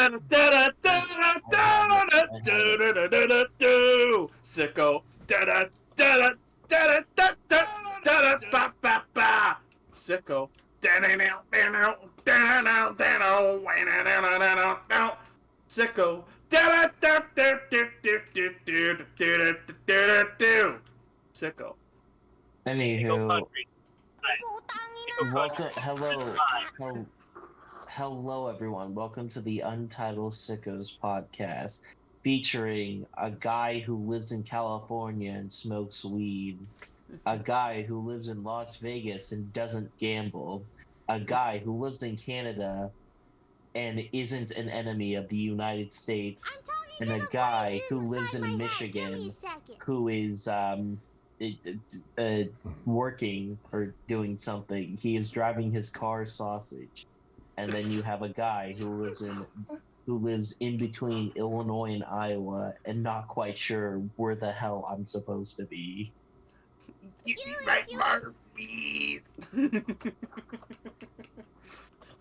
Sicko. Sicko. Sicko. Sicko. Anywho, hello everyone. Welcome to the Untitled Sickos podcast, featuring a guy who lives in California and smokes weed, a guy who lives in Las Vegas and doesn't gamble, a guy who lives in Canada and isn't an enemy of the United States, and a guy who lives in Michigan who is working or doing something. He is driving his car sausage. And then you have a guy who lives in between Illinois and Iowa and not quite sure where the hell I'm supposed to be. Right, Marbies.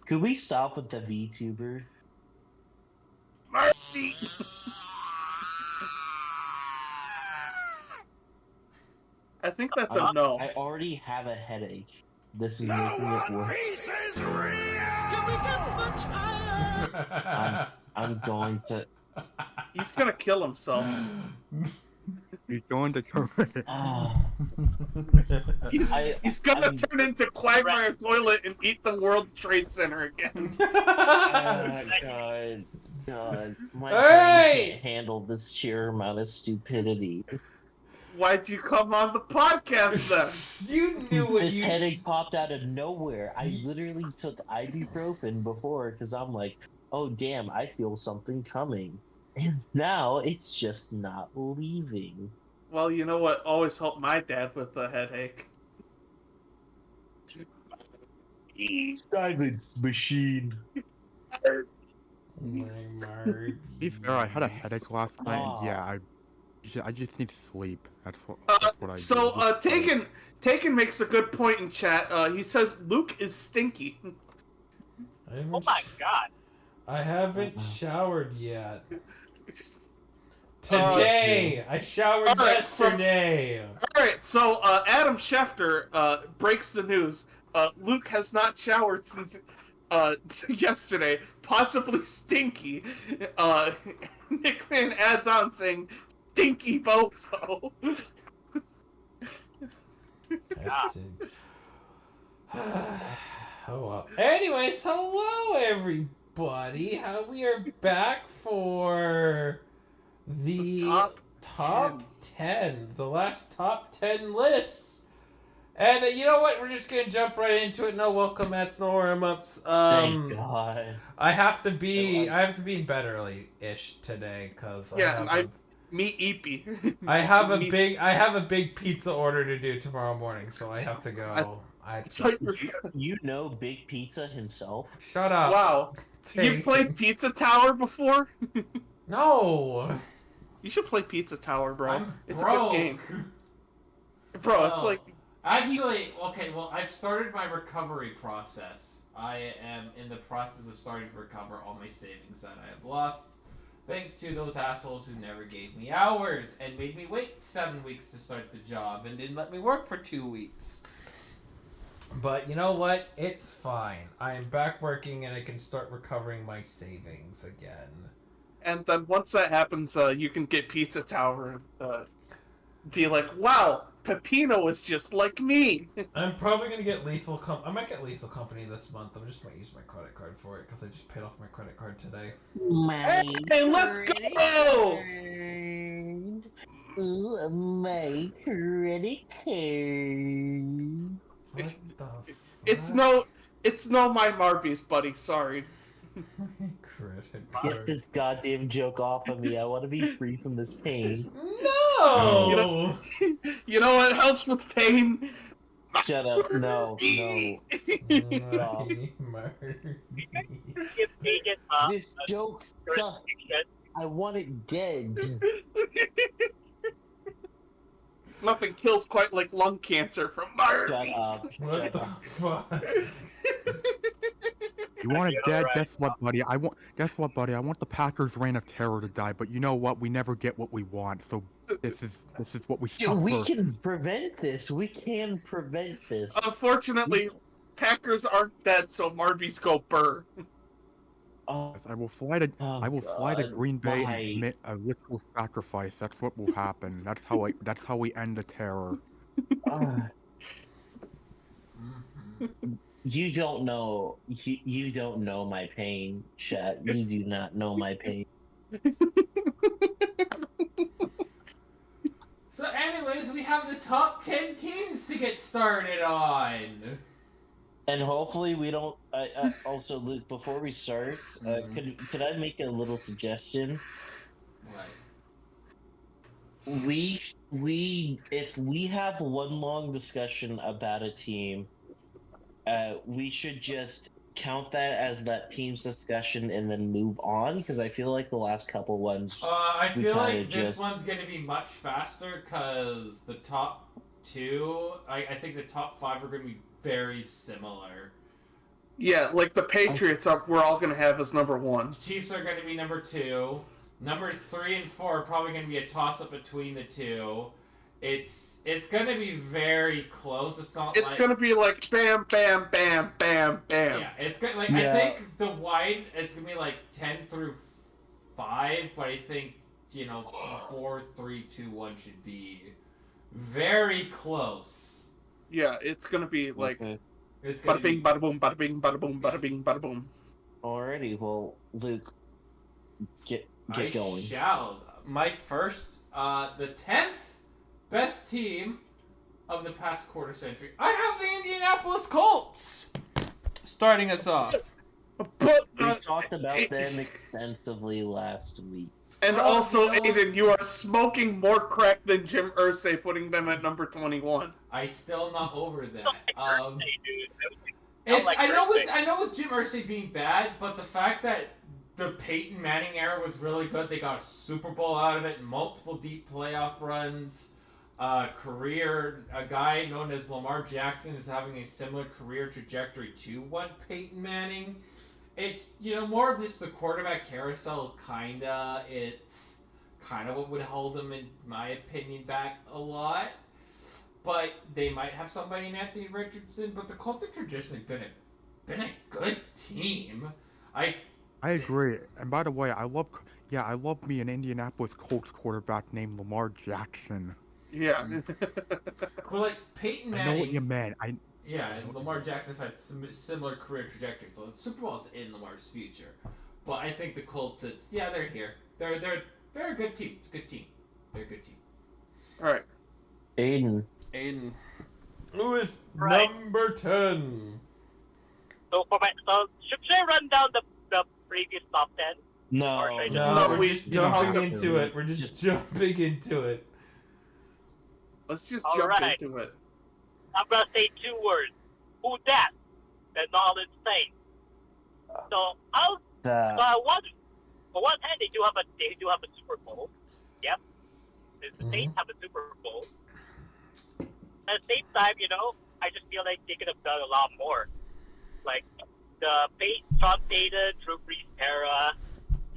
Could we stop with the VTuber? Marby. I think that's a no. I already have a headache. This is making it worse. Is real! Can we get much higher? I'm going to. He's gonna kill himself. He's going to kill it. He's gonna turn into Quagmire Toilet and eat the World Trade Center again. God. My brain can't handle this sheer amount of stupidity. Why'd you come on the podcast then? You knew what This you headache popped out of nowhere. I literally took ibuprofen before because I'm like, oh damn, I feel something coming. And now it's just not leaving. Well, you know what always helped my dad with the headache? Silence machine. To be fair, I had a headache last night. And yeah, I just need sleep. That's what I So, do. Taken makes a good point in chat. He says Luke is stinky. Oh my god. I haven't showered yet. Today! I showered yesterday! Alright, so Adam Schefter breaks the news. Luke has not showered since yesterday, possibly stinky. Nickman adds on saying, stinky bozo. Oh well. Anyways, hello everybody. We are back for the top 10, the last top 10 lists. And you know what? We're just gonna jump right into it. No welcome mats, no warm ups. Thank God. I have to be in bed early-ish today because me eepy. I have a big pizza order to do tomorrow morning, so I have to go. You know Big Pizza himself? Shut up. Wow. You played Pizza Tower before? No. You should play Pizza Tower, bro. It's broke. a good game. Bro, it's like... Actually, okay, well, I've started my recovery process. I am in the process of starting to recover all my savings that I have lost, thanks to those assholes who never gave me hours and made me wait 7 weeks to start the job and didn't let me work for 2 weeks. But you know what? It's fine. I am back working and I can start recovering my savings again. And then once that happens, you can get Pizza Tower and be like, wow, Peppino is just like me. I'm probably going to get Lethal Company. I might get Lethal Company this month. I just might use my credit card for it because I just paid off my credit card today. Hey, let's go! Ooh, my credit card. What the fuck? It's no my Marbies, buddy. Sorry. Credit Get card. this goddamn joke off of me. I want to be free from this pain. No! You know what helps with pain? Shut up. No. Stop. This joke sucks. I want it dead. Nothing kills quite like lung cancer from Marby. Shut up. What the fuck? You want it Okay, dead? alright. Guess what, buddy? Guess what, buddy? I want the Packers' reign of terror to die. But you know what? We never get what we want. So this is what we Dude, suffer. we can prevent this. We can prevent this. Unfortunately, Packers aren't dead, so Marby's go burr. Oh, I will fly to God, Green Bay why? and commit a literal sacrifice. That's what will happen. That's how we end the terror. You don't know. You don't know my pain, Chet. You do not know my pain. So, anyways, we have the top 10 teams to get started on. And hopefully we don't. Also, Luke, before we start, could I make a little suggestion? What? If we have one long discussion about a team, we should just count that as that team's discussion and then move on, because I feel like the last couple ones. I we feel kinda like this just- one's going to be much faster because the top 2, I think the top 5 are going to be very similar. Yeah, like the Patriots we're all gonna have as number 1. Chiefs are going to be number 2. Number 3 and 4 are probably going to be a toss-up between the two. It's going to be very close. It's not. It's gonna be like bam, bam, bam, bam, bam. Yeah, it's good. Like Yeah. I think the wide it's gonna be like 10 through 5, but I think 4, 3, 2, 1 should be very close. Yeah, it's gonna be like Okay. It's gonna bada bing, be, bada boom, bada bing, bada boom, bada bing, bada boom. Alrighty, well, Luke, get I going. shall. My first, the 10th best team of the past quarter century. I have the Indianapolis Colts starting us off. But We talked about them extensively last week. and Well, also, you know- Aiden, you are smoking more crack than Jim Irsay, putting them at number 21. I still not over that. Hey, dude. It's, like I know Irsay. with Jim Irsay being bad, but the fact that the Peyton Manning era was really good, they got a Super Bowl out of it, multiple deep playoff runs, a guy known as Lamar Jackson is having a similar career trajectory to what Peyton Manning. It's more of just the quarterback carousel, kinda. It's kind of what would hold them, in my opinion, back a lot. But they might have somebody in Anthony Richardson. But the Colts have traditionally been a good team. I agree. And by the way, I love me an Indianapolis Colts quarterback named Lamar Jackson. Yeah. well, like Peyton I Manning. know what you meant. Yeah, and Lamar Jackson's had similar career trajectory, so the Super Bowl is in Lamar's future. But I think the Colts, they're here. They're a good team. It's a good team. They're a good team. All right. Aiden. Who is Right. number 10? So should I run down the previous top 10? No. No, we're we- just you don't have jumping to- into it. We're just jumping into it. Let's just All jump right. into it. I'm gonna say 2 words. Who dat? That's all it's saying. So on one hand, they do have a Super Bowl. Yep. The Saints have a Super Bowl. At the same time, I just feel like they could have done a lot more. Like the Sean Payton, Drew Brees era,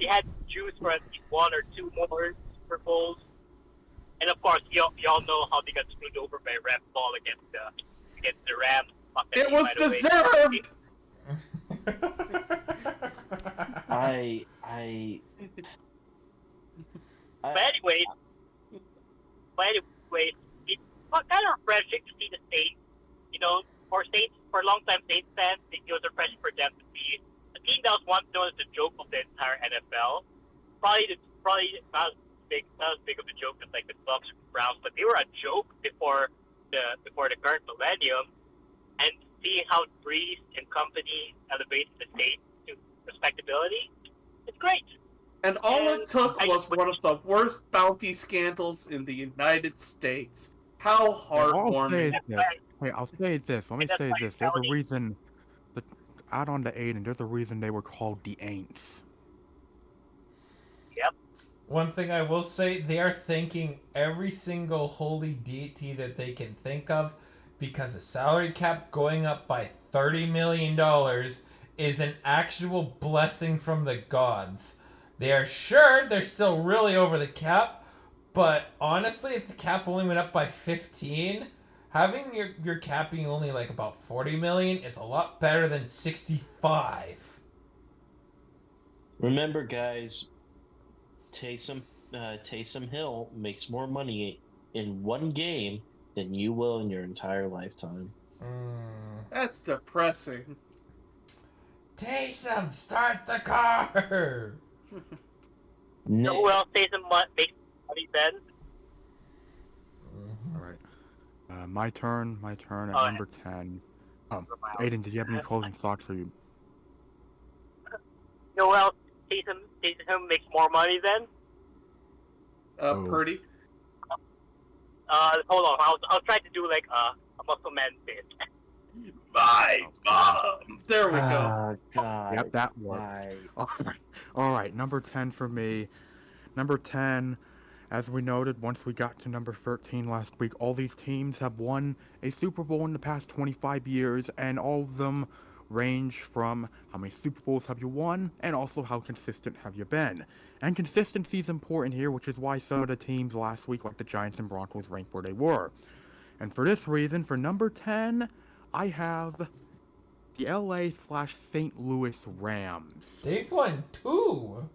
they had juice for at least 1 or 2 more Super Bowls. And of course, y'all know how they got screwed over by ref ball against the Rams. Fuck that It team, was by the way. deserved. But anyways, it's kind of refreshing to see the Saints. For long-time Saints fans, it was refreshing for them to see a team that was once known as the joke of the entire NFL. Probably not as big of a joke as like the Bucks or Browns, but they were a joke before the current millennium. And seeing how Breeze and company elevated the Saints to respectability, it's great. And all And it took I was just- one of the worst bounty scandals in the United States. How heartwarming. I'll say this. Let me That's say my this. There's a mentality. reason. Add on to Aiden. There's a reason they were called the Aints. Yep. One thing I will say, they are thanking every single holy deity that they can think of, because the salary cap going up by $30 million is an actual blessing from the gods. They are sure they're still really over the cap, but honestly, if the cap only went up by 15, having your cap being only like about 40 million is a lot better than 65. Remember, guys, Taysom Hill makes more money in one game than you will in your entire lifetime. That's depressing. Taysom, start the car! So who else makes money then? All right. My turn at Alright. number 10. Aiden, did you have any closing thoughts? Or you? You know who else Taysom makes more money then? Purdy. Hold on. I'll try to do like a muscle man bit. My mom. There we go. Oh, God. Yep, that worked. All right. Number 10 for me. Number 10, as we noted, once we got to number 13 last week, all these teams have won a Super Bowl in the past 25 years, and all of them range from how many Super Bowls have you won, and also how consistent have you been. And consistency is important here, which is why some of the teams last week, like the Giants and Broncos, ranked where they were. And for this reason, for number 10, I have the LA/St. Louis Rams. They've won 2.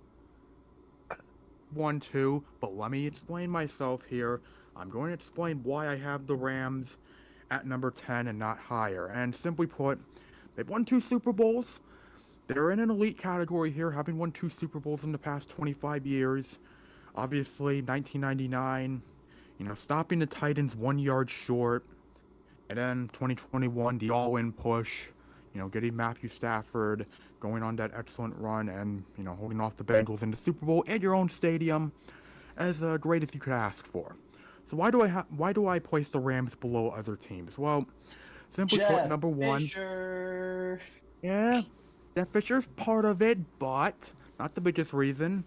1-2, but let me explain myself here. I'm going to explain why I have the Rams at number 10 and not higher. And simply put, they've won 2 Super Bowls. They're in an elite category here, having won 2 Super Bowls in the past 25 years. Obviously, 1999, stopping the Titans 1 yard short. And then 2021, the all-in push, getting Matthew Stafford, going on that excellent run, and, holding off the Bengals in the Super Bowl at your own stadium, as great as you could ask for. So why do I place the Rams below other teams? Well, simply put, number 1. Fisher. Yeah, Jeff Fisher's part of it, but not the biggest reason.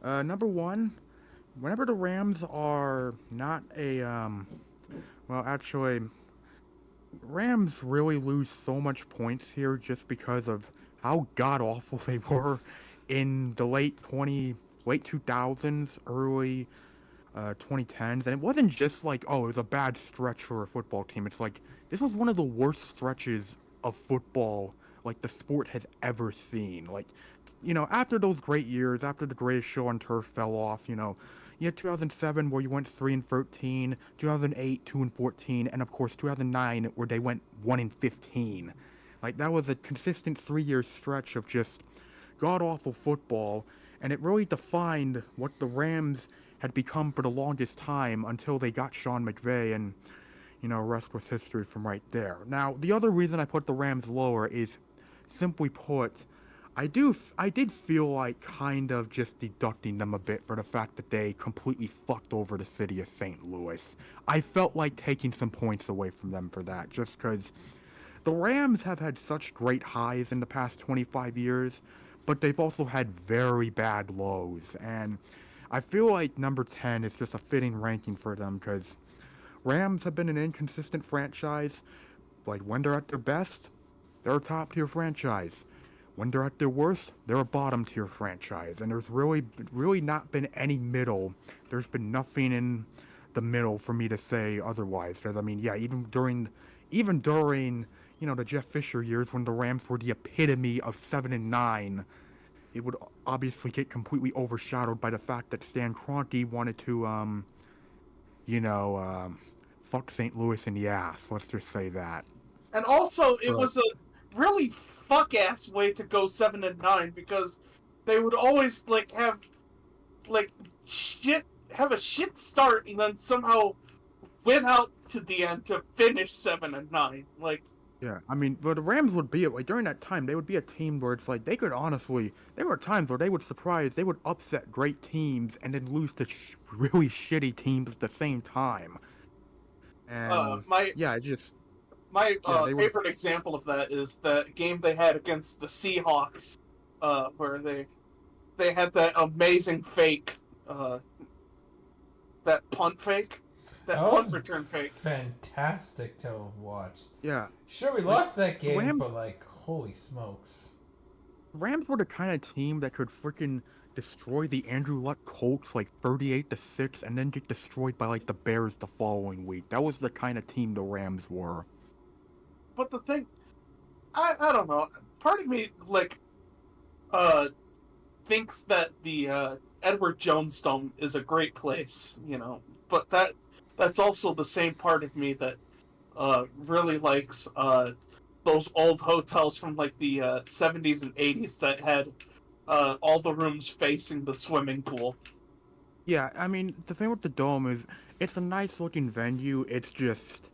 Number 1, whenever the Rams are not a, Rams really lose so much points here just because of how god-awful they were in the late 2000s, early 2010s. And it wasn't just like, it was a bad stretch for a football team. It's like, this was one of the worst stretches of football, like, the sport has ever seen. Like, after those great years, after the greatest show on turf fell off, you had 2007 where you went 3-13, 2008 2-14, and of course 2009 where they went 1-15. Like, that was a consistent 3-year stretch of just god-awful football, and it really defined what the Rams had become for the longest time until they got Sean McVay, and rest was history from right there. Now, the other reason I put the Rams lower is, simply put, I did feel like kind of just deducting them a bit for the fact that they completely fucked over the city of St. Louis. I felt like taking some points away from them for that, just because the Rams have had such great highs in the past 25 years, but they've also had very bad lows, and I feel like number 10 is just a fitting ranking for them, because Rams have been an inconsistent franchise. Like, when they're at their best, they're a top-tier franchise. When they're at their worst, they're a bottom-tier franchise, and there's really not been any middle. There's been nothing in the middle for me to say otherwise. Because, even during, the Jeff Fisher years when the Rams were the epitome of 7-9, it would obviously get completely overshadowed by the fact that Stan Kroenke wanted to, fuck St. Louis in the ass. Let's just say that. And also, it was a really fuck-ass way to go 7-9, because they would always, have a shit start and then somehow win out to the end to finish 7-9. Yeah, but the Rams would be, during that time, they would be a team where it's like, they could honestly, there were times where they would upset great teams and then lose to really shitty teams at the same time. And, my Yeah, favorite example of that is the game they had against the Seahawks, where they had that amazing fake, that punt fake, punt return fake. Fantastic to have watched. Yeah. Sure, we lost that game, but holy smokes. Rams were the kind of team that could freaking destroy the Andrew Luck Colts like 38-6, and then get destroyed by like the Bears the following week. That was the kind of team the Rams were. But the thing, I don't know. Part of me thinks that the Edward Jones Dome is a great place, but that's also the same part of me that really likes those old hotels from like the 70s and 80s that had all the rooms facing the swimming pool. Yeah, I mean, the thing with the Dome is, it's a nice looking venue, it's just,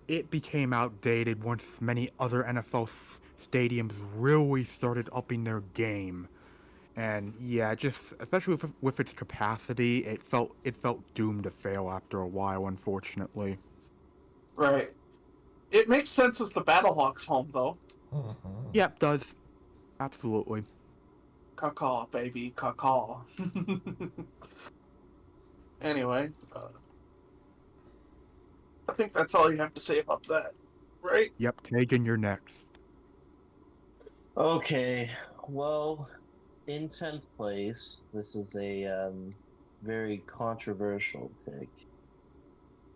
it became outdated once many other NFL stadiums really started upping their game. And yeah, just, especially with its capacity, it felt doomed to fail after a while, unfortunately. Right. It makes sense as the Battlehawks home, though. Yeah, it does. Absolutely. Caw-caw, baby, caw-caw. Anyway, I think that's all you have to say about that, right? Yep, Tegan, you're next. Okay, well, in 10th place, this is a very controversial pick.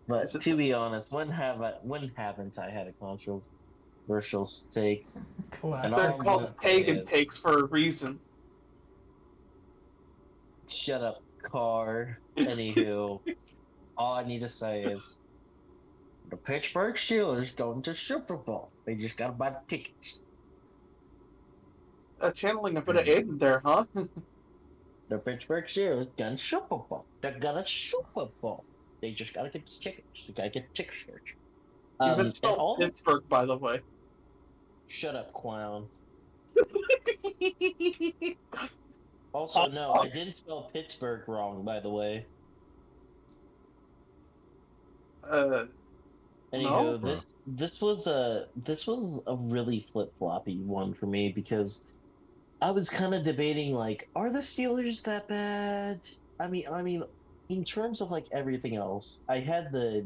But to be honest, when haven't I had a controversial take? Classic. They're called Tegan takes for a reason. Shut up, car. Anywho, all I need to say is the Pittsburgh Steelers going to Super Bowl. They just gotta buy the tickets. Channeling a bit of Aiden there, huh? The Pittsburgh Steelers got a Super Bowl. They got a Super Bowl. They just gotta get the tickets. They gotta get the ticket search. You misspelled Pittsburgh, by the way. Shut up, clown. Also, no, I didn't spell Pittsburgh wrong, by the way. Anywho, No? this was a really flip-floppy one for me because I was kind of debating, like, are the Steelers that bad? I mean, in terms of like everything else, I had the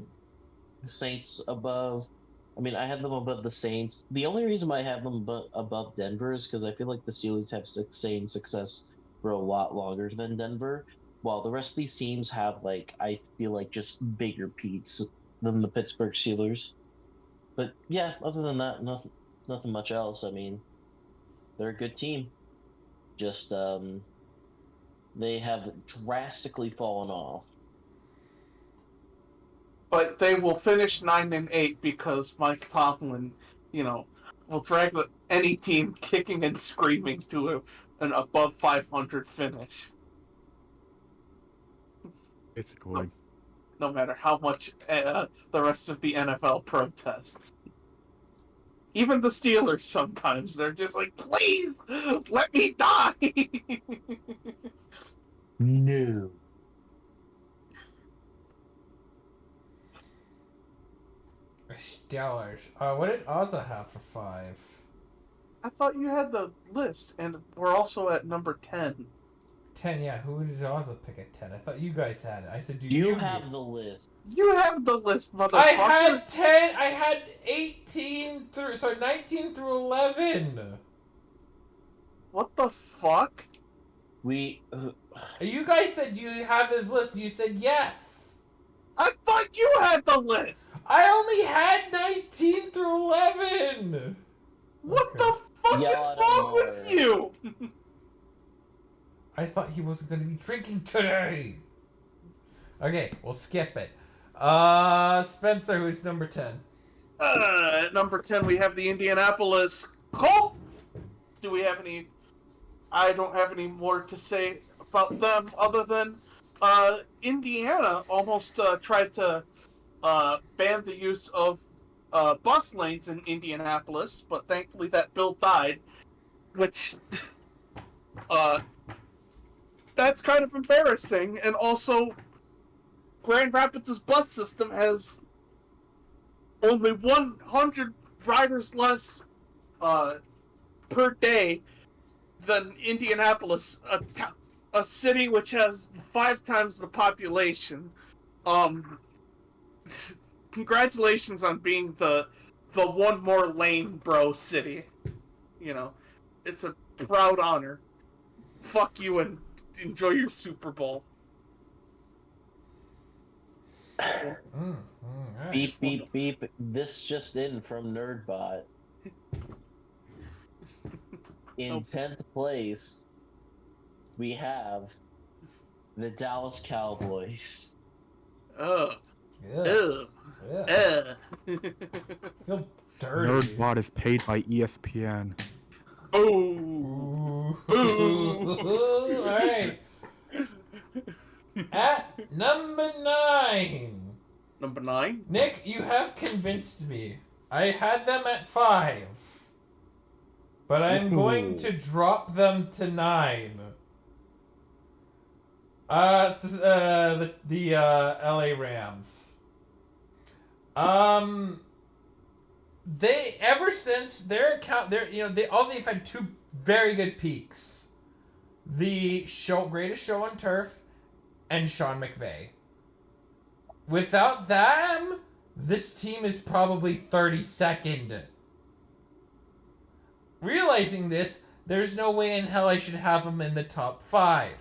Saints above. I had them above the Saints. The only reason why I have them above Denver is because I feel like the Steelers have sustained success for a lot longer than Denver, while the rest of these teams have, like, I feel like just bigger peaks than the Pittsburgh Steelers. But yeah, other than that, nothing much else. I mean, they're a good team. Just they have drastically fallen off. But they will finish 9-8 because Mike Tomlin, will drag any team kicking and screaming to an above 500 finish. It's good. No matter how much the rest of the NFL protests. Even the Steelers sometimes, they're just like, please, let me die! No. Steelers. What did Ozza have for 5? I thought you had the list, and we're also at number 10. 10, yeah. Who did Ozza pick at 10? I thought you guys had it. I said, do You have the list. You have the list, motherfucker! I had 10. I had 19 through 11. What the fuck? You guys said you have his list. You said yes. I thought you had the list! I only had 19 through 11. What the fuck is wrong with you? I thought he wasn't going to be drinking today. Okay, we'll skip it. Spencer, who's number 10? At number 10, we have the Indianapolis Colts. Do we have any... I don't have any more to say about them other than Indiana almost tried to ban the use of bus lanes in Indianapolis, but thankfully that bill died, which that's kind of embarrassing. And also, Grand Rapids' bus system has only 100 riders less per day than Indianapolis, a city which has 5 times the population. Congratulations on being the one more lane bro city. It's a proud honor. Fuck you and enjoy your Super Bowl. Alright. Beep, beep, beep. This just in from Nerdbot. In 10th place, we have the Dallas Cowboys. Ugh. Ugh. Ugh. Ugh. Ugh. Feel dirty. Nerdbot is paid by ESPN. Ooh. Ooh. Ooh. Alright. At number 9. Number 9. Nick, you have convinced me. I had them at 5. But I'm going to drop them to 9. It's the LA Rams. They ever since their account, they've had 2 very good peaks. The greatest show on turf and Sean McVay. Without them, this team is probably 32nd. Realizing this, there's no way in hell I should have them in the top 5.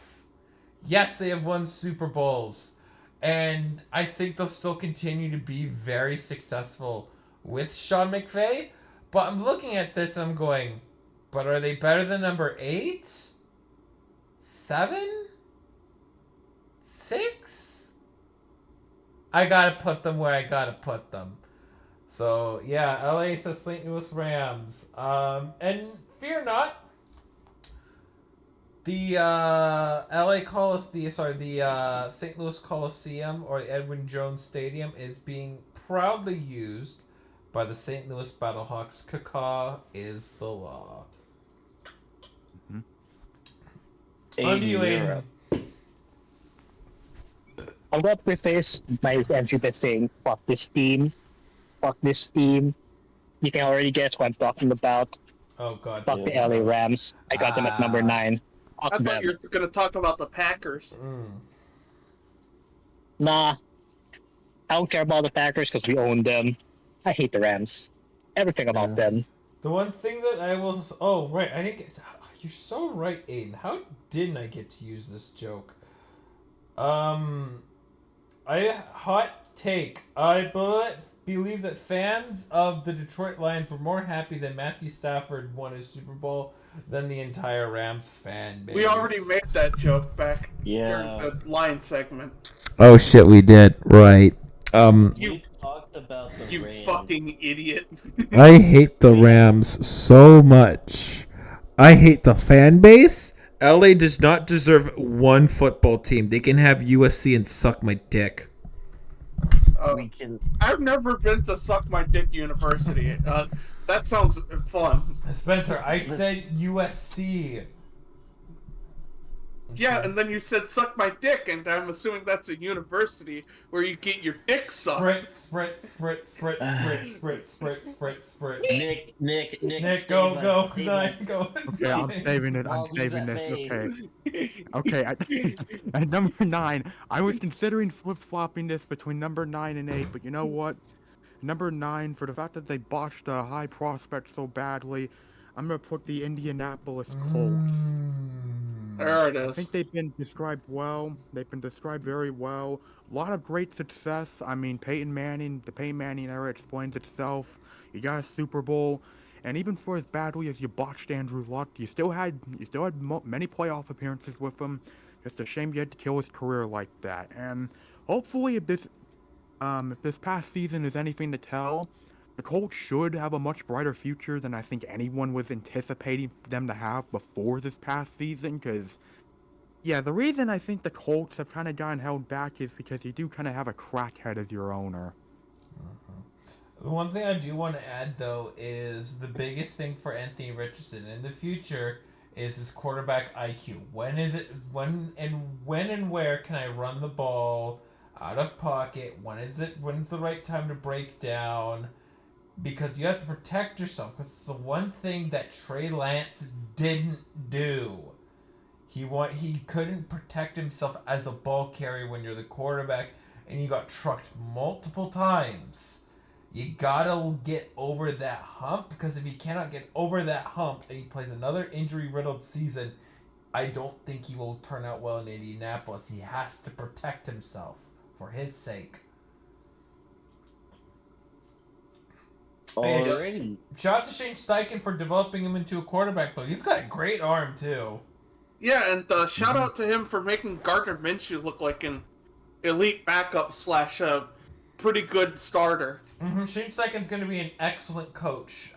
Yes, they have won Super Bowls, and I think they'll still continue to be very successful with Sean McVay, but I'm looking at this and I'm going, but are they better than number 8? 7? 6? I gotta put them where I gotta put them. So, yeah, LA says St. Louis Rams. And fear not, the St. Louis Coliseum, or the Edwin Jones Stadium, is being proudly used by the St. Louis Battlehawks. Caca is the law. On to you, Aiden. I'm gonna preface my entry by saying, fuck this team. Fuck this team. You can already guess what I'm talking about. Oh, God. Fuck the LA Rams. I got them at number 9. I Fuck thought them. you were going to talk about the Packers. Nah. I don't care about the Packers because we own them. I hate the Rams. Everything about them. The one thing that I will... Oh, right. I didn't get... You're so right, Aiden. How didn't I get to use this joke? Hot take. I believe that fans of the Detroit Lions were more happy that Matthew Stafford won his Super Bowl than the entire Rams fan base. We already made that joke back during Yeah. the line segment. Oh shit, we did. Right. You Talked about the you Rams. fucking idiot. I hate the Rams so much. I hate the fan base. LA does not deserve one football team. They can have USC and suck my dick. We can. I've never been to Suck My Dick University. That sounds fun. Spencer, I said USC. Yeah, and then you said suck my dick, and I'm assuming that's a university where you get your dick sucked. Sprint. Nick, Go. Okay, I'm saving it. I'm I'll use saving that this. name. Okay. At number 9, I was considering flip-flopping this between number 9 and 8, but you know what? Number 9, for the fact that they botched a high prospect so badly, I'm gonna put the Indianapolis Colts. There it I is. think they've been described well. They've been described very well. A lot of great success. I mean, the Peyton Manning era explains itself. You got a Super Bowl, and even for as badly as you botched Andrew Luck, you still had many playoff appearances with him. Just a shame you had to kill his career like that. And hopefully, if this past season is anything to tell, the Colts should have a much brighter future than I think anyone was anticipating them to have before this past season, because, yeah, the reason I think the Colts have kind of gotten held back is because you do kind of have a crackhead as your owner. The one thing I do want to add, though, is the biggest thing for Anthony Richardson in the future is his quarterback IQ. When and where can I run the ball out of pocket? When's the right time to break down? Because you have to protect yourself. Because it's the one thing that Trey Lance didn't do. He couldn't protect himself as a ball carrier when you're the quarterback, and he got trucked multiple times. You gotta get over that hump, because if he cannot get over that hump and he plays another injury-riddled season, I don't think he will turn out well in Indianapolis. He has to protect himself for his sake. Alrighty. Shout out to Shane Steichen for developing him into a quarterback, though. He's got a great arm, too. Yeah, and shout out to him for making Gardner Minshew look like an elite backup slash pretty good starter. Shane Steichen's going to be an excellent coach.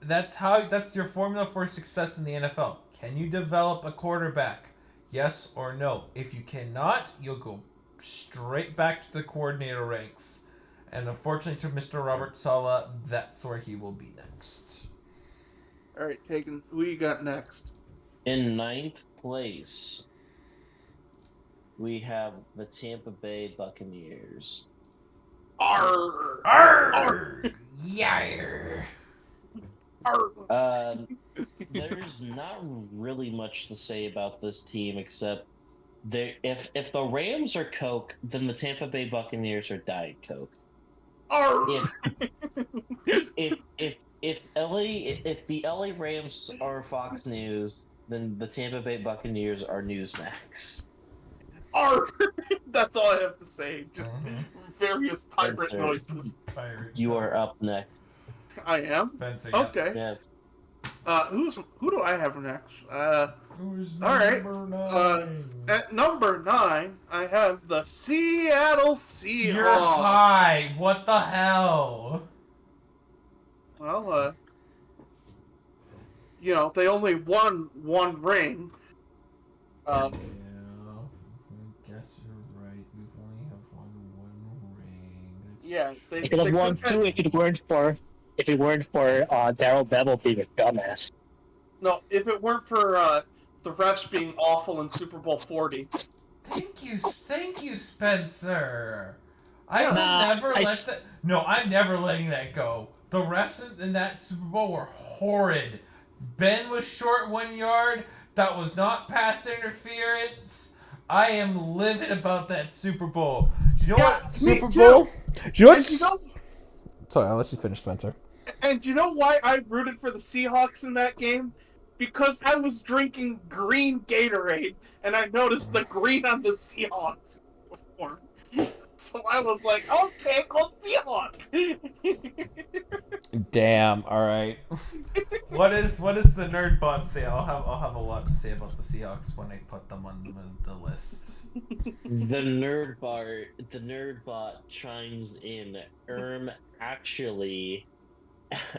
That's your formula for success in the NFL. Can you develop a quarterback? Yes or no? If you cannot, you'll go straight back to the coordinator ranks. And unfortunately to Mr. Robert Saleh, that's where he will be next. All right, Tegan, who you got next? In 9th place, we have the Tampa Bay Buccaneers. Arr! Arr! Yar! There's not really much to say about this team except if the Rams are Coke, then the Tampa Bay Buccaneers are Diet Coke. Arr! If the LA Rams are Fox News, then the Tampa Bay Buccaneers are Newsmax. Arr! That's all I have to say. Just various pirate Spencer. noises. You are up next. I am? Spencer, Okay. Yes. Who do I have next? Who's all right. number 9? At number 9, I have the Seattle Seahawks. You're high. What the hell? Well, they only won one ring. Yeah, I guess you're right. We've only have won one ring. Yeah, they They could have won could've had- 2 if it weren't for Darryl Bevel being a dumbass. No, if it weren't for the refs being awful in Super Bowl 40. Thank you, Spencer. I will Nah, never let that. No, I'm never letting that go. The refs in that Super Bowl were horrid. Ben was short 1 yard. That was not pass interference. I am livid about that Super Bowl. Do you know Yeah, what? me Super too. Bowl? Do you know And what? Sorry, I'll let you finish, Spencer. And you know why I rooted for the Seahawks in that game? Because I was drinking green Gatorade, and I noticed the green on the Seahawks before. So I was like, okay, go Seahawks! Damn. All right. What is the nerd bot say? I'll have a lot to say about the Seahawks when I put them on the list. The nerd bot chimes in. Actually,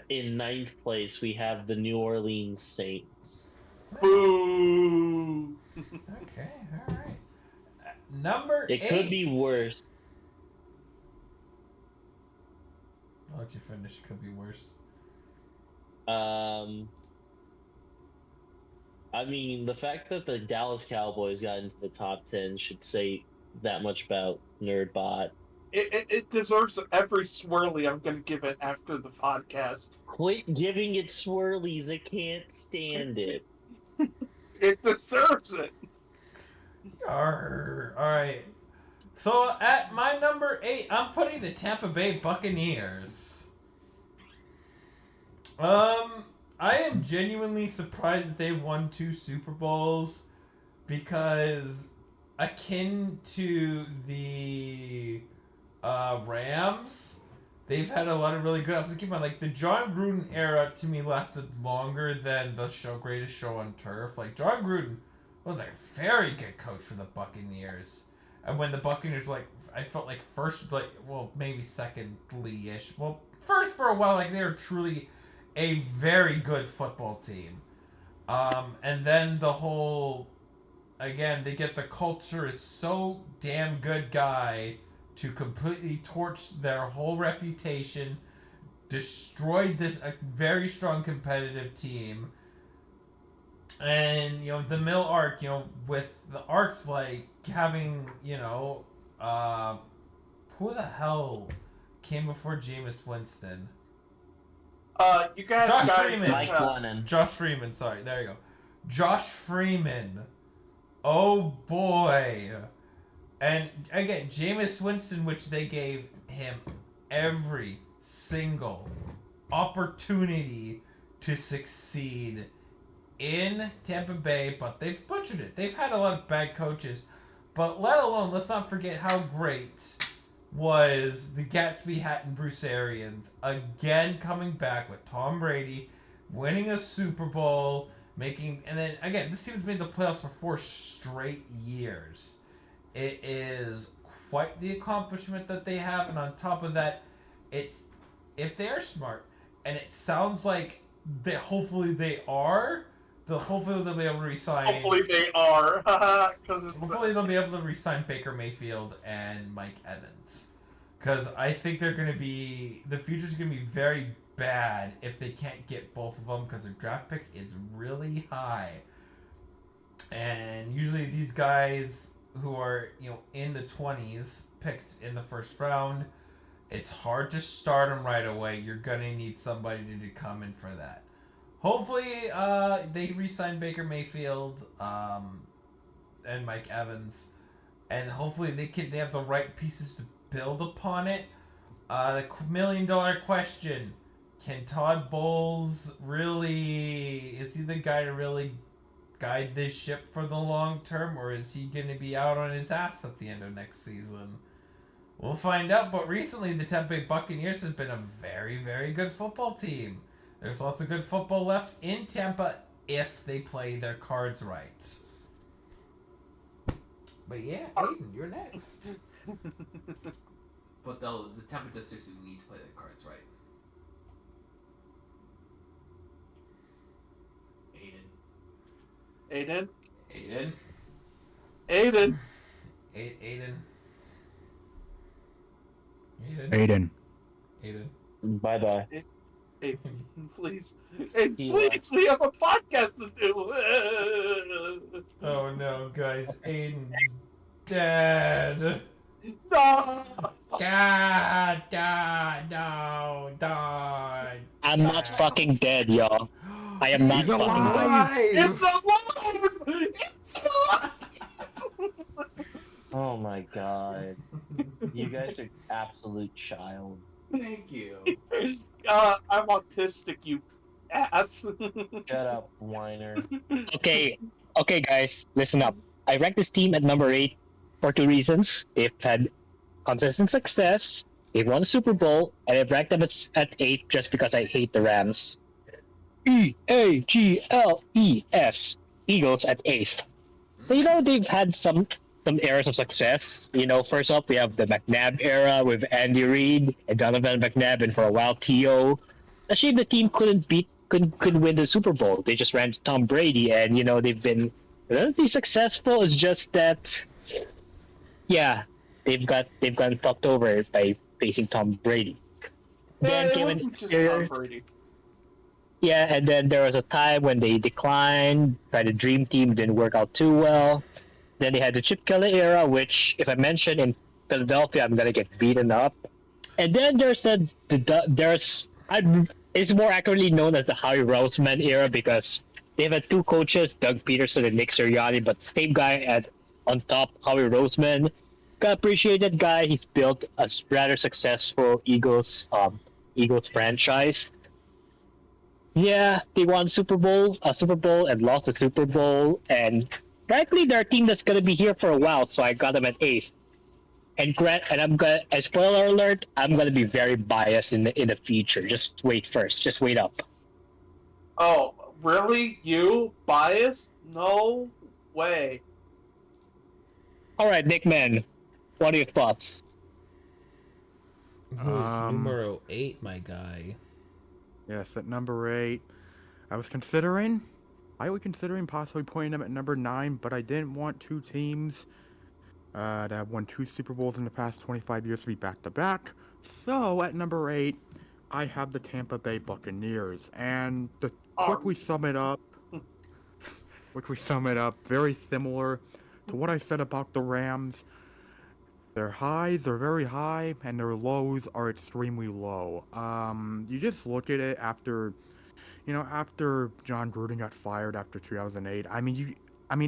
in 9th place we have the New Orleans Saints. Boo! Okay. All right. Number 8. It could be worse. I'll let you finish. Could be worse. I mean, the fact that the Dallas Cowboys got into the top 10 should say that much about Nerdbot. It deserves every swirly I'm going to give it after the podcast. Quit giving it swirlies. I can't stand it. It deserves it. Alright. So at my number 8, I'm putting the Tampa Bay Buccaneers. I am genuinely surprised that they've won 2 Super Bowls, because akin to the Rams, they've had a lot of really good. I was keep in mind, like the John Gruden era to me lasted longer than the Greatest Show on Turf. Like John Gruden was a very good coach for the Buccaneers, and when the Buccaneers I felt like first, maybe secondly-ish, first for a while, they were truly a very good football team, and then the whole, again, they get the culture is so damn good guy to completely torch their whole reputation, destroyed a very strong competitive team, and the middle arc, with the arcs having who the hell came before Jameis Winston? You guys, Josh guys Freeman. Mike Glennon. Josh Freeman, sorry, there you go. Josh Freeman. Oh boy. And again, Jameis Winston, which they gave him every single opportunity to succeed in Tampa Bay, but they've butchered it. They've had a lot of bad coaches, but let alone, let's not forget how great was the Gatsby Hatton Bruce Arians again coming back with Tom Brady, winning a Super Bowl, and then again, this team's made the playoffs for 4 straight years. It is quite the accomplishment that they have, and on top of that, it's if they're smart, and it sounds like that hopefully they are. Hopefully they'll be able to resign. Hopefully they are. Hopefully they'll be able to resign Baker Mayfield and Mike Evans, because I think they're going to be the future's going to be very bad if they can't get both of them, because their draft pick is really high, and usually these guys who are in the 20s picked in the first round, it's hard to start them right away. You're going to need somebody to come in for that. Hopefully, they re-sign Baker Mayfield and Mike Evans, and hopefully they have the right pieces to build upon it. The $1 million question: can Todd Bowles is he the guy to really guide this ship for the long term, or is he going to be out on his ass at the end of next season? We'll find out. But recently, the Tampa Bay Buccaneers has been a very, very good football team. There's lots of good football left in Tampa if they play their cards right. But yeah, Aiden, you're next. But the Tampa Districts need to play their cards right. Aiden. Aiden. Aiden. Aiden. Aiden. Aiden. Bye-bye. Aiden, please. Aiden, please, we have a podcast to do. Oh no, guys. Aiden's dead. No. God, no. I'm not fucking dead, y'all. I am not He's fucking alive. dead. It's alive! It's alive! Oh my god. You guys are absolute child. Thank you. I'm autistic, you ass. Shut up, whiner. Okay, guys, listen up. I ranked this team at number 8 for 2 reasons. They've had consistent success, they've won the Super Bowl, and I've ranked them at 8 just because I hate the Rams. EAGLES. Eagles at 8th. So, they've had some eras of success. First up, we have the McNabb era with Andy Reid and Donovan McNabb, and for a while, T.O. A shame the team couldn't win the Super Bowl. They just ran to Tom Brady, and, they've been relatively successful. It's just that, yeah, they've gotten fucked over by facing Tom Brady. Yeah, Then it came wasn't just in- Tom Brady. Yeah, and then there was a time when they declined, tried a dream team, didn't work out too well. Then they had the Chip Kelly era, which, if I mention in Philadelphia, I'm gonna get beaten up. And then it's more accurately known as the Howie Roseman era, because they've had 2 coaches, Doug Peterson and Nick Sirianni, but same guy on top, Howie Roseman. Gotta appreciate that guy. He's built a rather successful Eagles franchise. Yeah, they won a Super Bowl and lost the Super Bowl, and frankly, they're a team that's gonna be here for a while, so I got them at 8th. And spoiler alert, I'm gonna be very biased in the future. Just wait first. Just wait up. Oh, really? You? Biased? No way. All right, Nick Man, what are your thoughts? Who's numero 8, my guy? Yes, at number 8. I was considering possibly putting them at number 9, but I didn't want 2 teams that have won 2 Super Bowls in the past 25 years to be back-to-back. So, at number 8, I have the Tampa Bay Buccaneers. And to quickly sum it up, very similar to what I said about the Rams. Their highs are very high, and their lows are extremely low. You just look at it after John Gruden got fired after 2008. I mean,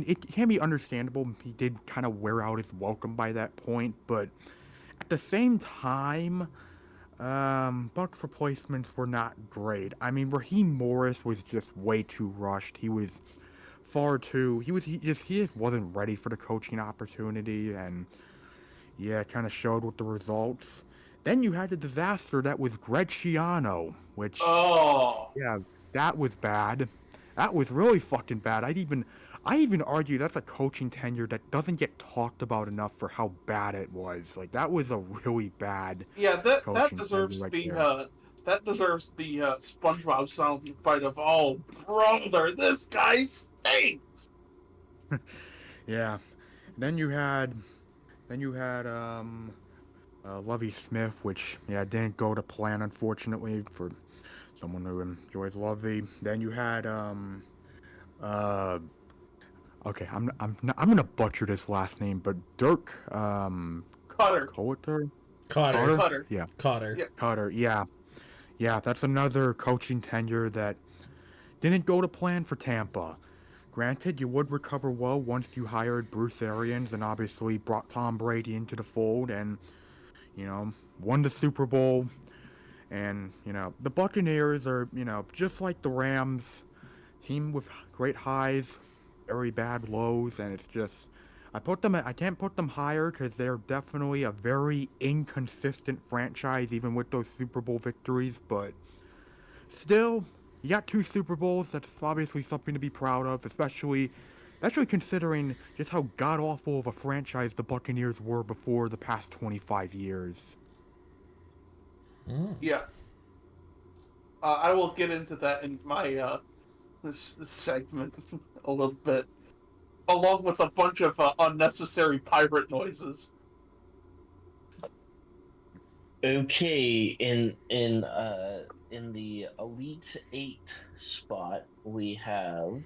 it can be understandable. He did kind of wear out his welcome by that point, but at the same time, Buck's replacements were not great. I mean, Raheem Morris was just way too rushed. He was far too. He just wasn't ready for the coaching opportunity, and yeah, it kind of showed with the results. Then you had the disaster that was Greg Schiano, which Oh, yeah, that was bad. That was really fucking bad. I even argue that's a coaching tenure that doesn't get talked about enough for how bad it was. Like that was a really bad yeah. That coaching tenure right there. that deserves the SpongeBob sound bite of oh brother, this guy stinks. Yeah. Then you had Lovey Smith, which yeah didn't go to plan unfortunately for someone who enjoys Lovey. Then you had uh okay I'm gonna butcher this last name, but Dirk Cutter, Coulter. Cotter. Cutter. Yeah, Cotter. Yeah. Cutter. Yeah, that's another coaching tenure that didn't go to plan for Tampa. Granted, you would recover well once you hired Bruce Arians and obviously brought Tom Brady into the fold and, won the Super Bowl. And, the Buccaneers are, just like the Rams, team with great highs, very bad lows, and it's just, I can't put them higher because they're definitely a very inconsistent franchise, even with those Super Bowl victories, but still, you got 2 Super Bowls. That's obviously something to be proud of, especially considering just how god awful of a franchise the Buccaneers were before the past 25 years. Yeah. I will get into that in my this segment a little bit, along with a bunch of unnecessary pirate noises. Okay, in the Elite Eight spot, we have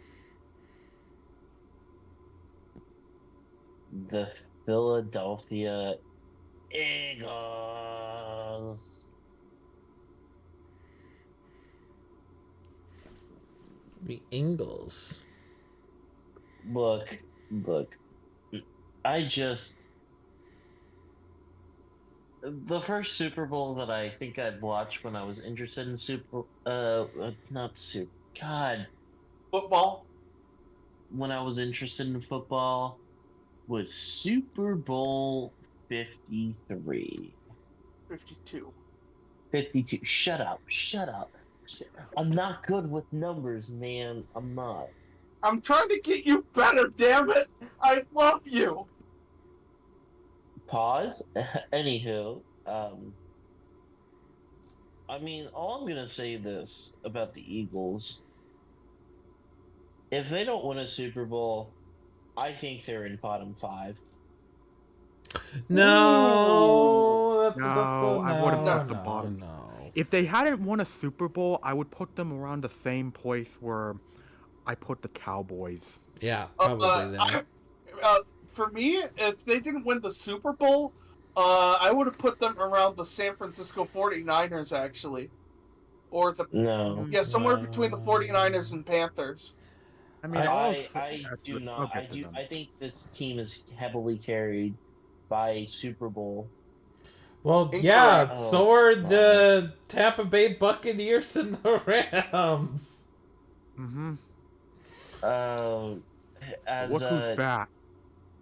the Philadelphia Eagles. The Ingles. Look, the first Super Bowl that I think I'd watched when I was interested in Football. when I was interested in football was Super Bowl 53. 52. 52. Shut up. I'm not good with numbers, man. I'm not. I'm trying to get you better, damn it! I love you! Pause. Anywho, I mean, all I'm gonna say this about the Eagles: if they don't win a Super Bowl, I think they're in bottom 5. No, No, I wouldn't put the no, bottom. no. If they hadn't won a Super Bowl, I would put them around the same place where I put the Cowboys. Yeah, probably there. For me, if they didn't win the Super Bowl, I would have put them around the San Francisco 49ers, actually. Or No. yeah, somewhere between the 49ers and Panthers. I mean, I do not. I think this team is heavily carried by Super Bowl. Well, yeah, Incorrect. so are the Tampa Bay Buccaneers and the Rams. Mm-hmm. As Look who's back.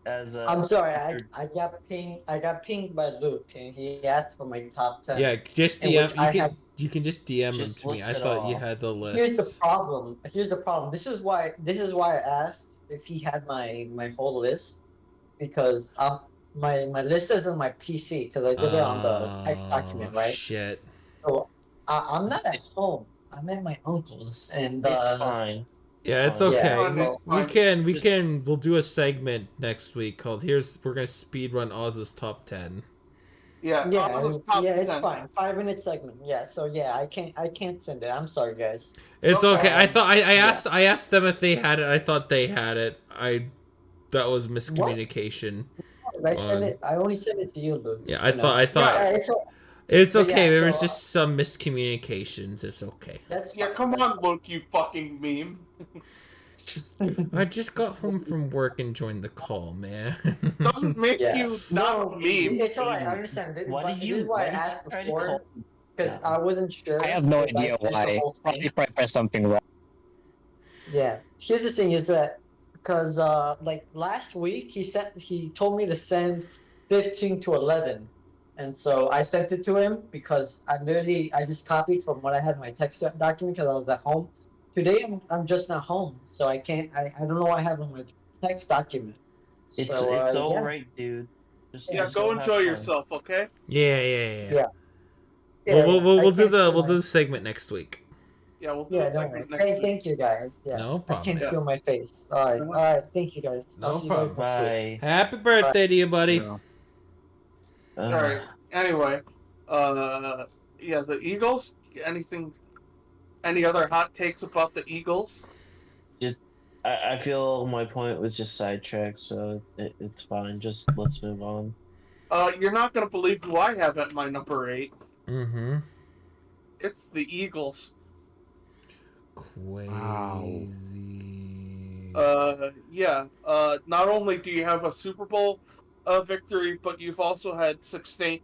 I'm sorry, I got pinged by Luke, and he asked for my top 10. Yeah, just in which DM. You can just DM them Just to me. I list it thought you all. had the list. Here's the problem. This is why I asked if he had my whole list, because my list is on my PC because I did it on the text document, right? Shit. So I'm not at home. I'm at my uncle's, and It's fine. Yeah, it's fine. okay. Yeah, We'll do a segment next week called we're gonna speed run Oz's top 10. Yeah, yeah, Oz's top it's 10. fine. 5-minute segment. Yeah, so yeah, I can't send it. I'm sorry, guys. It's Okay. okay. I thought I asked them if they had it. I thought they had it. That was miscommunication. I sent it. I only sent it to you, Luke. Yeah, I thought Yeah, it's But okay. yeah, There was so, just some miscommunications. It's okay. that's Yeah, fine. come on, Luke, you fucking meme. I just got home from work and joined the call, man. Doesn't make Yeah. you not a meme. It's alright. I understand. Why did This you is why I try asked to before. call because I wasn't sure. I have no if idea sent the why. whole thing. Probably pressed something wrong. Yeah. Here's the thing: is that because like last week he told me to send 15 to 11, and so I sent it to him because I just copied from what I had in my text document because I was at home. Today I'm just not home, so I can't. I don't know what I have in my text document. It's So all yeah. right, dude. Yeah, Just go have enjoy fun. yourself, okay? Yeah. Yeah. We'll I do can't the feel we'll my- do the segment next week. Yeah, we'll do Yeah, a don't worry. segment next week. Thank you guys. Yeah. No I problem. can't Yeah. feel my face. All right. Thank you guys. No I'll see you guys problem. next week. Bye. Happy birthday to you, buddy. Yeah. All right. Anyway, yeah, the Eagles. Any other hot takes about the Eagles? I feel my point was just sidetracked, so it's fine. Just let's move on. You're not gonna believe who I have at my number 8. Mm-hmm. It's the Eagles. Crazy. Yeah. Not only do you have a Super Bowl victory, but you've also had sustained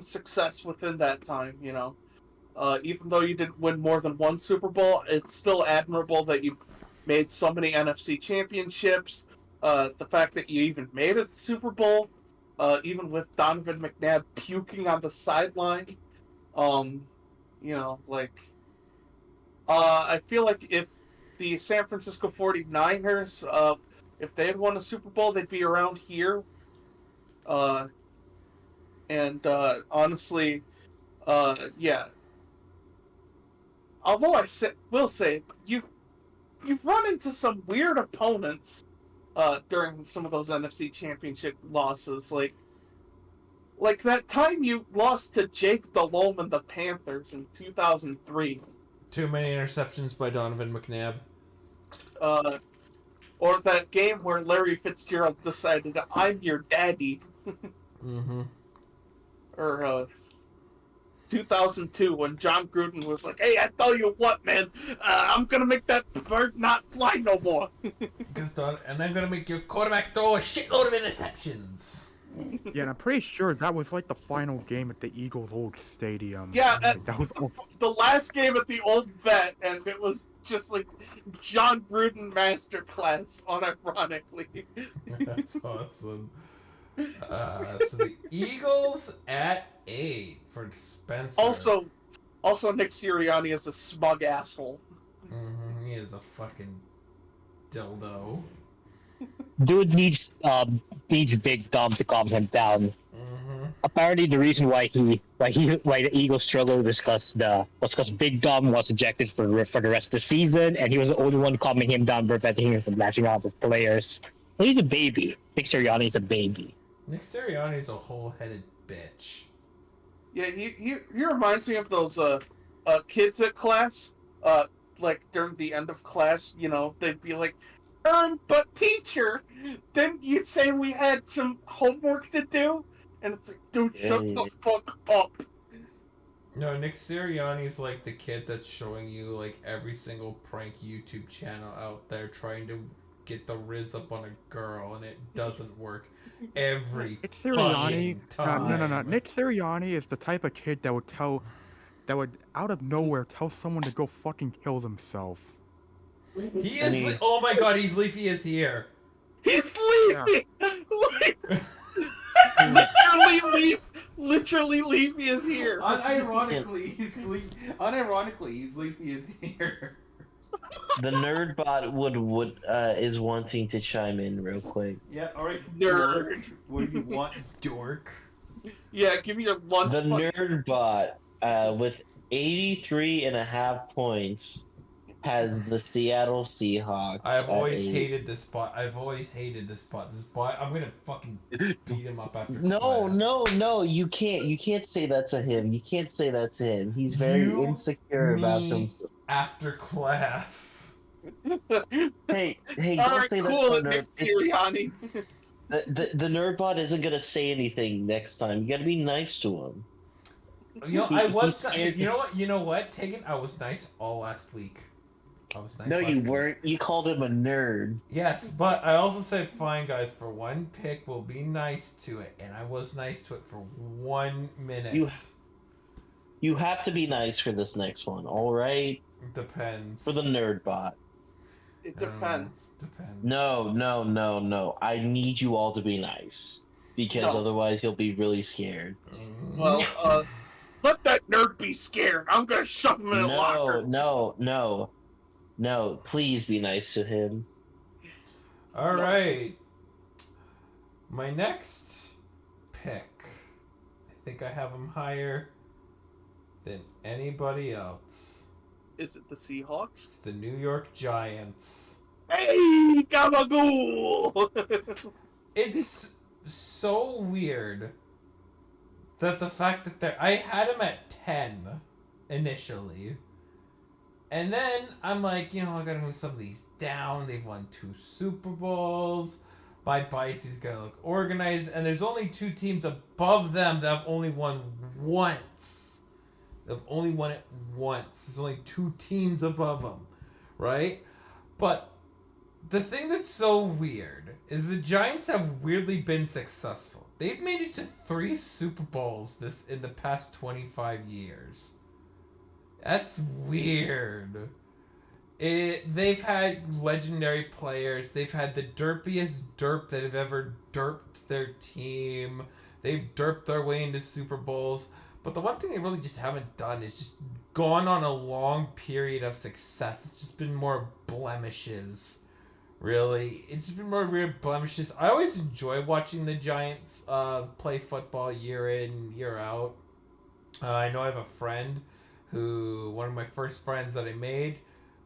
success within that time. You know, even though you didn't win more than one Super Bowl, it's still admirable that you made so many NFC championships. The fact that you even made it to the Super Bowl, even with Donovan McNabb puking on the sideline. You know, like, I feel like if the San Francisco 49ers, if they had won a Super Bowl, they'd be around here. And honestly, yeah. Although will say you've run into some weird opponents during some of those NFC Championship losses, like that time you lost to Jake Delhomme and the Panthers in 2003. Too many interceptions by Donovan McNabb. Or that game where Larry Fitzgerald decided, I'm your daddy. Mm-hmm. Or 2002 when John Gruden was like, hey, I tell you what, man, I'm going to make that bird not fly no more. And I'm going to make your quarterback throw a shitload of interceptions. Yeah, and I'm pretty sure that was like the final game at the Eagles' old stadium. Yeah, That was the last game at the old vet, and it was just like John Gruden masterclass, unironically. That's awesome. So the Eagles at 8 for Spencer. Also Nick Sirianni is a smug asshole. Mm-hmm. He is a fucking dildo. Dude needs Big Dom to calm him down. Mm-hmm. Apparently, the reason why the Eagles struggled was because Big Dom was ejected for the rest of the season, and he was the only one calming him down, preventing him from lashing out at players. Well, he's a baby. Nick Sirianni's a baby. Nick Sirianni's a whole-headed bitch. Yeah, he reminds me of those kids at class. Like during the end of class, you know, they'd be like, but teacher, didn't you say we had some homework to do? And it's like, dude, shut the fuck up. No, Nick Sirianni's like the kid that's showing you like every single prank YouTube channel out there trying to get the riz up on a girl, and it doesn't work every Nick Sirianni. time. No. Nick Sirianni is the type of kid that would out of nowhere tell someone to go fucking kill themselves. He is. Oh my god, he's Leafy is here. He's leaving. Literally, Leafy is here. Unironically, he's Leafy is here. The Nerdbot is wanting to chime in real quick. Yeah, alright. Nerd. What do you want, dork? Yeah, give me your lunch. The Nerdbot, with 83.5 points, has the Seattle Seahawks. I've always 8. hated this spot. This spot. I'm gonna fucking beat him up after No, class. no, you can't. You can't say that to him. You can't say that to him. He's very insecure about himself. After class. Hey, All don't right, say cool, that to Nick Nerd. Sirianni. The Nerdbot isn't gonna say anything next time. You gotta be nice to him. You know, I was. You know what, Tegan? I was nice all last week. I was nice. No, last you week. weren't. You called him a nerd. Yes, but I also said, fine, guys, for one pick, we'll be nice to it. And I was nice to it for 1 minute. You have to be nice for this next one, all right? Depends. For the nerd bot. It depends. Depends. No. I need you all to be nice because No. otherwise you'll be really scared. Well, let that nerd be scared. I'm gonna shove him in a locker. No. Please be nice to him. All right. My next pick. I think I have him higher than anybody else. Is it the Seahawks? It's the New York Giants. Hey, gabagool! It's so weird that the fact that I had him at 10 initially. And then I'm like, I gotta move some of these down. They've won 2 Super Bowls. My bias is gonna look organized. And there's only 2 teams above them that have only won once. They've only won it once. There's only 2 teams above them, right? But the thing that's so weird is the Giants have weirdly been successful. They've made it to 3 Super Bowls in the past 25 years. That's weird. They've had legendary players. They've had the derpiest derp that have ever derped their team. They've derped their way into Super Bowls. But the one thing they really just haven't done is just gone on a long period of success. It's just been more blemishes. Really. It's been more weird blemishes. I always enjoy watching the Giants play football year in, year out. I know I have a friend one of my first friends that I made,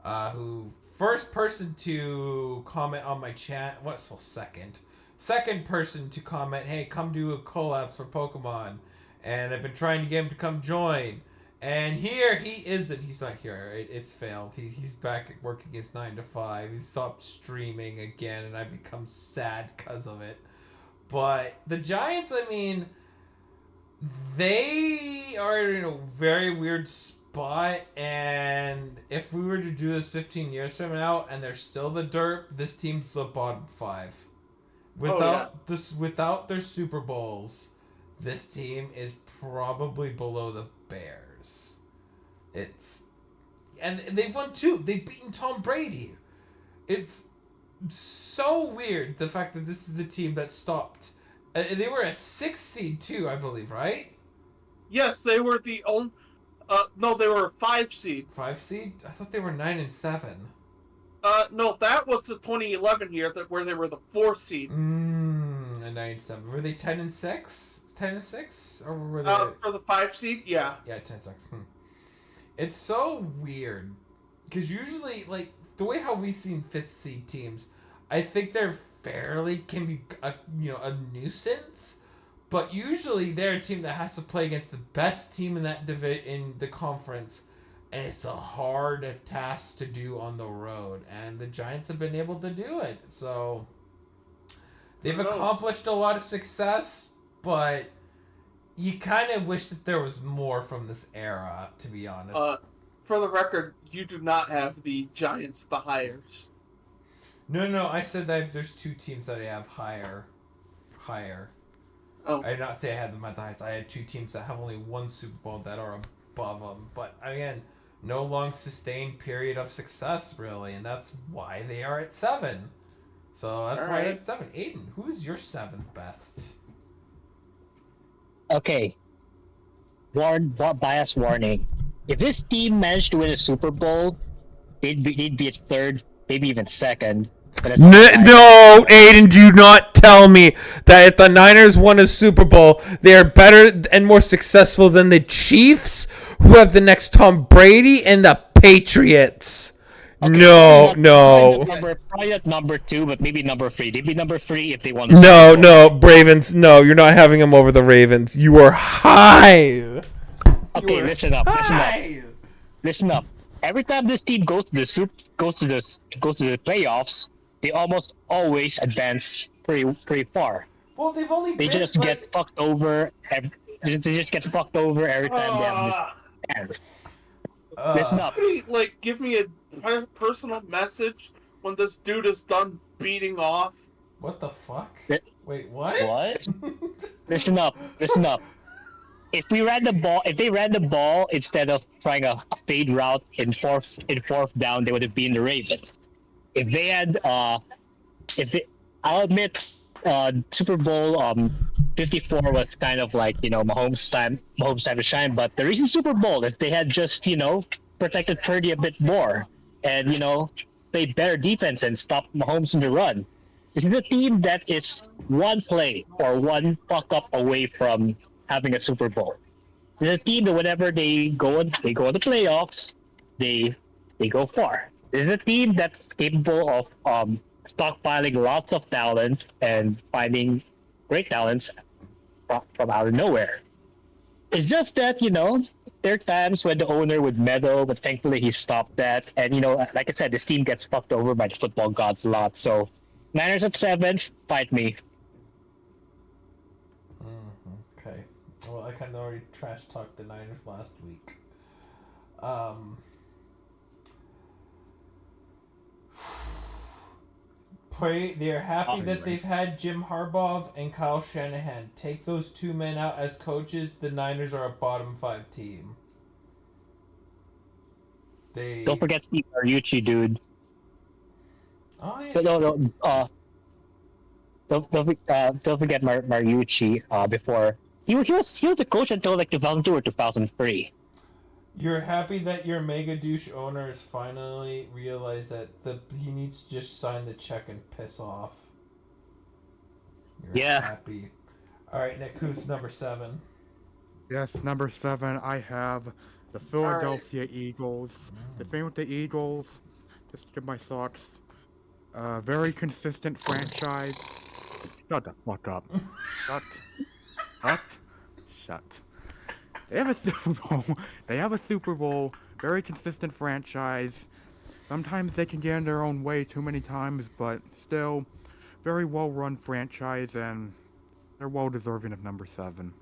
who first person to comment on my chat, second person to comment, hey, come do a collabs for Pokemon, and I've been trying to get him to come join, and here he isn't. He's not here. It's failed. He's back at working his 9 to 5. He stopped streaming again, and I become sad because of it. But the Giants, I mean, they are in a very weird spot, and if we were to do this 15 years from now and they're still the derp, this team's the bottom 5. Without their Super Bowls, this team is probably below the Bears. And they've won 2. They've beaten Tom Brady. It's so weird, the fact that this is the team that stopped. They were a 6th seed too, I believe, right? Yes, they were the only. No, they were a 5 seed. 5 seed? I thought they were 9 and 7. No, that was the 2011 year where they were the 4 seed. A 9 and 7. Were they 10 and 6? 10 and 6, or were they? For the 5 seed, yeah. Yeah, 10 and 6. It's so weird because usually, like the way how we've seen 5th seed teams, I think they're can be a nuisance, but usually they're a team that has to play against the best team in that in the conference, and it's a hard task to do on the road, and the Giants have been able to do it. So they've accomplished a lot of success, but you kind of wish that there was more from this era, to be honest. For the record, you do not have the Giants the highest. No, I said that there's 2 teams that I have higher. Oh. I did not say I had them at the highest. I had 2 teams that have only 1 Super Bowl that are above them. But, again, no long sustained period of success, really. And that's why they are at 7. So that's why they're at 7. Aiden, who's your 7th best? Okay. Bias warning. If this team managed to win a Super Bowl, they'd be at 3rd, maybe even 2nd. No, Aiden, do not tell me that if the Niners won a Super Bowl, they are better and more successful than the Chiefs, who have the next Tom Brady, and the Patriots. Okay, no. Probably not number 2, but maybe number 3. They'd be number 3 if they won. No, Ravens. No, you're not having them over the Ravens. You are high. Okay, listen up. Every time this team goes to the playoffs, they almost always advance pretty far. Well, they just get fucked over. They just get fucked over every time they have this chance. Listen up. Give me a personal message when this dude is done beating off. What the fuck? Wait, what? What? Listen up. if they ran the ball instead of trying a fade route in fourth down, they would have been the Ravens. If they had, I'll admit, Super Bowl 54 was kind of like Mahomes time to shine. But the recent Super Bowl, if they had just protected Purdy a bit more and played better defense and stopped Mahomes in the run, this is a team that is one play or one fuck up away from having a Super Bowl. It's a team that whenever they go in the playoffs, they go far. It's a team that's capable of stockpiling lots of talent and finding great talents from out of nowhere. It's just that there are times when the owner would meddle, but thankfully he stopped that. And like I said, this team gets fucked over by the football gods a lot. So Niners at 7, fight me. Okay. Well, I kind of already trash talked the Niners last week. They're happy that they've had Jim Harbaugh and Kyle Shanahan. Take those two men out as coaches, the Niners are a bottom 5 team. Don't forget Steve Mariucci, dude. Oh, yes. Don't forget Mariucci. Before he was a coach until like 2002 or 2003. You're happy that your mega douche owner has finally realized that he needs to just sign the check and piss off. You're happy. All right, Nick, who's number 7? Yes, number 7, I have the Philadelphia Eagles. The thing with the Eagles, just to give my thoughts, very consistent franchise. Shut the fuck up. Shut. They have a Super Bowl. Very consistent franchise. Sometimes they can get in their own way too many times, but still, very well-run franchise, and they're well-deserving of number 7.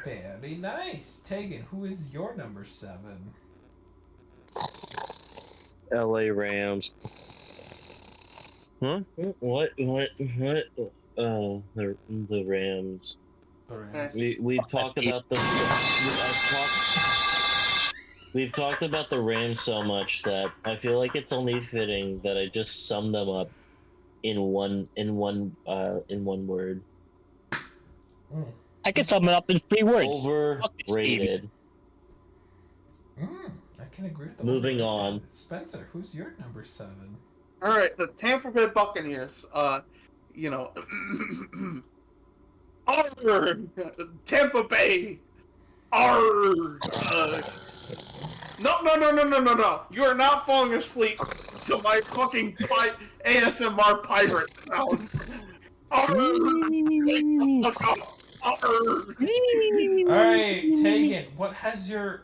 Very nice. Tegan, who is your number 7? LA Rams. Huh? What? Oh, the Rams. We've talked about we've talked about the Rams so much that I feel like it's only fitting that I just sum them up in one word. I can sum it up in 3 words. Overrated. I can agree with that. Moving on. Spencer, who's your number 7? All right, the Tampa Bay Buccaneers. Arr! Tampa Bay. Arr! No. You are not falling asleep to my fucking ASMR pirate sound. Alright, Tegan, what has your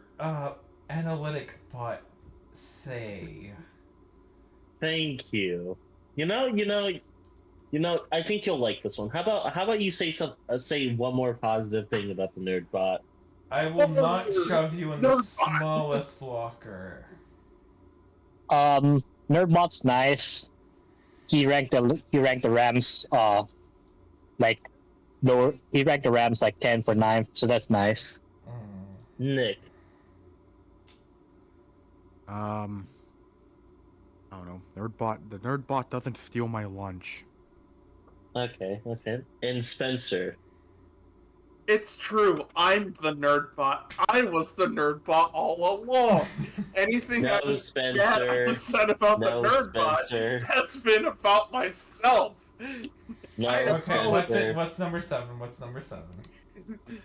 analytic bot say? Thank you. I think you'll like this one. How about you say one more positive thing about the nerd bot? I will not shove you in the smallest locker. Nerdbot's nice. He ranked the Rams he ranked the Rams like 10 for 9, so that's nice. Nick. I don't know. The Nerdbot doesn't steal my lunch. Okay. And Spencer. It's true. I'm the nerdbot. I was the nerdbot all along. Anything I said about the nerdbot has been about myself. Okay, what's number 7?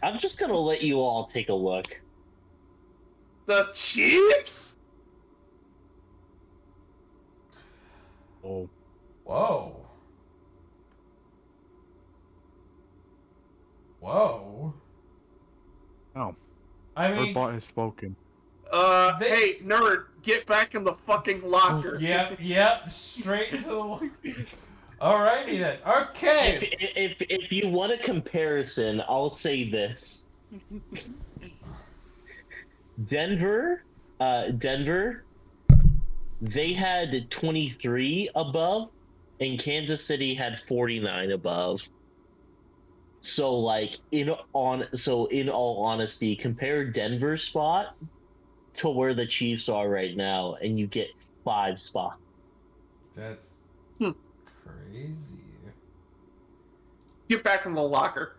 I'm just gonna let you all take a look. The Chiefs? Oh. Whoa. Oh. I mean, Nerdbot has spoken. Hey, nerd, get back in the fucking locker. Yep, straight into the... Alrighty then, okay! If you want a comparison, I'll say this. Denver, they had 23 above, and Kansas City had 49 above. So like in all honesty, compare Denver's spot to where the Chiefs are right now, and you get 5 spots. That's Hmm. crazy. Get back in the locker.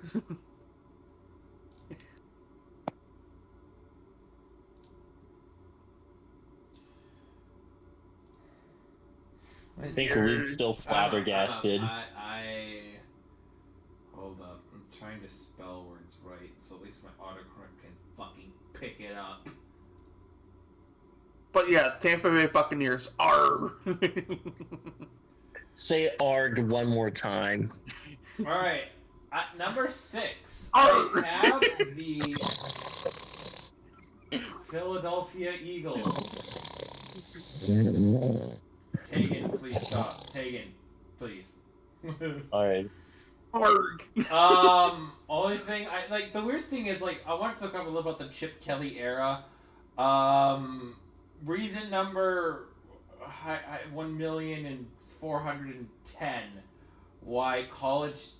I think Luke's still flabbergasted. Hold up. I'm trying to spell words right, so at least my autocorrect can fucking pick it up. But yeah, Tampa Bay Buccaneers are. Say ARG one more time. Alright. At number 6, Arr! I have the Philadelphia Eagles. Tegan, please stop. Tegan, please. Alright. Arg. Only thing I like. The weird thing is, like, I want to talk a little about the Chip Kelly era. Reason number 1,410,000 why college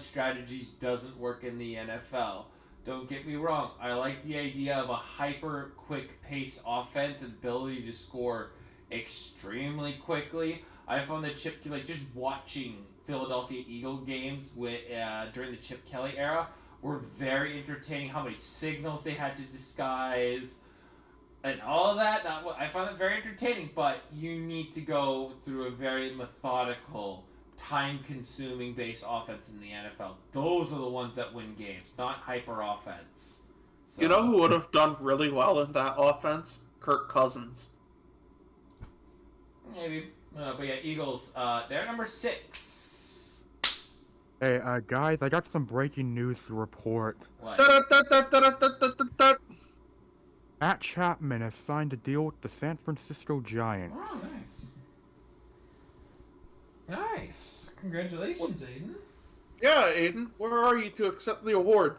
strategies doesn't work in the NFL. Don't get me wrong. I like the idea of a hyper quick pace offense and ability to score extremely quickly. I found that Chip, like, just watching Philadelphia Eagle games with during the Chip Kelly era were very entertaining. How many signals they had to disguise and all of that. I found it very entertaining, but you need to go through a very methodical, time-consuming based offense in the NFL. Those are the ones that win games, not hyper offense. So, You know who would have done really well in that offense? Kirk Cousins. Maybe. But yeah, Eagles, they're number 6. Hey, guys, I got some breaking news to report. What? Matt Chapman has signed a deal with the San Francisco Giants. Oh, nice. Nice. Congratulations, Aiden. Yeah, Aiden, where are you to accept the award?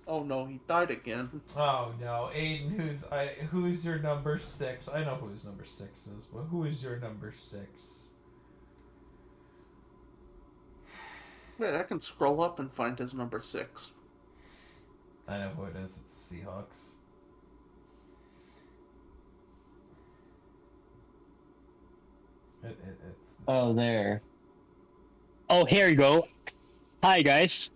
Oh no, he died again. Oh no, Aiden, who's your number 6? I know who his number 6 is, but who is your number 6? Wait, I can scroll up and find his number 6. I know who it is. It's the Seahawks. It's the Oh, there. Oh, here you go. Hi, guys.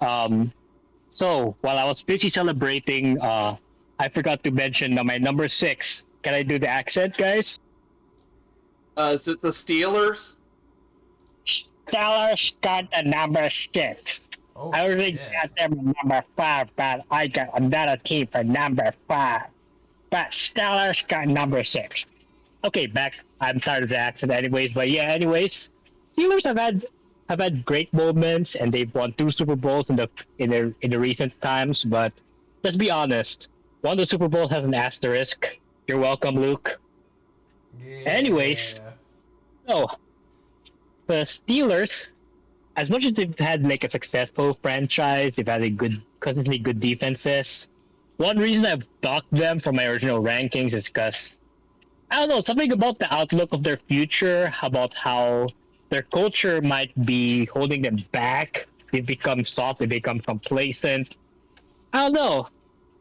So while I was busy celebrating, I forgot to mention my number 6. Can I do the accent, guys? Is it the Steelers? Steelers got the number 6. Oh, I already shit. got them number 5, but I got another team for number 5. But Steelers got number 6. Okay, back. I'm tired of the accent, anyways. But yeah, anyways, Steelers have had great moments, and they've won 2 Super Bowls in the recent times. But let's be honest, one of the Super Bowls has an asterisk. You're welcome, Luke. Yeah. Anyways. So the Steelers, as much as they've had like a successful franchise, they've had consistently good defenses. One reason I've docked them from my original rankings is because I don't know, something about the outlook of their future, about how their culture might be holding them back. They become soft, they become complacent. I don't know.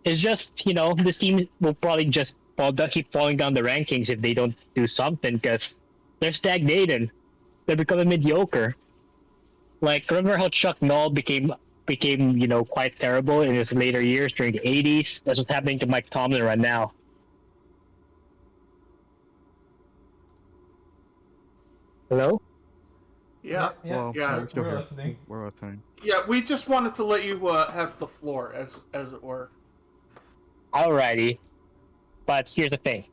It's just, this team will probably just keep falling down the rankings if they don't do something, because they're stagnated. They're becoming mediocre. Like, remember how Chuck Noll became quite terrible in his later years during the 80s? That's what's happening to Mike Tomlin right now. Hello? Yeah. Yeah. Yeah. we're still We're here. listening. We're listening. Yeah, we just wanted to let you have the floor, as it were. Alrighty. But here's the thing.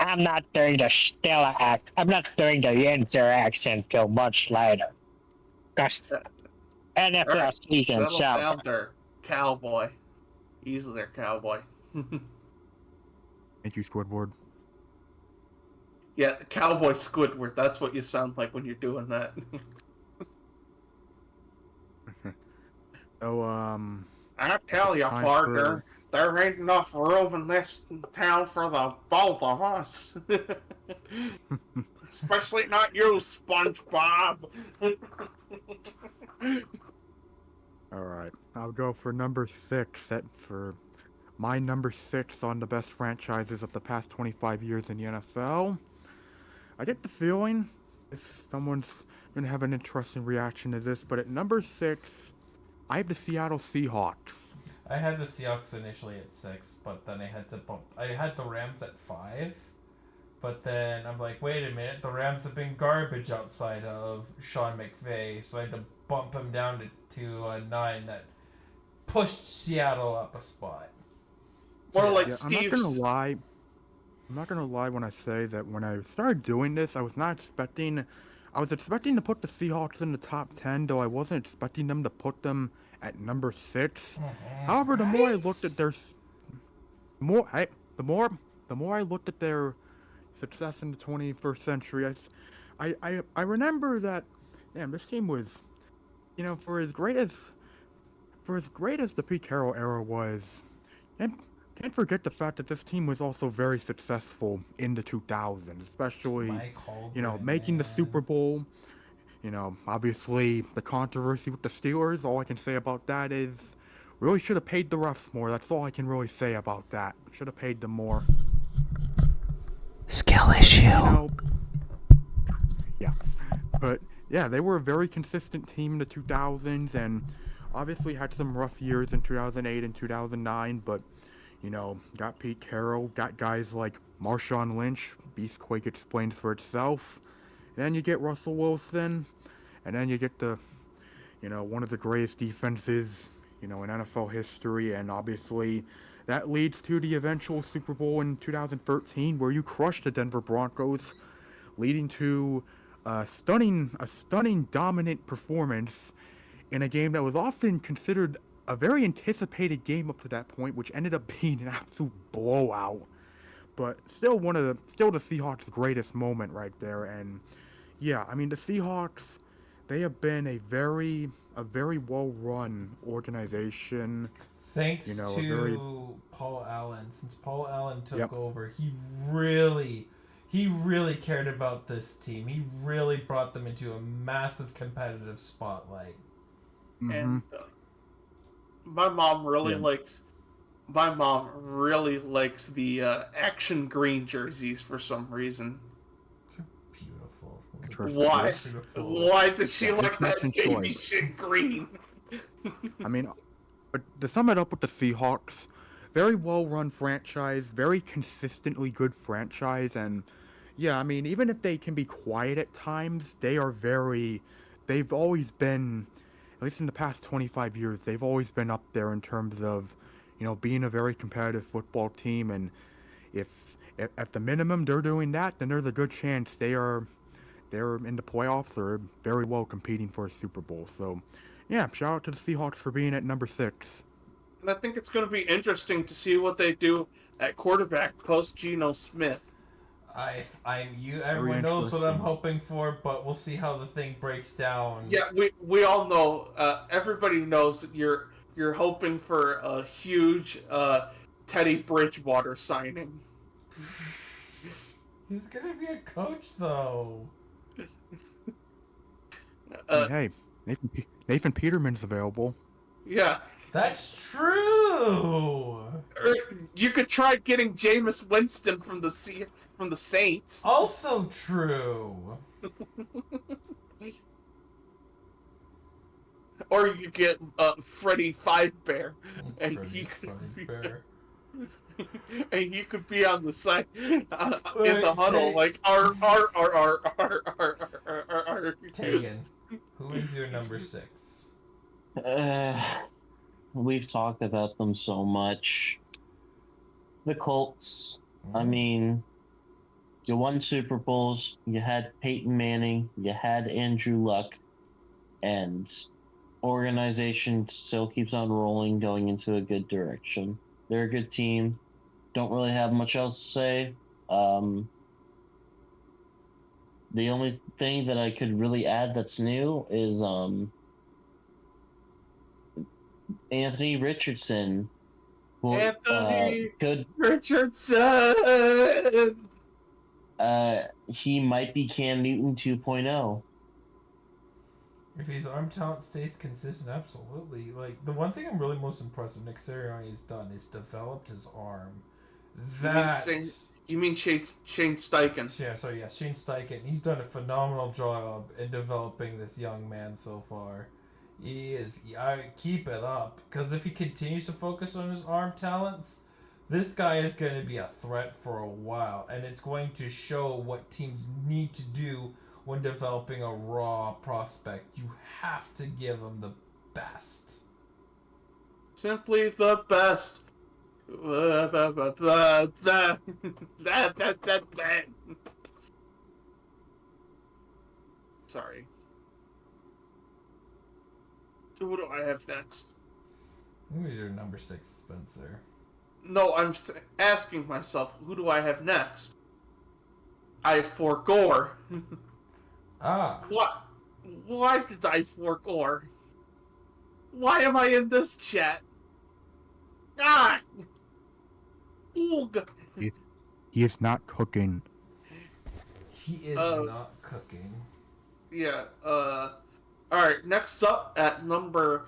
I'm not doing the Stella act. I'm not doing the interaction till much later. Because NFL Alright, season settle shall down there, cowboy. He's their cowboy. Thank you, Squidward. Yeah, cowboy Squidward. That's what you sound like when you're doing that. So, I tell you, time Parker, there ain't enough room in this town for the both of us. Especially not you, SpongeBob. All right, I'll go for number 6. Set for my number 6 on the best franchises of the past 25 years in the NFL. I get the feeling someone's gonna have an interesting reaction to this, but at number 6, I have the Seattle Seahawks. I had the Seahawks initially at 6, but then I had the Rams at 5. But then I'm like, wait a minute, the Rams have been garbage outside of Sean McVay, so I had to bump him down to a 9 that pushed Seattle up a spot. More like Yeah, Steve's. I'm not gonna lie when I say that when I started doing this, I was expecting to put the Seahawks in the top 10, though I wasn't expecting them to put them at number 6. However, the more I looked at their the more I looked at their success in the 21st century, I remember that, damn, this team was, for as great as the Pete Carroll era was, and can't forget the fact that this team was also very successful in the 2000s, especially, making the Super Bowl. Obviously the controversy with the Steelers, all I can say about that is really should have paid the refs more. That's all I can really say about that. Should have paid them more. Skill issue. Yeah. But yeah, they were a very consistent team in the 2000s, and obviously had some rough years in 2008 and 2009, but got Pete Carroll, got guys like Marshawn Lynch, Beastquake explains for itself. And then you get Russell Wilson, and then you get the, one of the greatest defenses, in NFL history, and obviously that leads to the eventual Super Bowl in 2013, where you crushed the Denver Broncos, leading to a stunning dominant performance in a game that was often considered a very anticipated game up to that point, which ended up being an absolute blowout. But still the Seahawks' greatest moment right there. And yeah, I mean, the Seahawks, they have been a very well-run organization. Thanks to Paul Allen. Since Paul Allen took over, he really cared about this team. He really brought them into a massive competitive spotlight. And my mom really likes the action green jerseys for some reason. Beautiful. Why? Beautiful. Why does she like that baby shit green? I mean, but to sum it up with the Seahawks, very well-run franchise, very consistently good franchise, and yeah, I mean, even if they can be quiet at times, they've always been, at least in the past 25 years, they've always been up there in terms of, being a very competitive football team, and if at the minimum they're doing that, then there's a good chance they're in the playoffs or very well competing for a Super Bowl. So, yeah, shout out to the Seahawks for being at number 6. And I think it's going to be interesting to see what they do at quarterback post Geno Smith. Everyone knows what I'm hoping for, but we'll see how the thing breaks down. Yeah, we all know. Everybody knows that you're hoping for a huge Teddy Bridgewater signing. He's gonna be a coach, though. Hey, Nathan Peterman's available. Yeah. That's true! Or you could try getting Jameis Winston from the Saints. Also true. Or you get Freddie Five Bear, and he could be on the side in the huddle like R. Tegan, who is your number 6? We've talked about them so much. The Colts. I mean, you won Super Bowls, you had Peyton Manning, you had Andrew Luck, and organization still keeps on rolling, going into a good direction. They're a good team. Don't really have much else to say. The only thing that I could really add that's new is Anthony Richardson. Richardson! He might be Cam Newton 2.0. If his arm talent stays consistent, absolutely. Like, the one thing I'm really most impressed with Nick Sirianni has done is developed his arm. You mean Shane Steichen? Yeah, sorry, yeah, Shane Steichen. He's done a phenomenal job in developing this young man so far. He is. I keep it up, because if he continues to focus on his arm talents, this guy is going to be a threat for a while, and it's going to show what teams need to do when developing a raw prospect. You have to give him the best. Simply the best. Sorry. Who do I have next? Who's your number 6, Spencer? No, I'm asking myself, who do I have next? I forgore. What? Why did I forgore? Why am I in this chat? Ah! Oog! He is not cooking. He is not cooking. Yeah, alright, next up at number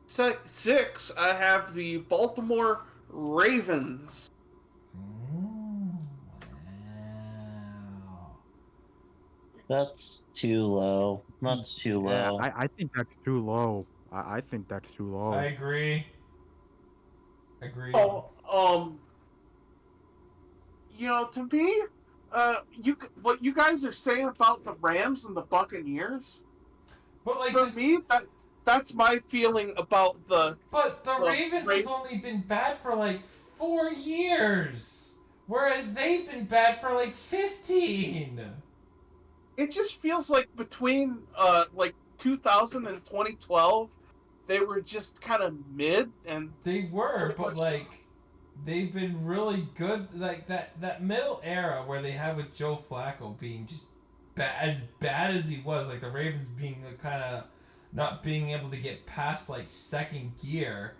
6, I have the Baltimore Ravens. Wow. That's too low. That's too Yeah, low. I think that's too low. I think that's too low. I agree. To me, what you guys are saying about the Rams and the Buccaneers, But like for me, that's my feeling about the. But the Ravens have only been bad for like 4 years, whereas they've been bad for like 15. It just feels like between 2000 and 2012, they were just kind of mid, and they were, but like they've been really good. Like that middle era where they had with Joe Flacco being just as bad as he was, like the Ravens being kind of not being able to get past like second gear.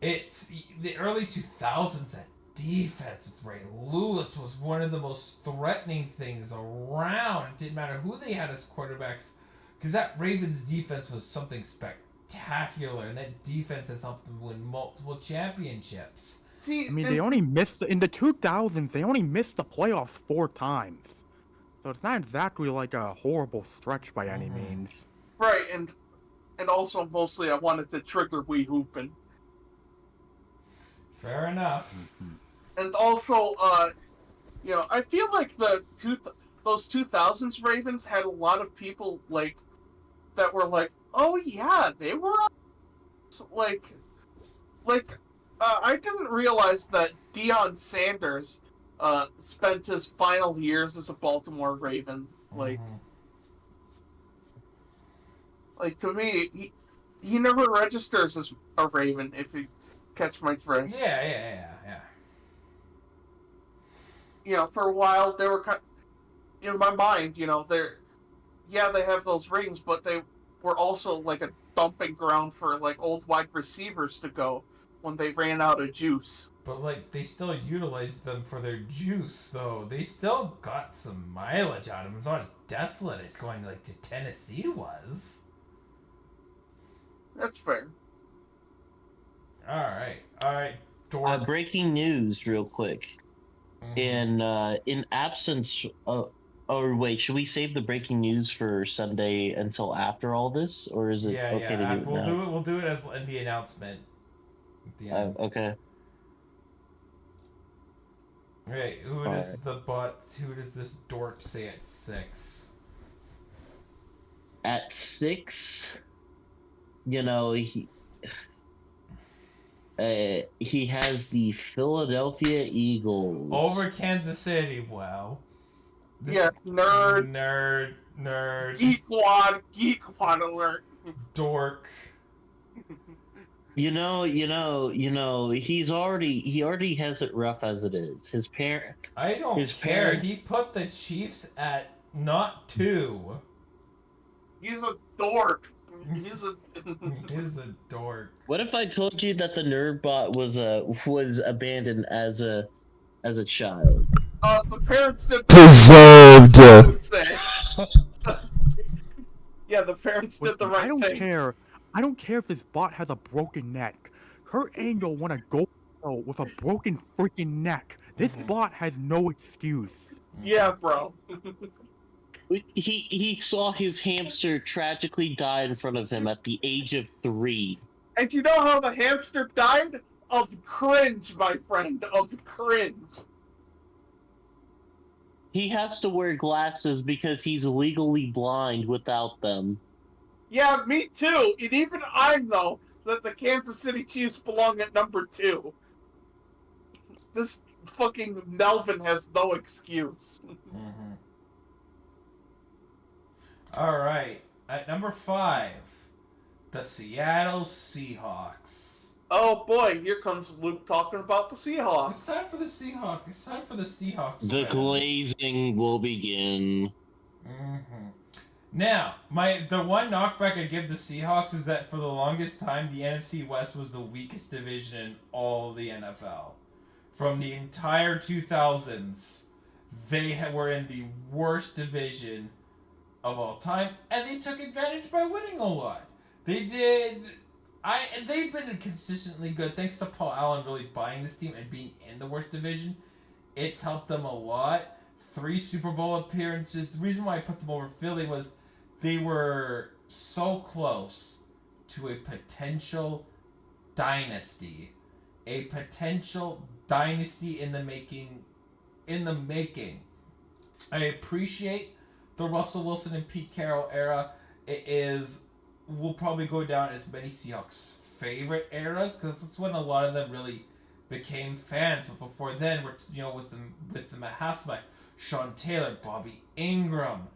It's the early 2000s. That defense with Ray Lewis was one of the most threatening things around. It didn't matter who they had as quarterbacks, because that Ravens defense was something spectacular, and that defense has helped them win multiple championships. See, I mean, they only missed in the 2000s. They only missed the playoffs 4 times, so it's not exactly like a horrible stretch by any means. Right, and also mostly I wanted to trigger Wee Hoopin'. Fair enough. And also, I feel like those 2000s Ravens had a lot of people that were like, oh yeah, they were I didn't realize that Deion Sanders spent his final years as a Baltimore Raven. To me, he never registers as a Raven, if you catch my drift. Yeah. For a while, they were in my mind, they have those rings, but they were also like a dumping ground for old wide receivers to go when they ran out of juice. But they still utilized them for their juice, though. They still got some mileage out of them. It's not as desolate as going to Tennessee was. That's fair. All right. Dork. Breaking news, real quick. In absence of, or wait, should we save the breaking news for Sunday until after all this, or is it okay to do it now? We'll do it as the announcement. At the end. Okay. Right. Who does this dork say at 6? At 6, he has the Philadelphia Eagles over Kansas City. Wow. Nerd. Geekwad alert. Dork. He already has it rough as it is. His parent. I don't care. He put the Chiefs at not 2. He's a dork. He's a dork. What if I told you that the Nerdbot was abandoned as a child? The parents did deserved. Yeah, the parents did the Listen, right I don't thing. care. I don't care if this bot has a broken neck. Kurt Angle won a gold medal with a broken freaking neck. This bot has no excuse. Yeah, bro. He saw his hamster tragically die in front of him at the age of 3. And you know how the hamster died? Of cringe, my friend. Of cringe. He has to wear glasses because he's legally blind without them. Yeah, me too. And even I know that the Kansas City Chiefs belong at number 2. This fucking Melvin has no excuse. All right, at number 5, the Seattle Seahawks. Oh boy, here comes Luke talking about the Seahawks. It's time for the Seahawks. It's time for the Seahawks. The fan. glazing will begin. Now, the one knockback I give the Seahawks is that for the longest time, the NFC West was the weakest division in all of the NFL. From the entire 2000s, they were in the worst division of all time, and they took advantage by winning a lot. They did. They've been consistently good thanks to Paul Allen really buying this team and being in the worst division. It's helped them a lot. 3 Super Bowl appearances. The reason why I put them over Philly was they were so close to a potential dynasty. A potential dynasty in the making. I appreciate the Russell Wilson and Pete Carroll era. Will probably go down as many Seahawks' favorite eras because it's when a lot of them really became fans. But before then, with them at halfback, Sean Taylor, Bobby Ingram,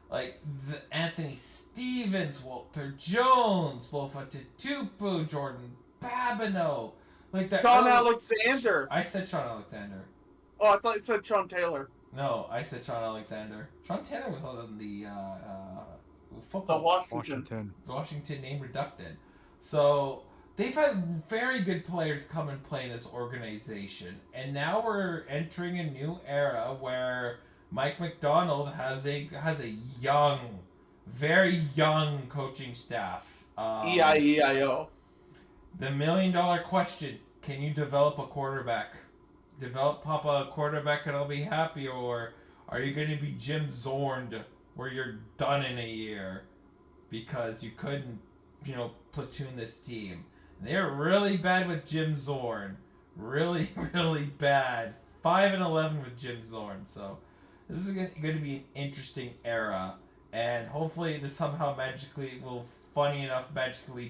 like the Anthony Stevens, Walter Jones, Lofa Tatupu, Jordan Babineau, like that. Sean Alexander. I said Sean Alexander. Oh, I thought you said Sean Taylor. No, I said Sean Alexander. Sean Taylor was on the The football. Washington name reducted. So they've had very good players come and play in this organization, and now we're entering a new era where Mike McDonald has a very young coaching staff. E-I-E-I-O. The $1 million question: can you develop a quarterback? Pop a quarterback and I'll be happy, or are you going to be Jim Zorn, where you're done in a year because you couldn't, platoon this team? And they're really bad with Jim Zorn. Really, really bad. 5-11 with Jim Zorn. So this is going to be an interesting era. And hopefully this somehow magically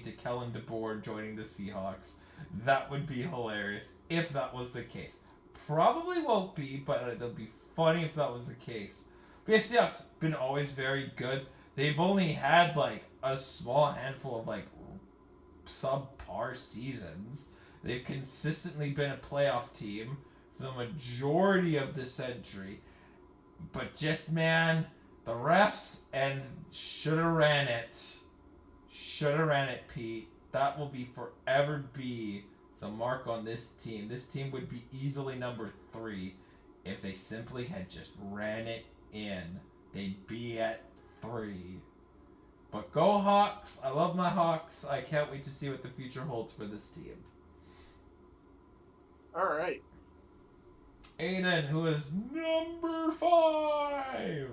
to Kellen DeBoer joining the Seahawks. That would be hilarious if that was the case. Probably won't be, but it'll be funny if that was the case. But yeah, Seahawks been always very good. They've only had a small handful of subpar seasons. They've consistently been a playoff team for the majority of the century. But the refs and shoulda ran it. Shoulda ran it, Pete. That will forever be the mark on this team. This team would be easily number 3 if they simply had just ran it in. They'd be at 3. But go Hawks. I love my Hawks. I can't wait to see what the future holds for this team. Alright. Aiden, who is number 5.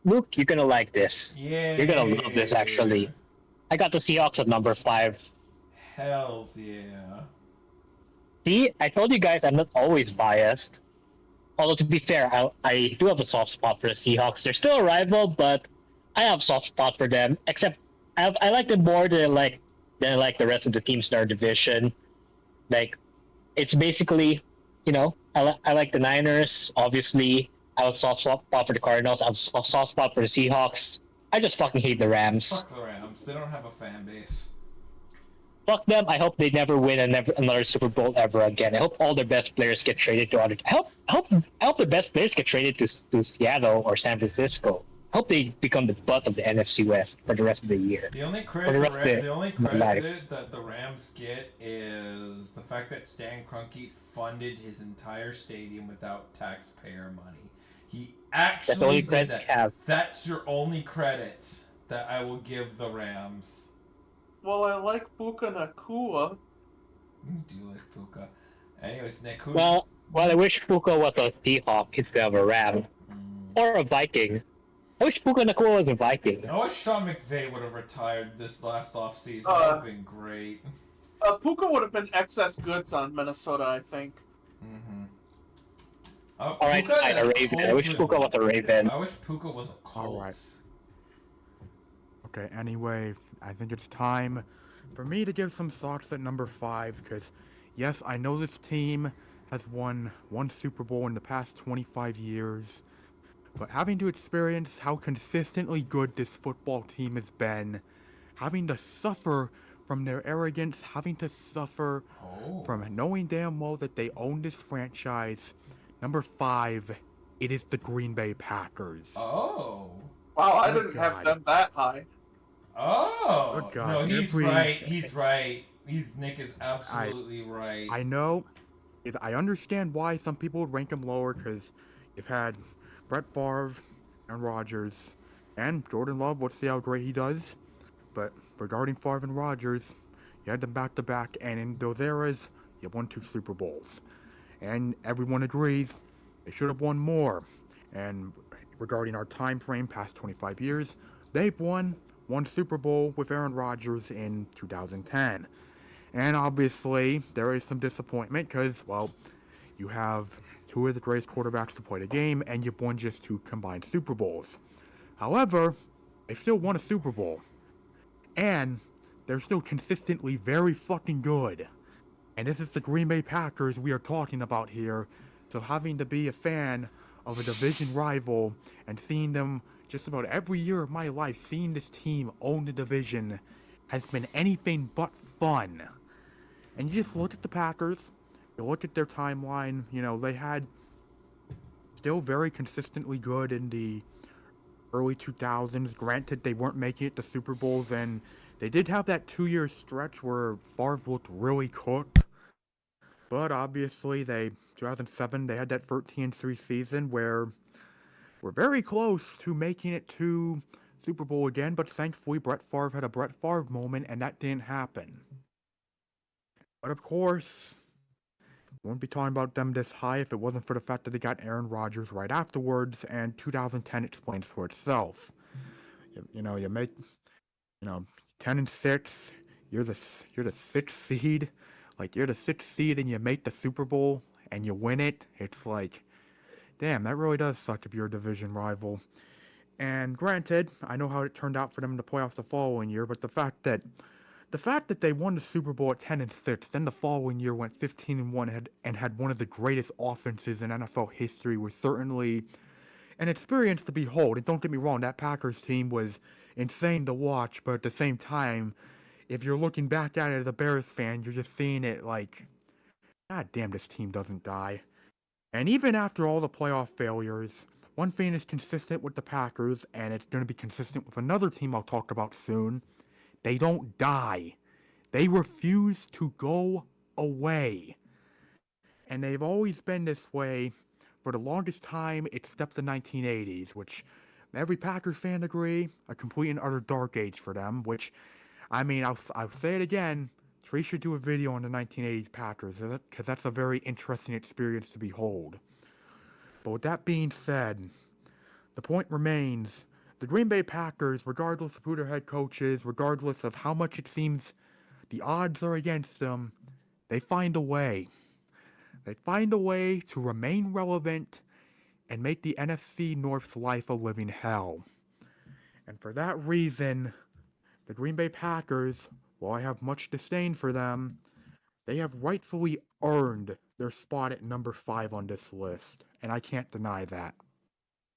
Luke, you're gonna like this. Yeah. You're gonna love this, actually. I got the Seahawks at number 5. Hells yeah. See, I told you guys I'm not always biased. Although, to be fair, I do have a soft spot for the Seahawks. They're still a rival, but I have a soft spot for them. Except, I like them more than the rest of the teams in our division. It's basically, I like the Niners, obviously. I have a soft spot for the Cardinals. I have a soft spot for the Seahawks. I just fucking hate the Rams. Fuck the Rams. They don't have a fan base. Fuck them. I hope they never win another Super Bowl ever again. I hope all their best players get traded to other. I hope the best players get traded to Seattle or San Francisco. I hope they become the butt of the NFC West for the rest of the year. The only credit that the Rams get is the fact that Stan Kroenke funded his entire stadium without taxpayer money. He That's the actually only did credit that. I have. That's your only credit that I will give the Rams. Well, I like Puka Nakua. You do like Puka. Anyways, Nick, who's... Well, I wish Puka was a Seahawk instead of a Ram. Or a Viking. I wish Puka Nakua was a Viking. I wish Sean McVay would have retired this last offseason. That would have been great. Puka would have been excess goods on Minnesota, I think. Mm-hmm. Alright, a Raven. I wish Puka was a Raven. I wish Puka was a Colts. Alright. Okay, anyway, I think it's time for me to give some thoughts at number 5, because, yes, I know this team has won one Super Bowl in the past 25 years, but having to experience how consistently good this football team has been, having to suffer from their arrogance, having to suffer from knowing damn well that they own this franchise, number 5, it is the Green Bay Packers. Oh. Wow, I didn't have them that high. Oh. Good God. No, he's right. He's right. Nick is absolutely right. I know. I understand why some people would rank him lower, because you've had Brett Favre and Rodgers and Jordan Love. Let's see how great he does. But regarding Favre and Rodgers, you had them back to back, and in those eras, you won 2 Super Bowls. And everyone agrees they should have won more. And regarding our time frame past 25 years, they've won 1 Super Bowl with Aaron Rodgers in 2010. And obviously, there is some disappointment because, well, you have 2 of the greatest quarterbacks to play the game, and you've won just 2 combined Super Bowls. However, they still won a Super Bowl. And they're still consistently very fucking good. And this is the Green Bay Packers we are talking about here. So having to be a fan of a division rival and seeing them just about every year of my life, seeing this team own the division has been anything but fun. And you just look at the Packers, you look at their timeline, they had still very consistently good in the early 2000s. Granted, they weren't making it to Super Bowls, and they did have that 2-year stretch where Favre looked really cooked. But obviously, 2007, they had that 13-3 season where we're very close to making it to Super Bowl again, but thankfully Brett Favre had a Brett Favre moment, and that didn't happen. But of course, we wouldn't be talking about them this high if it wasn't for the fact that they got Aaron Rodgers right afterwards, and 2010 explains for itself. You make 10-6. You're the 6th seed. Like, you're the 6th seed and you make the Super Bowl and you win it. It's like, damn, that really does suck if you're a division rival. And granted, I know how it turned out for them in the playoffs the following year, but the fact that they won the Super Bowl at 10-6, then the following year went 15-1 and had one of the greatest offenses in NFL history was certainly an experience to behold. And don't get me wrong, that Packers team was insane to watch, but at the same time, if you're looking back at it as a Bears fan, you're just seeing it like, God damn, this team doesn't die. And even after all the playoff failures, one thing is consistent with the Packers, and it's going to be consistent with another team I'll talk about soon. They don't die. They refuse to go away. And they've always been this way for the longest time, except the 1980s, which every Packers fan agree, a complete and utter dark age for them, which, I mean, I'll say it again, Tree should do a video on the 1980s Packers, because that's a very interesting experience to behold. But with that being said, the point remains, the Green Bay Packers, regardless of who their head coach is, regardless of how much it seems the odds are against them, they find a way. They find a way to remain relevant and make the NFC North's life a living hell. And for that reason, the Green Bay Packers, while I have much disdain for them, they have rightfully earned their spot at number 5 on this list, and I can't deny that.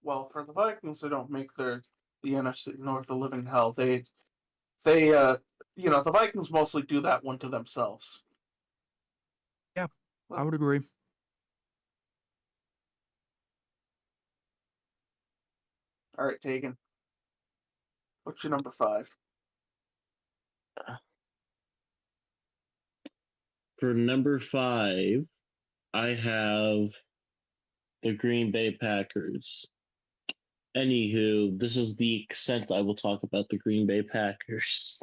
Well, for the Vikings, they don't make the NFC North a living hell. The Vikings mostly do that one to themselves. Yeah, I would agree. All right, Tegan. What's your number 5? For number 5, I have the Green Bay Packers. Anywho, this is the extent I will talk about the Green Bay Packers.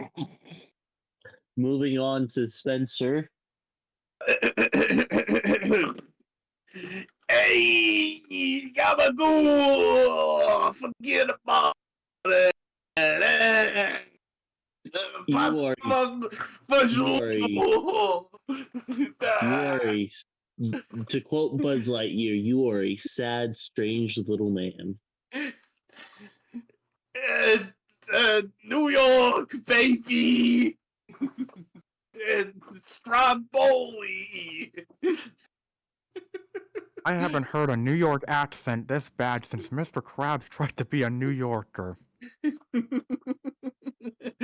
Moving on to Spencer. Hey, Gabagool! Forget about it. You are to quote Buzz Lightyear, you are a sad, strange little man. New York, baby! Stromboli! I haven't heard a New York accent this bad since Mr. Krabs tried to be a New Yorker.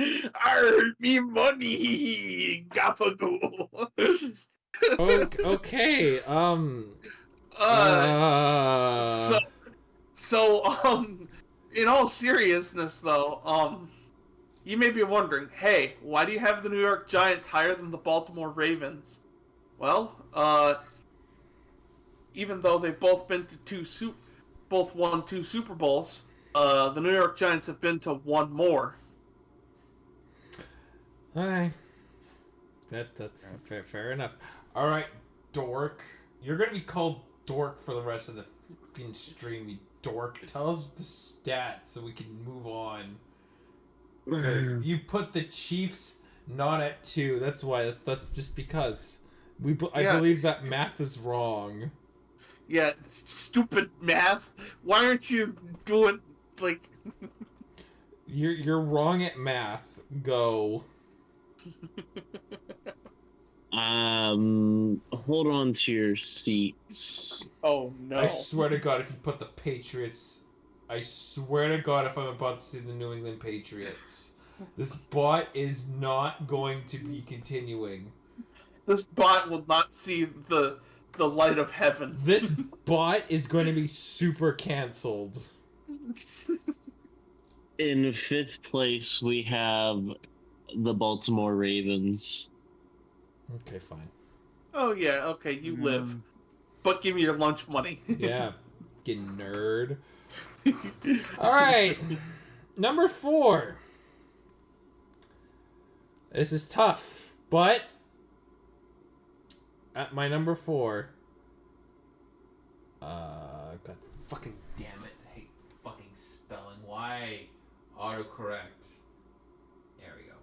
Earn me money, Gabagool! Okay. In all seriousness, though, you may be wondering, hey, why do you have the New York Giants higher than the Baltimore Ravens? Well, even though they've both been to both won 2 Super Bowls, the New York Giants have been to 1 more. Alright. That's fair enough. Alright, dork. You're gonna be called dork for the rest of the fucking stream, you dork. Tell us the stats so we can move on. Because you put the Chiefs not at 2. That's why. That's just because. I believe that math is wrong. Yeah, stupid math. Why aren't you doing, like... You're wrong at math. Go. Hold on to your seats. Oh, no. I swear to God, if you put the Patriots... I swear to God, if I'm about to see the New England Patriots, this bot is not going to be continuing. This bot will not see the light of heaven. This bot is going to be super canceled. In 5th place, we have the Baltimore Ravens. Okay, fine. Oh, yeah, okay, you live. But give me your lunch money. Yeah, you nerd. Alright, number 4. This is tough, but at my number 4, God fucking damn it, I hate fucking spelling. Why? Autocorrect. There we go.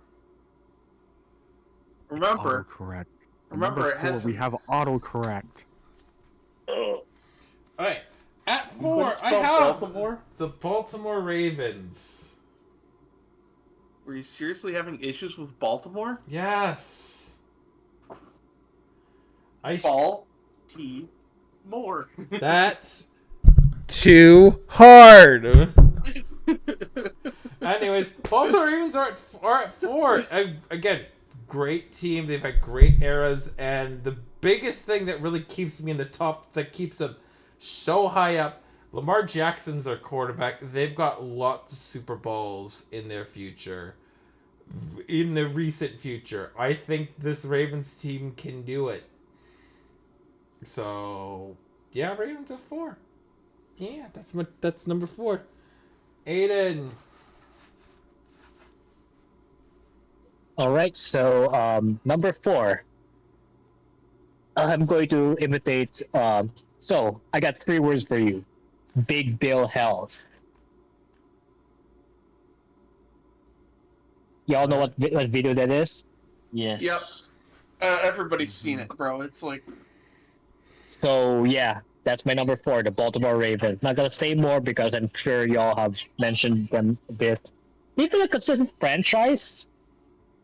Remember, Autocorrect. Remember, it has we have autocorrect. Alright, at 4, I have the Baltimore Ravens. Were you seriously having issues with Baltimore? Yes. More. That's too hard. Anyways, Baltimore Ravens are at 4. Again, great team. They've had great eras, and the biggest thing that really keeps me in the top, that keeps them so high up, Lamar Jackson's their quarterback. They've got lots of Super Bowls in their future. In the recent future. I think this Ravens team can do it. So, yeah, Ravens at 4. Yeah, that's number 4. Aiden. Alright, so number 4. I'm going to imitate so I got 3 words for you. Big Bill Health. Y'all know what video that is? Yes. Yep. Everybody's seen it, bro. It's like... So, yeah, that's my number 4, the Baltimore Ravens. Not gonna say more because I'm sure y'all have mentioned them a bit. They've been a consistent franchise.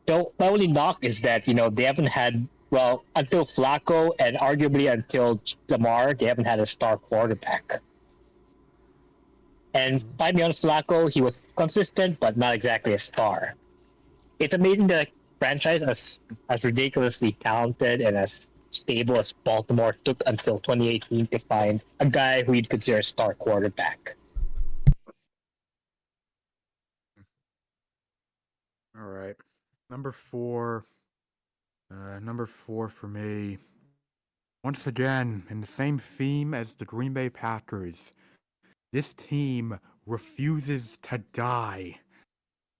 So, my only knock is that, they haven't had, well, until Flacco and arguably until Lamar, they haven't had a star quarterback. And by me on Flacco, he was consistent, but not exactly a star. It's amazing that a franchise as ridiculously talented and as stable as Baltimore took until 2018 to find a guy who you'd consider a star quarterback. All right. Number 4 for me. Once again, in the same theme as the Green Bay Packers, this team refuses to die.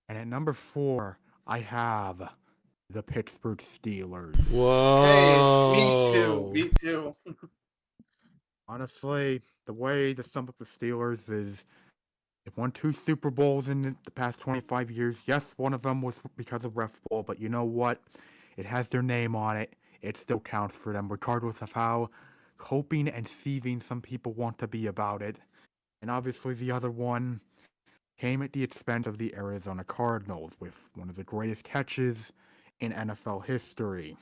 And at number 4, I have the Pittsburgh Steelers. Whoa. Hey, me too. Me too. Honestly, the way to sum up the Steelers is they've won 2 Super Bowls in the past 25 years. Yes, one of them was because of Ref Bowl, but you know what? It has their name on it. It still counts for them, regardless of how coping and seething some people want to be about it. And obviously, the other one came at the expense of the Arizona Cardinals with one of the greatest catches in NFL history.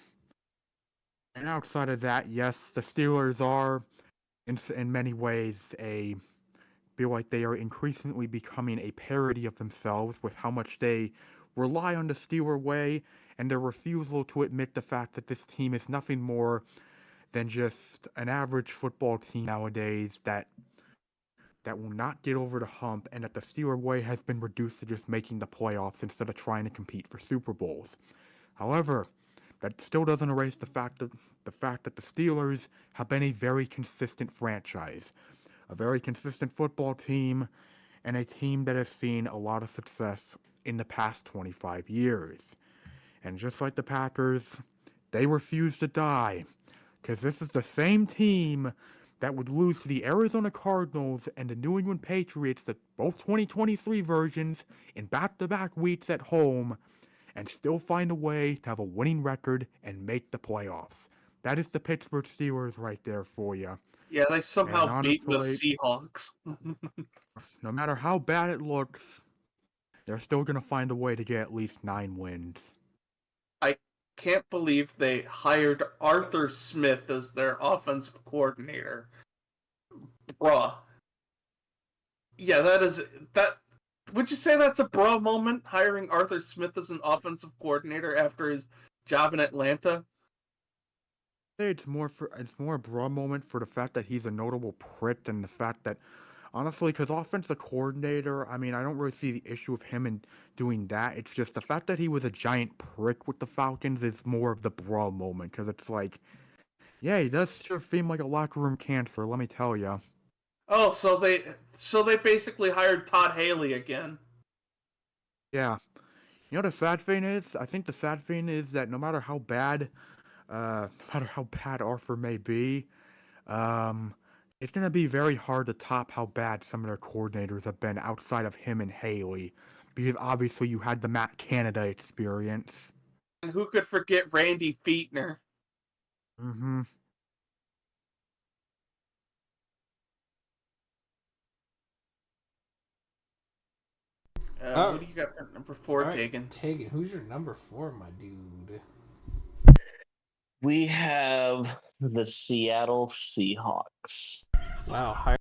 And outside of that, yes, the Steelers are, in many ways, feel like they are increasingly becoming a parody of themselves with how much they rely on the Steeler way and their refusal to admit the fact that this team is nothing more than just an average football team nowadays that will not get over the hump, and that the Steeler way has been reduced to just making the playoffs instead of trying to compete for Super Bowls. However, that still doesn't erase the fact that the Steelers have been a very consistent franchise, a very consistent football team, and a team that has seen a lot of success in the past 25 years. And just like the Packers, they refuse to die, because this is the same team that would lose to the Arizona Cardinals and the New England Patriots, the both 2023 versions, in back-to-back weeks at home, and still find a way to have a winning record and make the playoffs. That is the Pittsburgh Steelers right there for you. Yeah, they And somehow beat the honestly, Seahawks. no matter how bad it looks, they're still going to find a way to get at least 9 wins. I can't believe they hired Arthur Smith as their offensive coordinator. Bruh. Yeah, that. Would you say that's a bruh moment, hiring Arthur Smith as an offensive coordinator after his job in Atlanta? It's more a broad moment for the fact that he's a notable prick than the fact that, honestly, because offensive coordinator, I mean, I don't really see the issue of him in doing that. It's just the fact that he was a giant prick with the Falcons is more of the broad moment, because it's like, yeah, he does sure seem like a locker room cancer, let me tell you. Oh, so they basically hired Todd Haley again. Yeah. You know the sad thing is? I think the sad thing is that no matter how bad Arthur may be, Um, it's gonna be very hard to top how bad some of their coordinators have been outside of him and Haley, because obviously you had the Matt Canada experience. And who could forget Randy Fichtner? Mm-hmm. What do you got for number 4, All right, Tegan? Tegan, who's your number 4, my dude? We have the Seattle Seahawks. Wow, higher.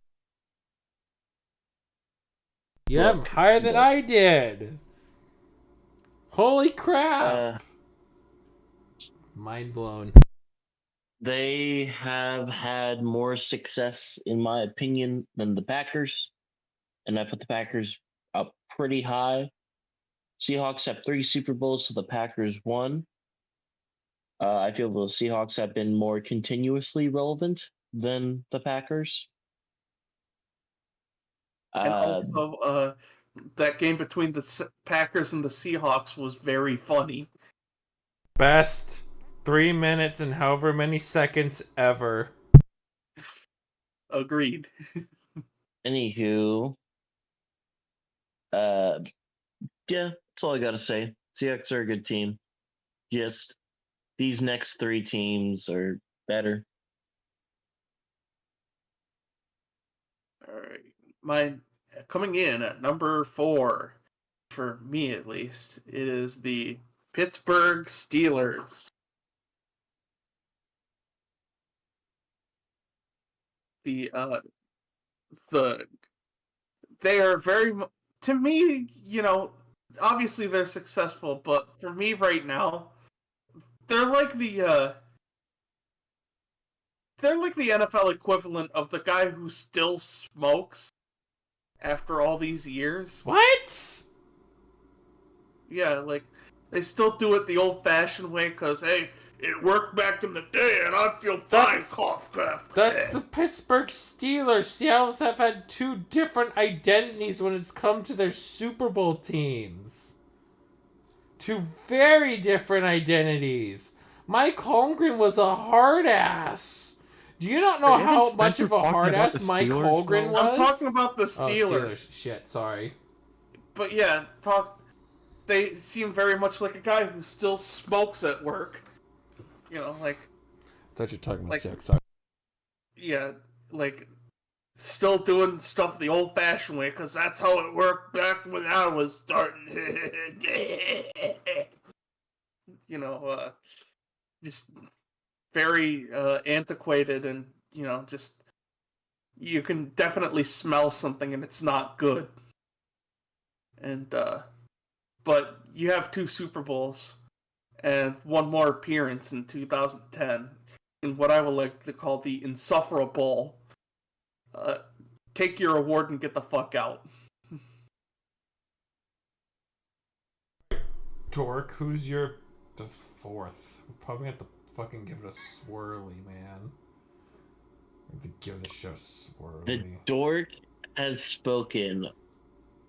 Yeah, higher than I did. Holy crap! Mind blown. They have had more success, in my opinion, than the Packers, and I put the Packers up pretty high. Seahawks have 3 Super Bowls, so the Packers 1. I feel the Seahawks have been more continuously relevant than the Packers. And also, that game between the Packers and the Seahawks was very funny. Best 3 minutes and however many seconds ever. Agreed. Anywho, yeah, that's all I gotta say. Seahawks are a good team. Just these next 3 teams are better. All right, mine coming in at number 4, for me at least, it is the Pittsburgh Steelers. The they are very, to me, obviously they're successful, but for me right now, they're like the NFL equivalent of the guy who still smokes after all these years. What? Yeah, like, they still do it the old-fashioned way, because, hey, It worked back in the day, and I feel fine, cough, cough. That's the Pittsburgh Steelers. Seattle's have had two different identities when it's come to their Super Bowl teams. Two very different identities. Mike Holmgren was a hard ass. Do you not know Hey, how isn't much Spencer of a talking hard about ass the Mike Steelers, Holmgren though? was? I'm talking about the Oh, Steelers. Shit, sorry. But yeah, they seem very much like a guy who still smokes at work. You know, like... I thought you were talking about like- sex. Sorry. Yeah, like... Still doing stuff the old-fashioned way, because that's how it worked back when I was starting. You know, just very antiquated and, you know, just... You can definitely smell something and it's not good. And, but you have 2 Super Bowls and 1 more appearance in 2010 in what I would like to call the Insufferable. Take your award and get the fuck out. Dork, who's your the 4th? We're probably have to fucking give it a swirly, man. We have to give the show a swirly. The dork has spoken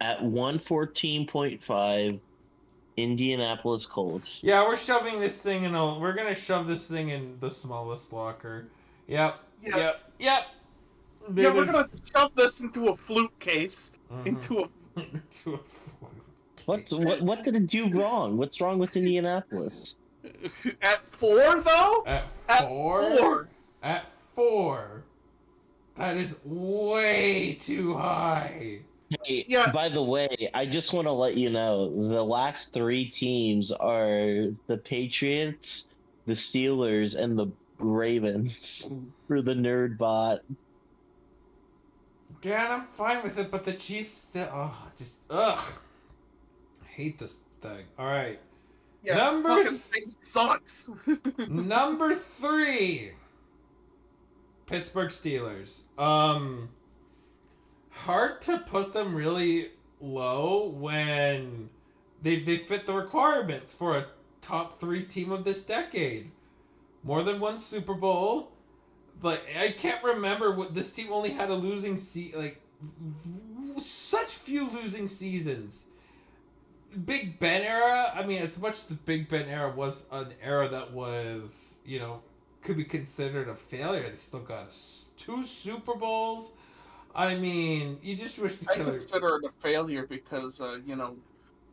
at 114.5 Indianapolis Colts. Yeah, we're shoving this thing in a... We're gonna shove this thing in the smallest locker. Yep. Yeah. Yep. Yeah, we're gonna shove this into a flute case. Into a... into a What did it do wrong? What's wrong with Indianapolis? At 4, though? At At 4? 4. At 4. That is way too high. Hey, Yeah. by the way, I just want to let you know the last 3 teams are the Patriots, the Steelers, and the Ravens for the nerd bot. Yeah, I'm fine with it, but the Chiefs still... Ugh. I hate this thing. Alright. Yeah, Number fucking thing sucks. Number 3. Pittsburgh Steelers. Hard to put them really low when they fit the requirements for a top 3 team of this decade. More than 1 Super Bowl. Like, I can't remember what this team only had a losing such few losing seasons. Big Ben era, I mean, as much as the Big Ben era was an era that was, you know, could be considered a failure, they still got 2 Super Bowls. I mean, you just wish the I killer... consider it a failure because, you know,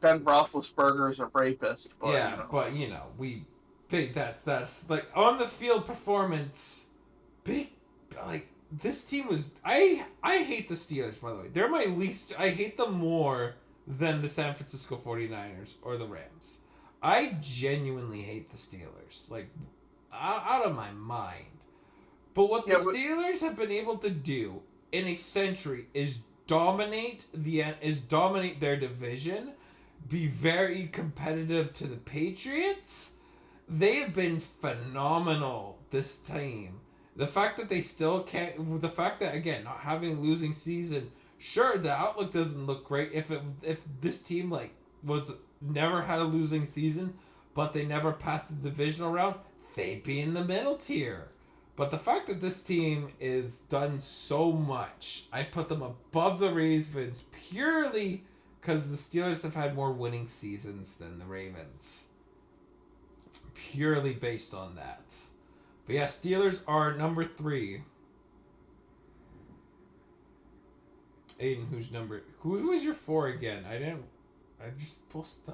Ben Roethlisberger is a rapist. But, yeah, you know. but, you know, we think that's, like, on the field performance, this team was... I hate the Steelers, by the way. They're my least... I hate them more than the San Francisco 49ers or the Rams. I genuinely hate the Steelers. Like, out of my mind. But what the Steelers have been able to do in a century is dominate their division, be very competitive to the Patriots. They have been phenomenal, this team. The fact that they still can't... The fact that, again, not having a losing season... Sure, the outlook doesn't look great. If this team, like, never had a losing season, but they never passed the divisional round, they'd be in the middle tier. But the fact that this team is done so much, I put them above the Ravens purely because the Steelers have had more winning seasons than the Ravens. Purely based on that. But yeah, Steelers are number 3. Aiden, who was your 4 again? I just posted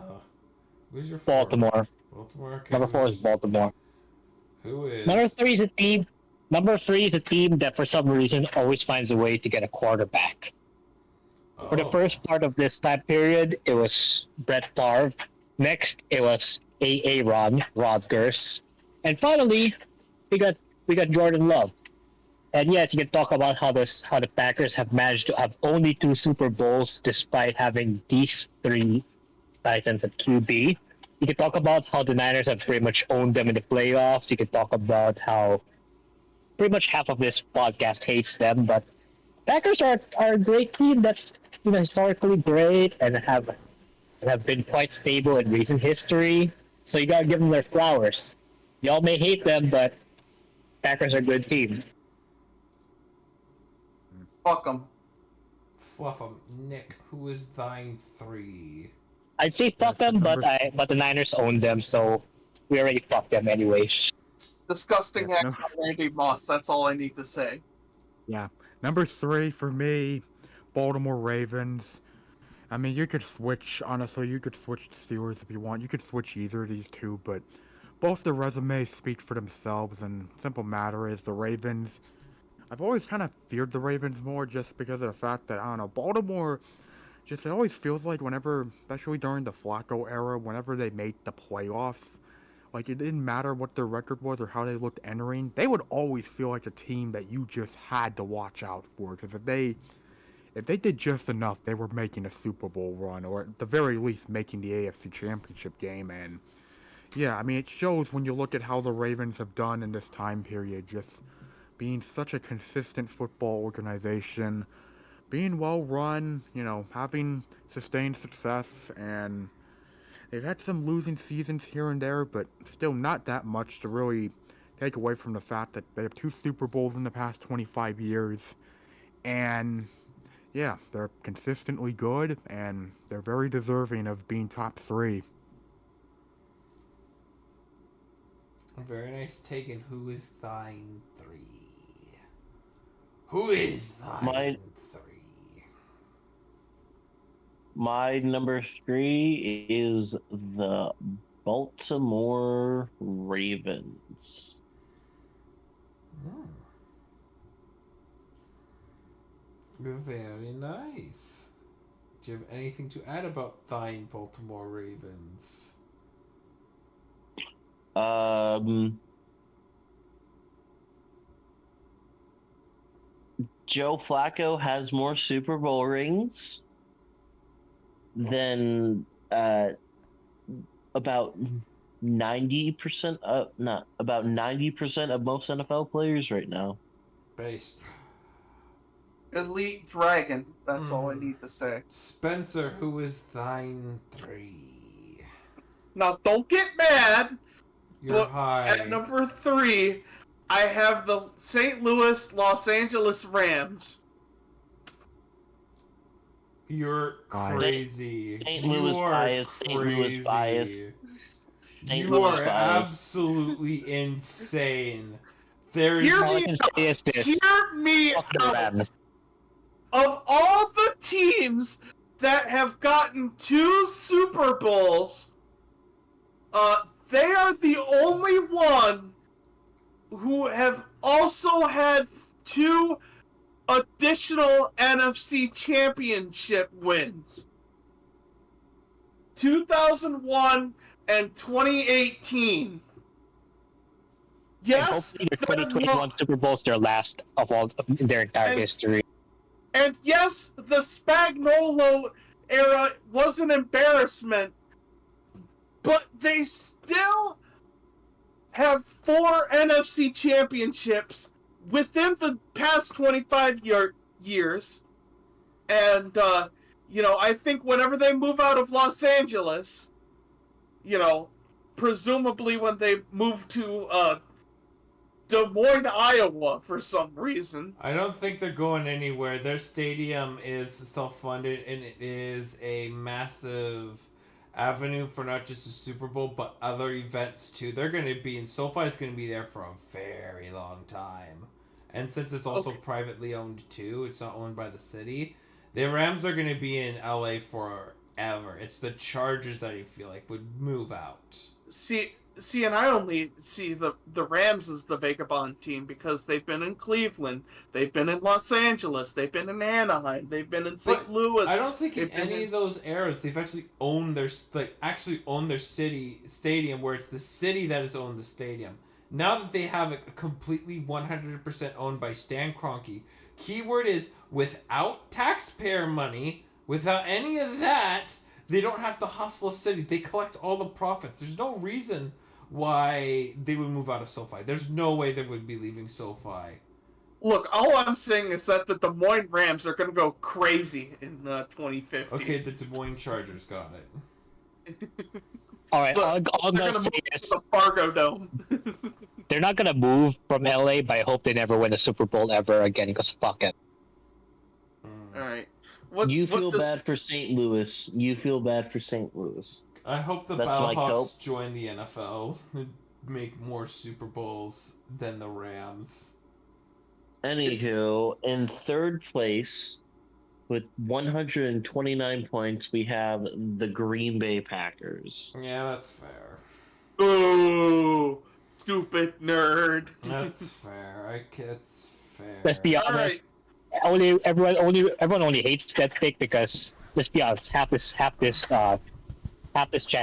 who's your 4? Baltimore. Okay, Number 4 is Baltimore. Who is... Number 3 is a team. Number 3 is a team that for some reason always finds a way to get a quarterback. For the first part of this time period, it was Brett Favre. Next, it was Aaron Rodgers. And finally, we got Jordan Love. And yes, you can talk about how the Packers have managed to have only 2 Super Bowls despite having these 3 Titans at QB. You can talk about how the Niners have pretty much owned them in the playoffs. You can talk about how pretty much half of this podcast hates them, but Packers are a great team that's, you know, historically great and have been quite stable in recent history. So you gotta give them their flowers. Y'all may hate them, but Packers are a good team. Fuck them. Fluff 'em. Nick, who is thine 3? I'd say fuck That's them, the but the Niners own them, so we already fucked them anyway. Disgusting Yeah, act no. by Randy Moss. That's all I need to say. Yeah. Number 3 for me, Baltimore Ravens. I mean, you could switch, honestly, you could switch the Steelers if you want. You could switch either of these two, but both the resumes speak for themselves, and simple matter is the Ravens. I've always kind of feared the Ravens more just because of the fact that, I don't know, Baltimore, just it always feels like whenever, especially during the Flacco era, whenever they made the playoffs, like it didn't matter what their record was or how they looked entering, they would always feel like a team that you just had to watch out for, because if they did just enough, they were making a Super Bowl run, or at the very least making the AFC Championship game. And yeah, I mean, it shows when you look at how the Ravens have done in this time period, just being such a consistent football organization, being well run, you know, having sustained success, and they've had some losing seasons here and there, but still not that much to really take away from the fact that they have 2 Super Bowls in the past 25 years. And yeah, they're consistently good, and they're very deserving of being top 3. Very nice take. And who is thine 3? Who is thine 3? My number 3 is the Baltimore Ravens. Very nice. Do you have anything to add about thine Baltimore Ravens? Joe Flacco has more Super Bowl rings than about 90% of about 90% of most NFL players right now. Based. Elite Dragon. That's all I need to say. Spencer, who is thine 3? Now, don't get mad. You're but high. At number 3, I have the St. Louis Los Angeles Rams. You're crazy. St. Louis bias. St. Louis bias. You are absolutely insane. There's Hear All I me can out. say is this. Hear me Fuck the out. Rams. Of all the teams that have gotten 2 Super Bowls, they are the only one who have also had 2 additional NFC Championship wins. 2001 and 2018. Yes, And hopefully their 2021 Super Bowl's their last of all in their entire history. And yes, the Spagnuolo era was an embarrassment, but they still have 4 NFC championships within the past 25 years. And, I think whenever they move out of Los Angeles, presumably when they move to Des Moines, Iowa, for some reason. I don't think they're going anywhere. Their stadium is self-funded, and it is a massive avenue for not just the Super Bowl, but other events too. They're going to be in SoFi. Is going to be there for a very long time, and since it's also privately owned too, it's not owned by the city. The Rams are going to be in LA forever. It's the Chargers that I feel like would move out. See, and I only see the Rams as the vagabond team because they've been in Cleveland, they've been in Los Angeles, they've been in Anaheim, they've been in St. Louis. I don't think in any of those eras they've actually owned their city stadium, where it's the city that has owned the stadium. Now that they have it completely 100% owned by Stan Kroenke, keyword is without taxpayer money, without any of that, they don't have to hustle a city. They collect all the profits. There's no reason why they would move out of SoFi. There's no way they would be leaving SoFi. Look, all I'm saying is that the Des Moines Rams are going to go crazy in 2050. Okay, the Des Moines Chargers got it. All right, Look, all I'm they're gonna going to say move is to the Fargo Dome. They're not gonna move from LA, but I hope they never win a Super Bowl ever again. Because fuck it. All right. You what feel does- bad for St. Louis. You feel bad for St. Louis. I hope the That's my Battlehawks hope. join the NFL and make more Super Bowls than the Rams. Anywho, in third place with 129 points, we have the Green Bay Packers. Yeah, that's fair. Ooh, stupid nerd. That's fair. It's fair. Let's be All honest. right. Everyone only hates that pick because let's be honest, half this chat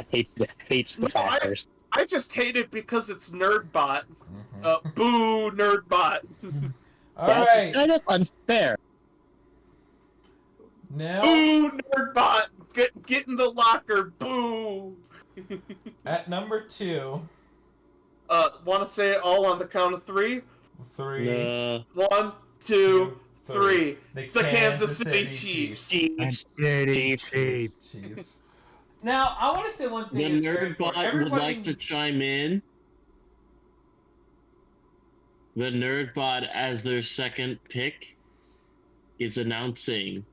hates the No, Packers. I just hate it because it's Nerdbot. Mhm. Boo, Nerdbot. All That's right. kind of unfair. Now Boo, Nerdbot. Get in the locker. Boo. at number 2, Want to say it all on the count of 3? 3, 1, 2, 3. The Kansas City Chiefs. Chiefs. Now I want to say one The thing. that's very Nerdbot important. would Everybody- like to chime in. The Nerdbot, as their second pick, is announcing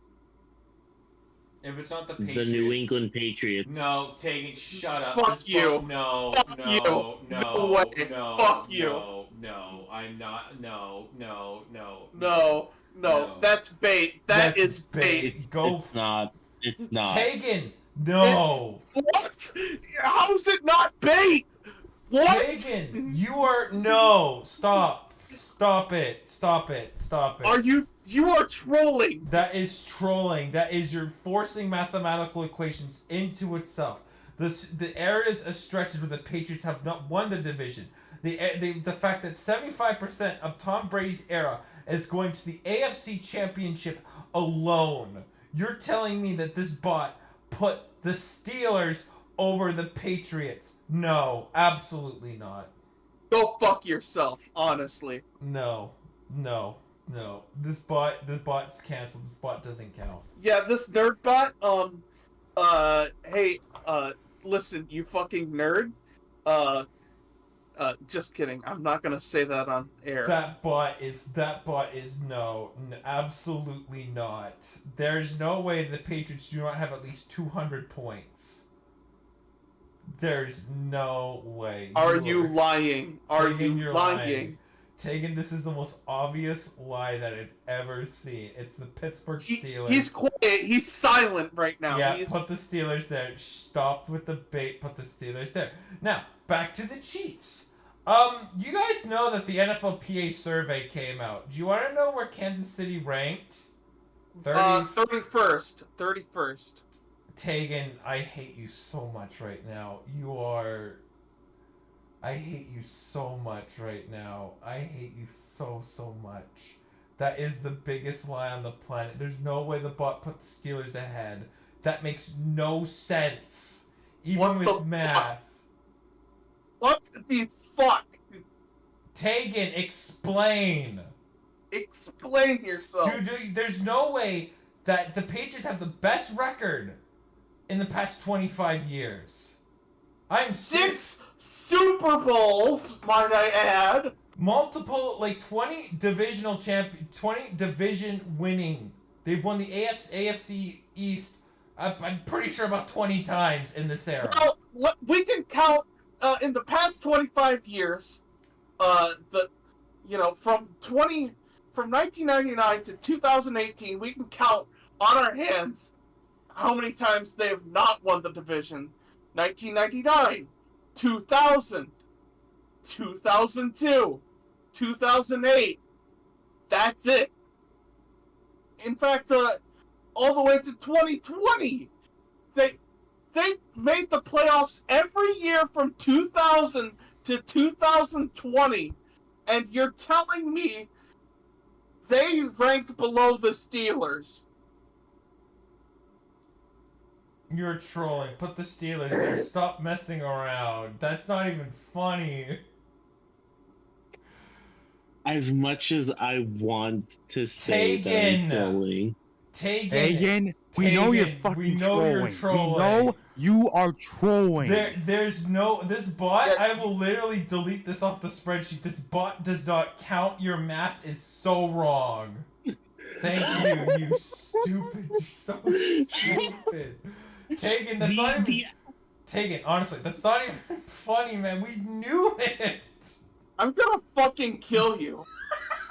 If it's not the the Patriots. New England Patriots. No, Tegan, shut up. Fuck This you. fuck- No, Fuck no, you. no, No way. no, Fuck you. no, I'm not. No. No, No. that's bait. That That's is bait. Go It's not. It's not. Tegan. No. What? How's it not bait? What? Tegan, you are no. Stop. Stop it. Stop it. Stop it. Are you are trolling? That is trolling. That is you're forcing mathematical equations into itself. The areas of stretches where the Patriots have not won the division. The fact that 75% of Tom Brady's era is going to the AFC Championship alone. You're telling me that this bot put the Steelers over the Patriots? No, absolutely not. Go fuck yourself, honestly. No. This bot's canceled. This bot doesn't count. Yeah, this Nerdbot, hey, listen, you fucking nerd. Just kidding. I'm not gonna say that on air. That bot is no, absolutely not. There's no way the Patriots do not have at least 200 points. There's no way. Are you lying? Are Tegan, you you're lying? Tegan, this is the most obvious lie that I've ever seen. It's the Pittsburgh Steelers. He's quiet. He's silent right now. Yeah, He's... put the Steelers there. Stop with the bait. Put the Steelers there. Now, back to the Chiefs. You guys know that the NFLPA survey came out. Do you want to know where Kansas City ranked? 31st. 31st. Tegan, I hate you so much right now. I hate you so much right now. I hate you so much. That is the biggest lie on the planet. There's no way the bot put the Steelers ahead. That makes no sense. Even What with the math. What the fuck? Tegan, explain. Explain yourself. Dude, there's no way that the Patriots have the best record in the past 25 years. I'm 6 Super Bowls, might I add. multiple 20 divisional 20 division winning. They've won the AFC East. I'm pretty sure about 20 times in this era. Well, we can count in the past 25 years. From 1999 to 2018, we can count on our hands how many times they have not won the division. 1999, 2000, 2002, 2008. That's it. In fact, all the way to 2020, they made the playoffs every year from 2000 to 2020, and you're telling me they ranked below the Steelers? You're trolling. Put the Steelers there. Stop messing around. That's not even funny. As much as I want to say that I'm Tegan! trolling, Hagen, we know you're Tagan, fucking we know you're trolling. We know you are trolling. There's no this bot. Yeah. I will literally delete this off the spreadsheet. This bot does not count. Your math is so wrong. Even you stupid. You're so stupid. Tagan, that's not even. Tagan, honestly, that's not even funny, man. We knew it. I'm gonna fucking kill you.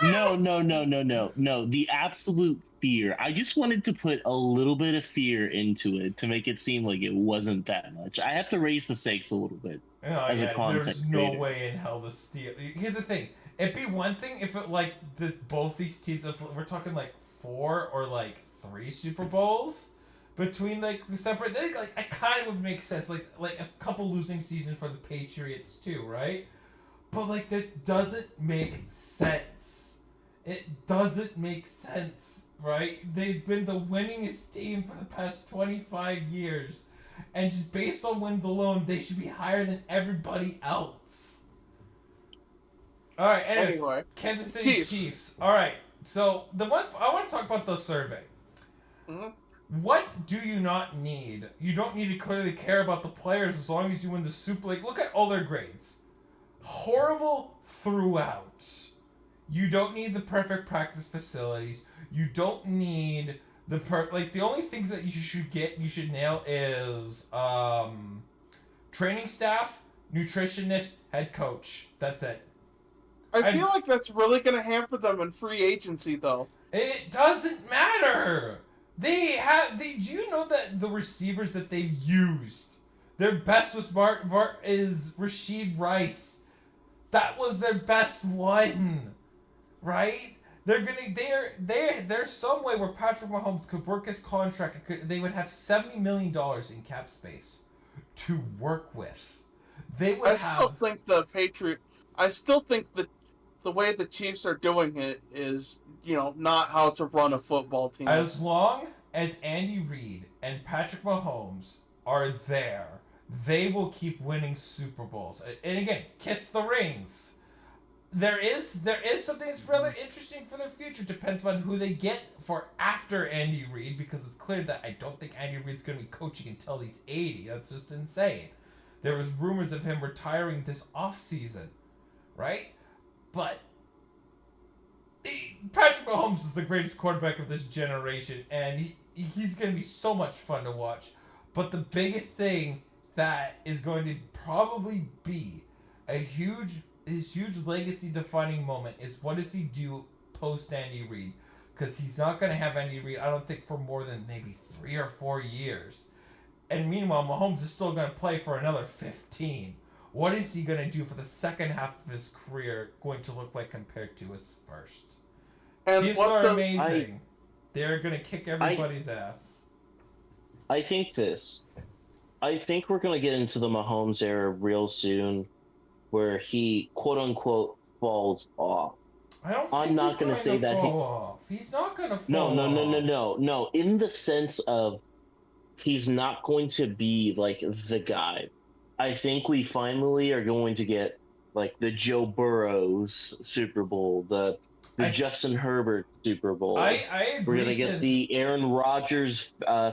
No. The absolute fear. I just wanted to put a little bit of fear into it to make it seem like it wasn't that much. I have to raise the stakes a little bit as a content there's creator. no way in hell to steal. Here's the thing. It'd be one thing if it like both these teams. If we're talking like 4 or like 3 Super Bowls between like separate. Then like I kind of would make sense. Like a couple losing seasons for the Patriots too, right? But like that doesn't make sense. It doesn't make sense, right? They've been the winningest team for the past 25 years. And just based on wins alone, they should be higher than everybody else. Alright, anyways, Anyway, Kansas City Chiefs. Alright, so the one I want to talk about the survey. Mhm. What do you not need? You don't need to clearly care about the players as long as you win the Super League. Look at all their grades. Horrible throughout. You don't need the perfect practice facilities. You don't need the the only things that you should nail is training staff, nutritionist, head coach. That's it. I feel like that's really gonna hamper them in free agency, though. It doesn't matter. Do you know that the receivers that they've used, their best was is Rashid Rice. That was their best one, right? There's some way where Patrick Mahomes could work his contract. They would have $70 million in cap space to work with. I still think that the way the Chiefs are doing it is, not how to run a football team. As long as Andy Reid and Patrick Mahomes are there, they will keep winning Super Bowls. And again, kiss the rings. There is something that's rather interesting for their future. Depends on who they get for after Andy Reid, because it's clear that I don't think Andy Reid's going to be coaching until he's 80. That's just insane. There was rumors of him retiring this offseason, right? But Patrick Mahomes is the greatest quarterback of this generation, and he's going to be so much fun to watch. But the biggest thing that is going to probably be his huge legacy-defining moment is what does he do post Andy Reid? Because he's not going to have Andy Reid, I don't think, for more than maybe 3 or 4 years. And meanwhile, Mahomes is still going to play for another 15. What is he going to do for the second half of his career going to look like compared to his first? And Chiefs are amazing. They're going to kick everybody's ass. I think we're going to get into the Mahomes era real soon, where he, quote-unquote, falls off. I'm not going to say that he's not going to fall off. No. In the sense of he's not going to be, like, the guy. I think we finally are going to get, like, the Joe Burrows Super Bowl, the Justin Herbert Super Bowl. I agree. We're going to get the Aaron Rodgers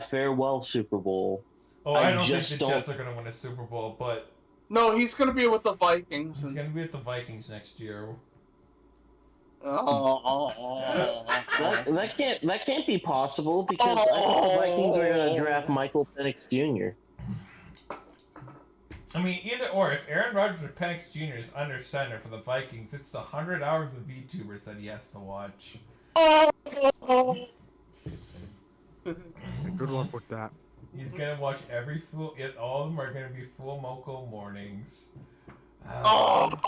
farewell Super Bowl. Oh, I don't think the Jets are going to win a Super Bowl, but... No, he's going to be with the Vikings. He's going to be with the Vikings next year. That can't be possible, because I think the Vikings are going to draft Michael Penix Jr. I mean, either or. If Aaron Rodgers or Penix Jr. is under center for the Vikings, it's 100 hours of VTubers that he has to watch. Good luck with that. He's gonna watch all of them are gonna be full Moco mornings. But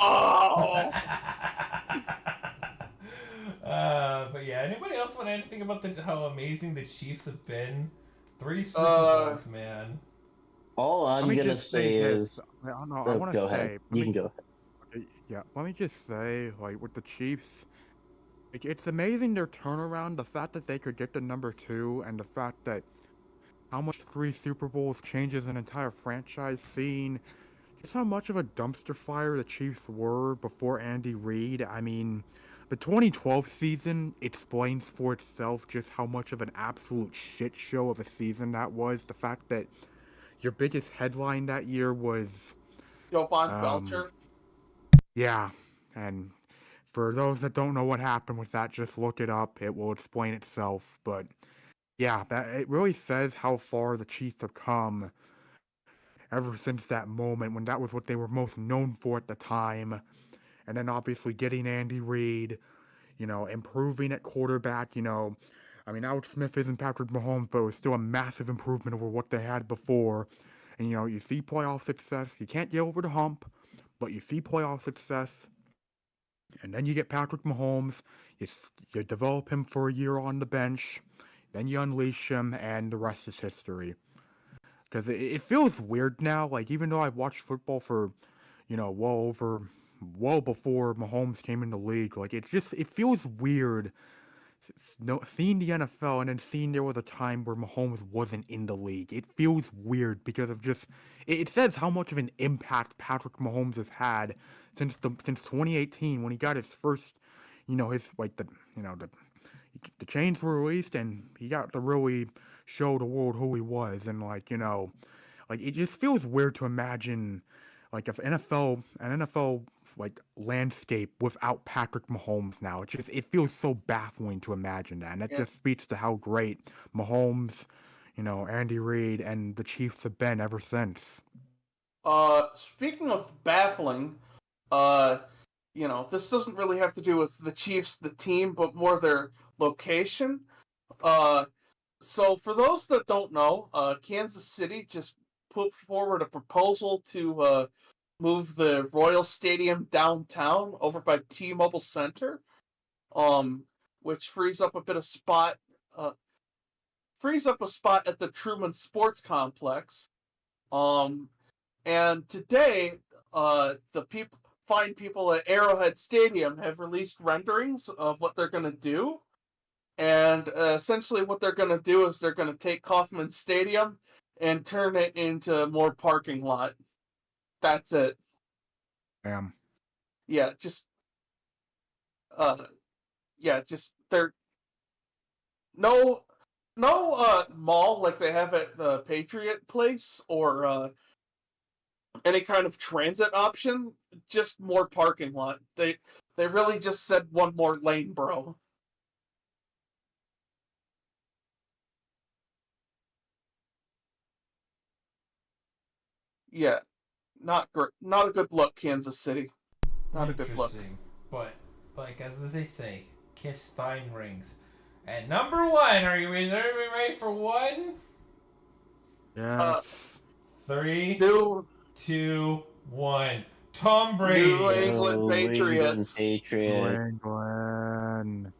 yeah, anybody else want anything about how amazing the Chiefs have been? 3 Super Bowls, man. All I'm gonna say is, go ahead. You can go ahead. Yeah, let me just say, like, with the Chiefs, it's amazing their turnaround, the fact that they could get to number 2, and the fact that how much 3 Super Bowls changes an entire franchise, seeing just how much of a dumpster fire the Chiefs were before Andy Reid. I mean, the 2012 season explains for itself just how much of an absolute shit show of a season that was. The fact that your biggest headline that year was, Jovan Belcher. yeah, and for those that don't know what happened with that, just look it up. It will explain itself. But yeah, that it really says how far the Chiefs have come ever since that moment when that was what they were most known for at the time. And then obviously getting Andy Reid, improving at quarterback, I mean, Alex Smith isn't Patrick Mahomes, but it was still a massive improvement over what they had before. And, you see playoff success. You can't get over the hump, but you see playoff success. And then you get Patrick Mahomes. You develop him for a year on the bench. Then you unleash him, and the rest is history. Because it feels weird now. Like, even though I've watched football for, well before Mahomes came in the league, like, it feels weird seeing the NFL and then seeing there was a time where Mahomes wasn't in the league. It feels weird because of just it says how much of an impact Patrick Mahomes has had since 2018 when he got his first, his like the chains were released and he got to really show the world who he was. And like it just feels weird to imagine like if an NFL like landscape without Patrick Mahomes now. It feels so baffling to imagine that. And it just speaks to how great Mahomes, Andy Reid and the Chiefs have been ever since. Speaking of baffling, this doesn't really have to do with the Chiefs, the team, but more their location. So for those that don't know, Kansas City just put forward a proposal to move the Royal Stadium downtown over by T-Mobile Center, which frees up a bit of spot, frees up a spot at the Truman Sports Complex. And today, the fine people at Arrowhead Stadium have released renderings of what they're going to do. And essentially what they're going to do is they're going to take Kauffman Stadium and turn it into more parking lot. That's it. Damn. Yeah, they're no mall like they have at the Patriot Place or any kind of transit option, just more parking lot. They really just said one more lane, bro. Yeah, not great. Not a good look, Kansas City. Not a good look. Interesting, but like as they say, kiss Stein rings. At number one, are you ready for one? Yes. 3, New 2, 1. Tom Brady. New England Patriots. Patriot. England.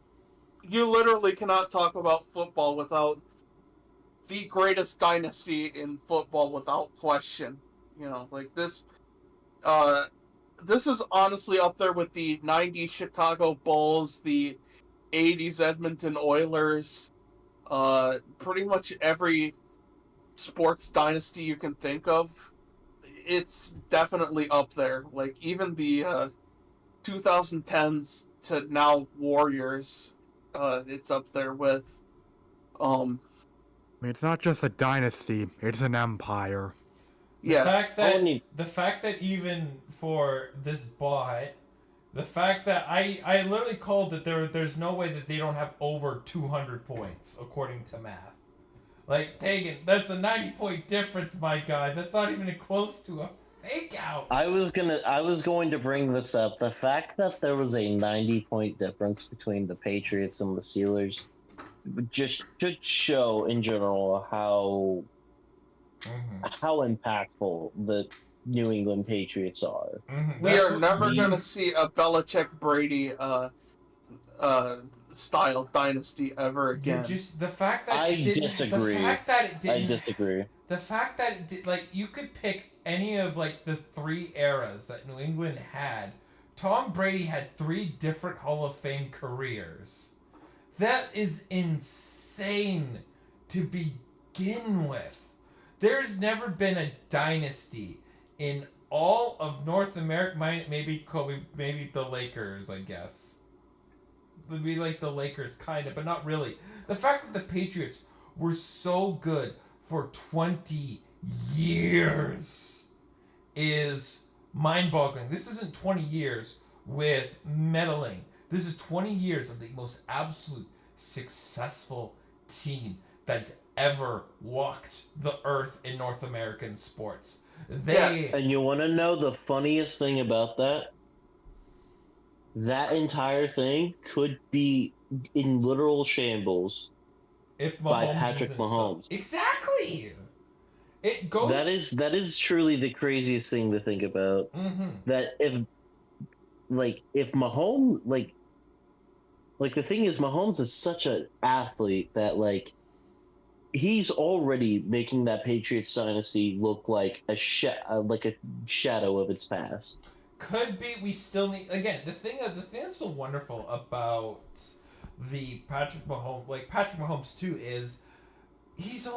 You literally cannot talk about football without the greatest dynasty in football without question. Like this. This is honestly up there with the '90s Chicago Bulls, the '80s Edmonton Oilers, pretty much every sports dynasty you can think of. It's definitely up there. Like even the 2010s to now Warriors, it's up there with. I mean, it's not just a dynasty; it's an empire. The fact that even for this bot, the fact that I literally called that there's no way that they don't have over 200 points according to math. Like, Tegan, that's a 90-point difference, my god. That's not even close to a fake out. I was going to bring this up. The fact that there was a 90-point difference between the Patriots and the Steelers just should show in general how impactful the New England Patriots are. We are never going to see a Belichick Brady style dynasty ever again. Just the fact that I disagree. The fact that it didn't. I disagree. The fact that it did, like, you could pick any of like the 3 eras that New England had. Tom Brady had 3 different Hall of Fame careers. That is insane to begin with. There's never been a dynasty in all of North America, maybe Kobe, maybe the Lakers, I guess. be like the Lakers, kind of, but not really. The fact that the Patriots were so good for 20 years is mind-boggling. This isn't 20 years with meddling. This is 20 years of the most absolute successful team that's ever walked the earth in North American sports. And you want to know the funniest thing about that? That entire thing could be in literal shambles if by Patrick Mahomes. Exactly. It goes. That is truly the craziest thing to think about. Mm-hmm. That if Mahomes the thing is, Mahomes is such an athlete that he's already making that Patriots dynasty look like a shadow of its past. Could be. We still need, again, the thing that's so wonderful about the Patrick Mahomes too is he's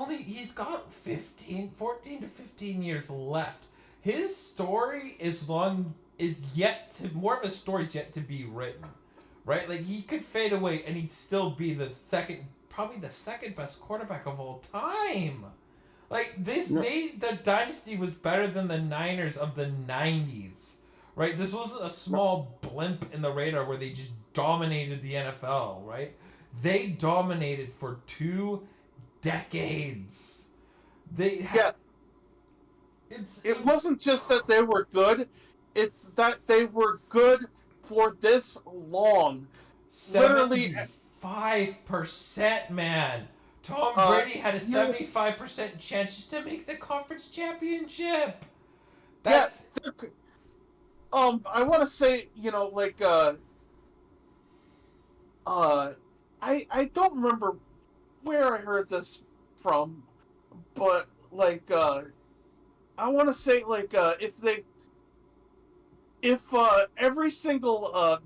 got 14 to 15 years left. His story more of a story is yet to be written, right? Like, he could fade away and he'd still be probably the second best quarterback of all time. Like, the dynasty was better than the Niners of the 90s, right? This wasn't a small blimp in the radar where they just dominated the NFL, right? They dominated for 2 decades. It wasn't just that they were good, it's that they were good for this long. 75%, man. Tom Brady had a 75% chance to make the conference championship. That's I want to say, I don't remember where I heard this from, but I want to say if every single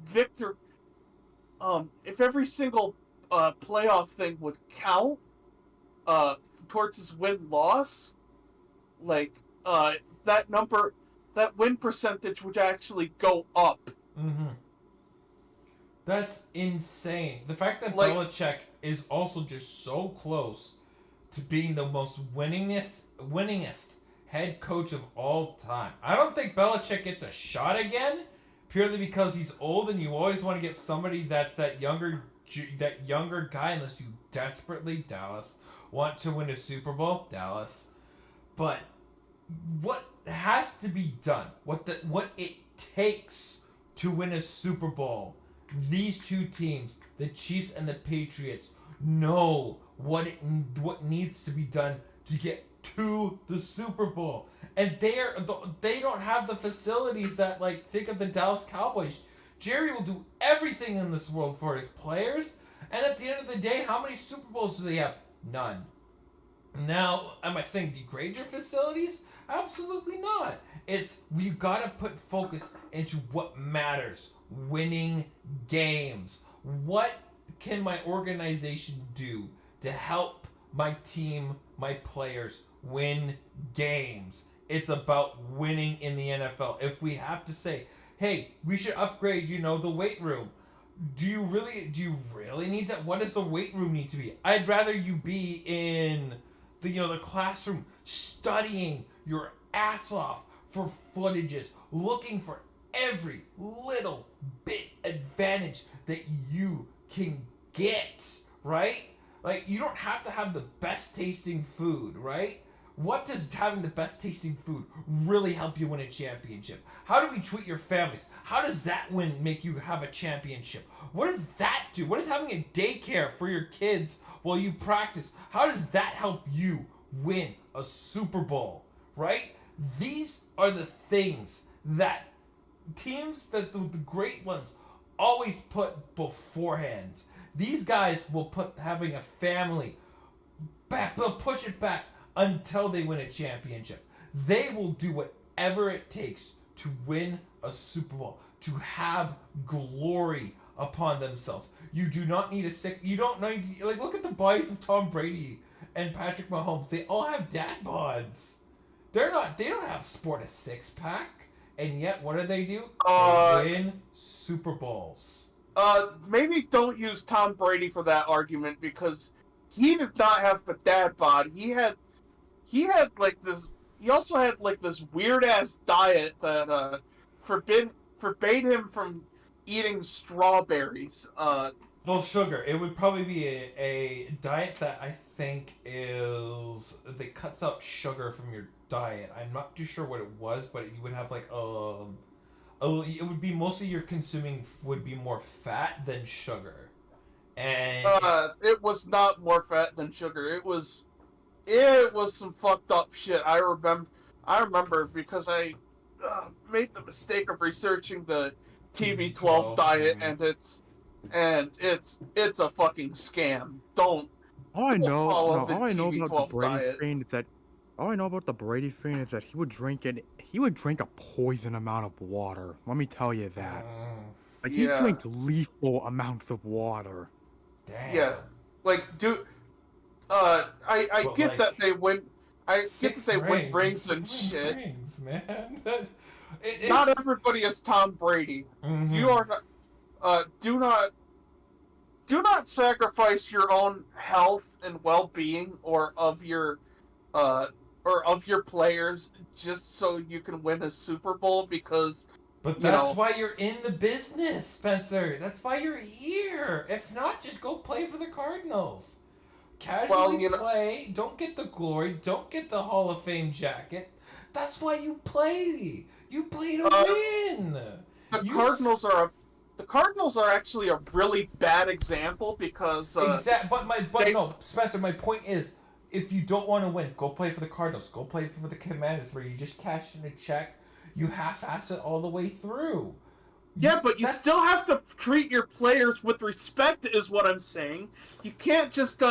if every single playoff thing would count towards his win-loss, that win percentage would actually go up. Mm-hmm. That's insane. The fact that Belichick is also just so close to being the most winningest head coach of all time. I don't think Belichick gets a shot again, purely because he's old and you always want to get somebody that's that younger guy, unless you desperately, Dallas, want to win a Super Bowl. Dallas. But what has to be done, what it takes to win a Super Bowl, these two teams, the Chiefs and the Patriots, know what needs to be done to get to the Super Bowl. And they don't have the facilities that, think of the Dallas Cowboys. Jerry will do everything in this world for his players, and at the end of the day, how many Super Bowls do they have? None. Now, am I saying degrade your facilities? Absolutely not. We gotta put focus into what matters. Winning games. What can my organization do to help my team, my players, win games? It's about winning in the NFL. If we have to say, hey, we should upgrade, the weight room. Do you really need that? What does the weight room need to be? I'd rather you be in the classroom studying your ass off for footages, looking for every little bit advantage that you can get, right? You don't have to have the best tasting food, right? What does having the best tasting food really help you win a championship? How do we treat your families? How does that make you have a championship? What does that do? What is having a daycare for your kids while you practice? How does that help you win a Super Bowl, right? These are the things that teams, that the great ones, always put beforehand. These guys will put having a family back, they'll push it back until they win a championship. They will do whatever it takes to win a Super Bowl, to have glory upon themselves. You do not need you don't need, look at the bodies of Tom Brady and Patrick Mahomes. They all have dad bods. They don't have sport a 6-pack, and yet what do? They win Super Bowls. maybe don't use Tom Brady for that argument because he did not have the dad bod. He had like this. He also had like this weird ass diet that forbade him from eating strawberries. Well, sugar. It would probably be a diet that I think that cuts out sugar from your diet. I'm not too sure what it was, but you would have like it would be mostly you're consuming would be more fat than sugar, and it was not more fat than sugar. It was some fucked up shit. I remember because I made the mistake of researching the TB12 diet, and it's a fucking scam. Don't. All I know, follow the all I know about the TB12 Brady diet. thing is that all I know about the Brady thing is that he would drink a poison amount of water. Let me tell you that. Like he Yeah. drank lethal amounts of water. damn. Yeah, like I But, get like, that they win. I get that Six they win rings. rings and Six shit. rings, man. It- Not everybody is Tom Brady. Mhm. You are not. Do not sacrifice your own health and well-being or of your players just so you can win a Super Bowl because But you that's know- why you're in the business, Spencer. That's why you're here. If not, just go play for the Cardinals. Casually play. Don't get the glory. Don't get the Hall of Fame jacket. That's why you play. You play to win. the You Cardinals are actually a really bad example because No, Spencer. My point is, if you don't want to win, go play for the Cardinals. Go play for the Commanders, where you just cash in a check. You half-ass it all the way through. yeah, but you still have to treat your players with respect, is what I'm saying. You can't just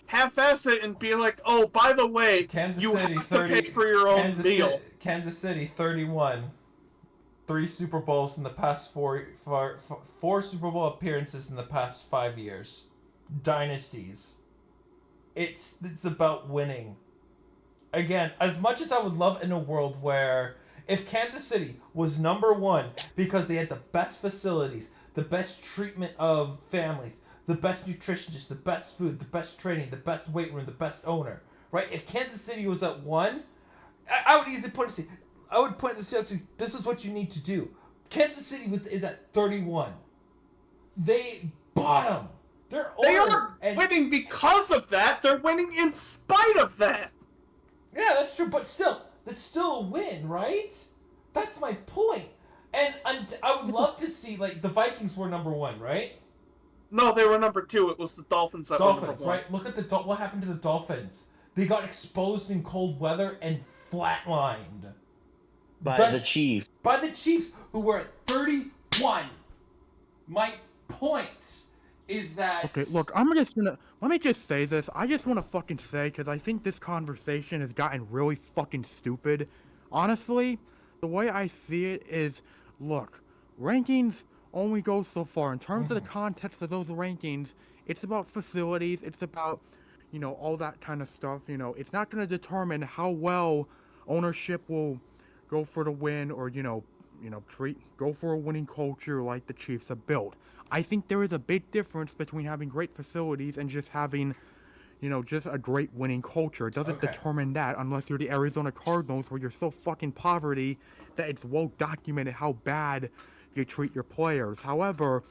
half-ass it and be like, oh, by the way, Kansas you City, have 30, to pay for your own meal. Kansas City 31. 3 Super Bowls in the past four Super Bowl appearances in the past 5 years. Dynasties. It's about winning. Again, as much as I would love in a world where if Kansas City was number one because they had the best facilities, the best treatment of families, the best nutritionists, the best food, the best training, the best weight room, the best owner, right? If Kansas City was at 1, I would easily point to say, I would point to say, this is what you need to do. Kansas City is at 31. They bottom. They're They over. aren't winning because of that. They're winning in spite of that. Yeah, that's true, but still, that's still a win, right? That's my point. And I would love to see, like, the Vikings were number 1, right? No, they were number 2. It was the Dolphins that were number 1. Right? Look at what happened to the Dolphins. They got exposed in cold weather and flatlined. By the Chiefs. By the Chiefs, who were at 31. My point is that... Okay, look, let me just say this. I just want to fucking say, because I think this conversation has gotten really fucking stupid. Honestly, the way I see it is, look, rankings only go so far. In terms of the context of those rankings, it's about facilities, it's about, you know, all that kind of stuff. You know, it's not going to determine how well ownership will go for the win or, go for a winning culture like the Chiefs have built. I think there is a big difference between having great facilities and just having, just a great winning culture. It doesn't determine that unless you're the Arizona Cardinals where you're so fucking poverty that it's well documented how bad you treat your players. However,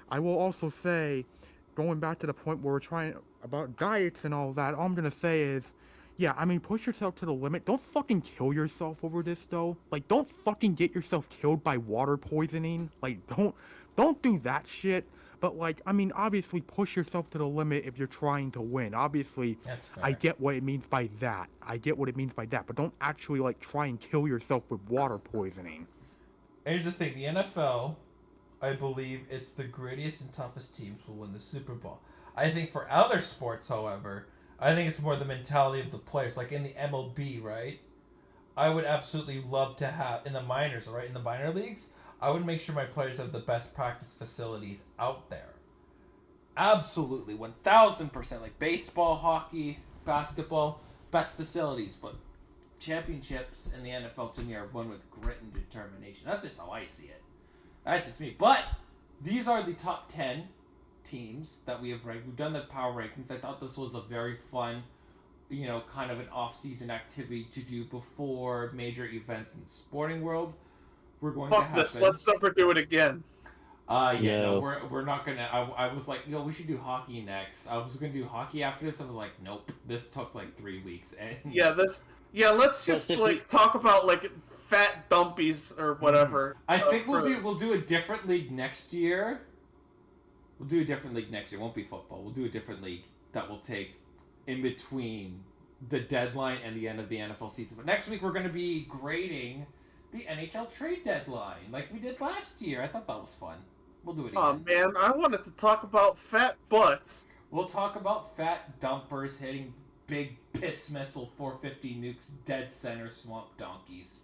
I will also say, going back to the point where we're trying about diets and all that, all I'm going to say is, yeah, I mean, push yourself to the limit. Don't fucking kill yourself over this, though. Like, don't fucking get yourself killed by water poisoning. Like, don't do that shit. But, like, I mean, obviously, push yourself to the limit if you're trying to win. Obviously, I get what it means by that. But don't actually, like, try and kill yourself with water poisoning. Here's the thing. The NFL, I believe it's the grittiest and toughest teams will win the Super Bowl. I think for other sports, however, I think it's more the mentality of the players. Like in the MLB, right? I would absolutely love to have, in the minors, right? In the minor leagues, I would make sure my players have the best practice facilities out there. Absolutely, 1000%. Like baseball, hockey, basketball, best facilities. But championships in the NFL to me are won with grit and determination. That's just how I see it. That's just me. But these are the top 10 teams that we have ranked. We've done the power rankings. I thought this was a very fun, kind of an off-season activity to do before major events in the sporting world. We're going to Fuck happen. this. Let's never do it again. No, we're not gonna. I was like, we should do hockey next. I was gonna do hockey after this. I was like, nope. This took like 3 weeks. And Let's just talk about like fat dumpies or whatever. I think we'll do a different league next year. We'll do a different league next year. It won't be football. We'll do a different league that will take in between the deadline and the end of the NFL season. But next week we're going to be grading the NHL trade deadline like we did last year. I thought that was fun. We'll do it again. Oh man, I wanted to talk about fat butts. We'll talk about fat dumpers hitting big piss missile 450 nukes dead center swamp donkeys.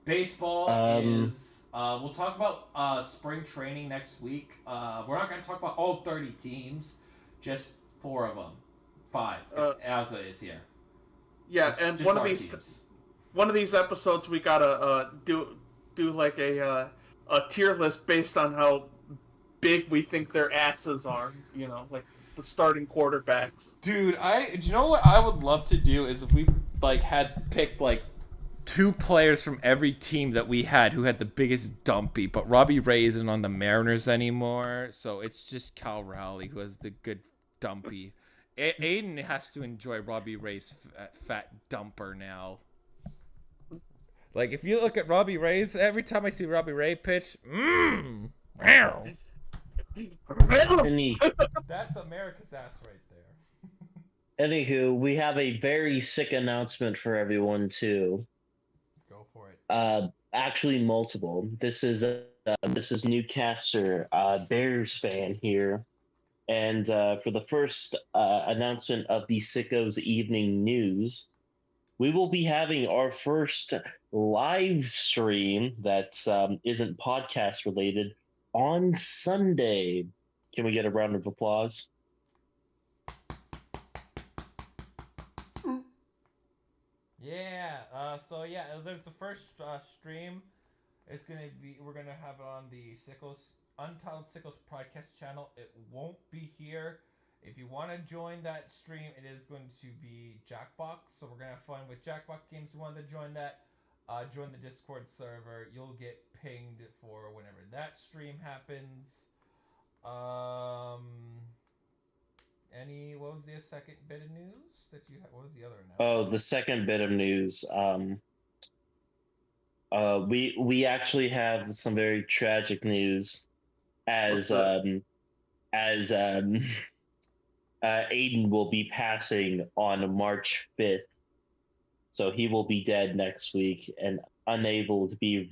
Baseball is... we'll talk about spring training next week. We're not going to talk about all 30 teams, just 4 of them. 5, if Asa is here. Yeah, just, and just one of these episodes we gotta do like a tier list based on how big we think their asses are. Like the starting quarterbacks. Dude, do you know what I would love to do is if we had picked 2 players from every team that we had who had the biggest dumpy, but Robbie Ray isn't on the Mariners anymore, so it's just Cal Rowley who has the good dumpy. Aiden has to enjoy Robbie Ray's fat dumper now. Like, if you look at Robbie Ray's, every time I see Robbie Ray pitch, wow. That's America's ass right there. Anywho, we have a very sick announcement for everyone too. Go for it. Actually, multiple. This is Newcaster, Bears fan here, and for the first announcement of the Sickos Evening News, we will be having our first live stream that isn't podcast related on Sunday. Can we get a round of applause? Yeah. There's the first stream. It's we're gonna have it on the Untitled Sickos podcast channel. It won't be here. If you want to join that stream, it is going to be Jackbox. So we're gonna have fun with Jackbox games. If you want to join that, join the Discord server. You'll get pinged for whenever that stream happens. What was the second bit of news that you had? What was the other announcement? Oh, the second bit of news. We actually have some very tragic news, as Aiden will be passing on March 5th, so he will be dead next week and unable to be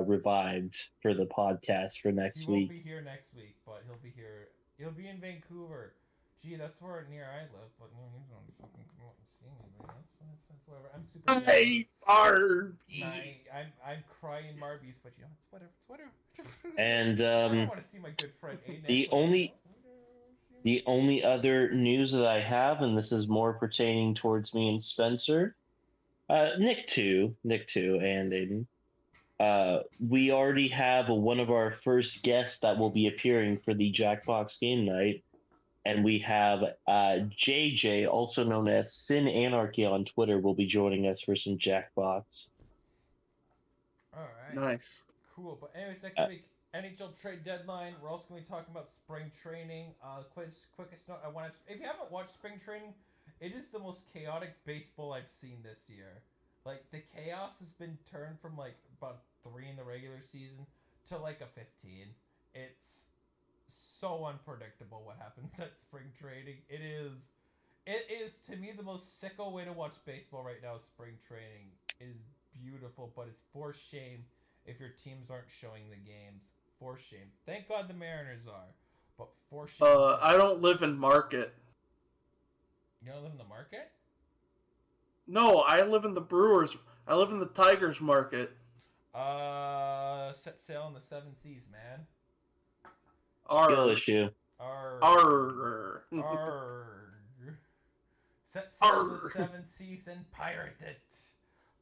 revived for the podcast for next week. He won't be here next week, but he'll be here. He'll be in Vancouver. Gee, that's where near I live, but he's not fucking come out and see me, man. That's whatever. I'm super. Hey, Barbie. I'm crying Marbies, but it's whatever. And I want to see my good friend Aiden. The only other news that I have, and this is more pertaining towards me and Spencer, Nick too, and Aiden. We already have one of our first guests that will be appearing for the Jackbox game night, and we have JJ, also known as Sin Anarchy on Twitter, will be joining us for some Jackbox. All right. Nice. Cool. But anyways, next week, NHL trade deadline. We're also going to be talking about spring training. Quickest note, if you haven't watched spring training, it is the most chaotic baseball I've seen this year. Like, the chaos has been turned from about 3 in the regular season to a 15. It's so unpredictable what happens at spring training. It is to me the most sicko way to watch baseball right now. Spring training is beautiful, but it's for shame if your teams aren't showing the games. For shame. Thank God the Mariners are, but for shame. I don't live in Market. You don't live in the Market? No, I live in the Brewers. I live in the Tigers Market. Set sail on the 7 seas, man. Skill issue. Arr. Set sail on the 7 seas and pirate it.